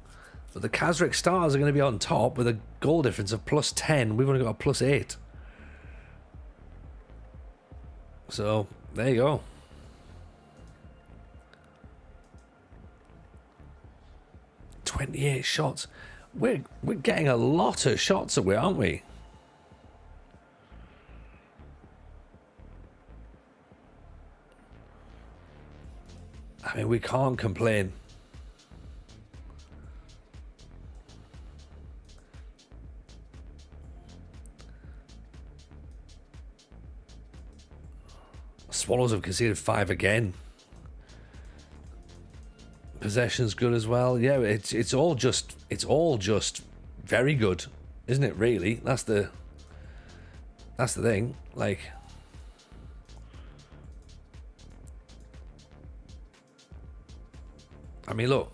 But the Kazric Stars are going to be on top with a goal difference of +10. We've only got a +8. So there you go. "28 shots. We're getting a lot of shots away, aren't we? I mean, we can't complain. Swallows have conceded 5 again. Possession's good as well. Yeah, it's all just very good, isn't it? Really, that's the thing. Like, I mean, look.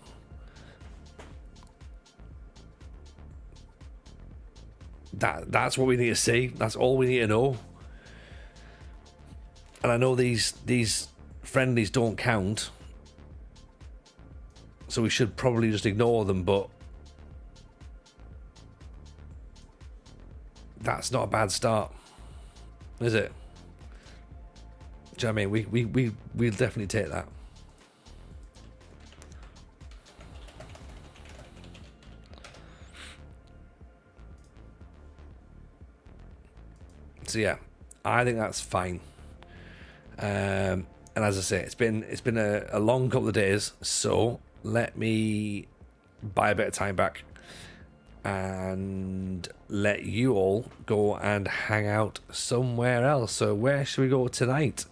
That's what we need to see. That's all we need to know. And I know these friendlies don't count, so we should probably just ignore them, but that's not a bad start, is it? Do you know what I mean? We'll definitely take that. So yeah, I think that's fine. And as I say, it's been a long couple of days, so let me buy a bit of time back and let you all go and hang out somewhere else. So where should we go tonight?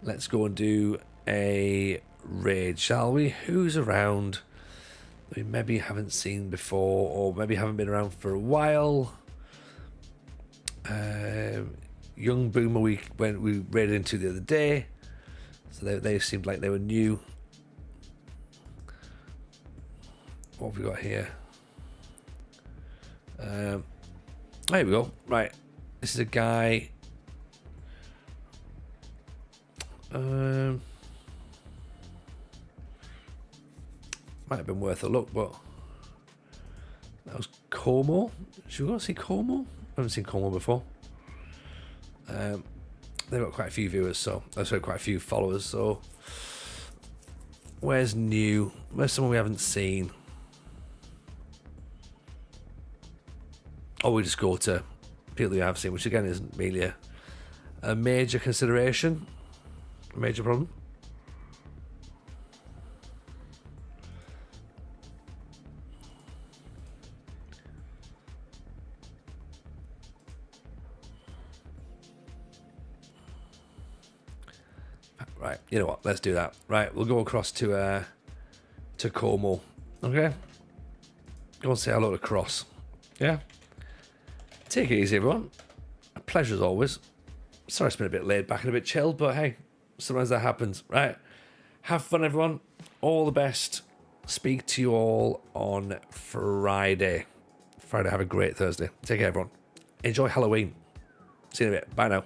Let's go and do a raid, shall we? Who's around that we maybe haven't seen before, or maybe haven't been around for a while? Young Boomer we raided into the other day, so they seemed like they were new. What have we got here? There we go. Right, this is a guy. Might have been worth a look, but that was Como. Should we go see Como? I haven't seen Como before. They've got quite a few viewers, so that's quite a few followers. So, where's new? Where's someone we haven't seen? Or we just go to people we have seen, which again isn't really a major consideration, a major problem. Right, you know what? Let's do that. Right, we'll go across to Como. Okay, go and say hello to Cross. Yeah. Take it easy, everyone. A pleasure as always. Sorry it's been a bit laid back and a bit chilled, but hey, sometimes that happens. Right. Have fun, everyone. All the best. Speak to you all on Friday. Have a great Thursday. Take care, everyone. Enjoy Halloween. See you in a bit. Bye now.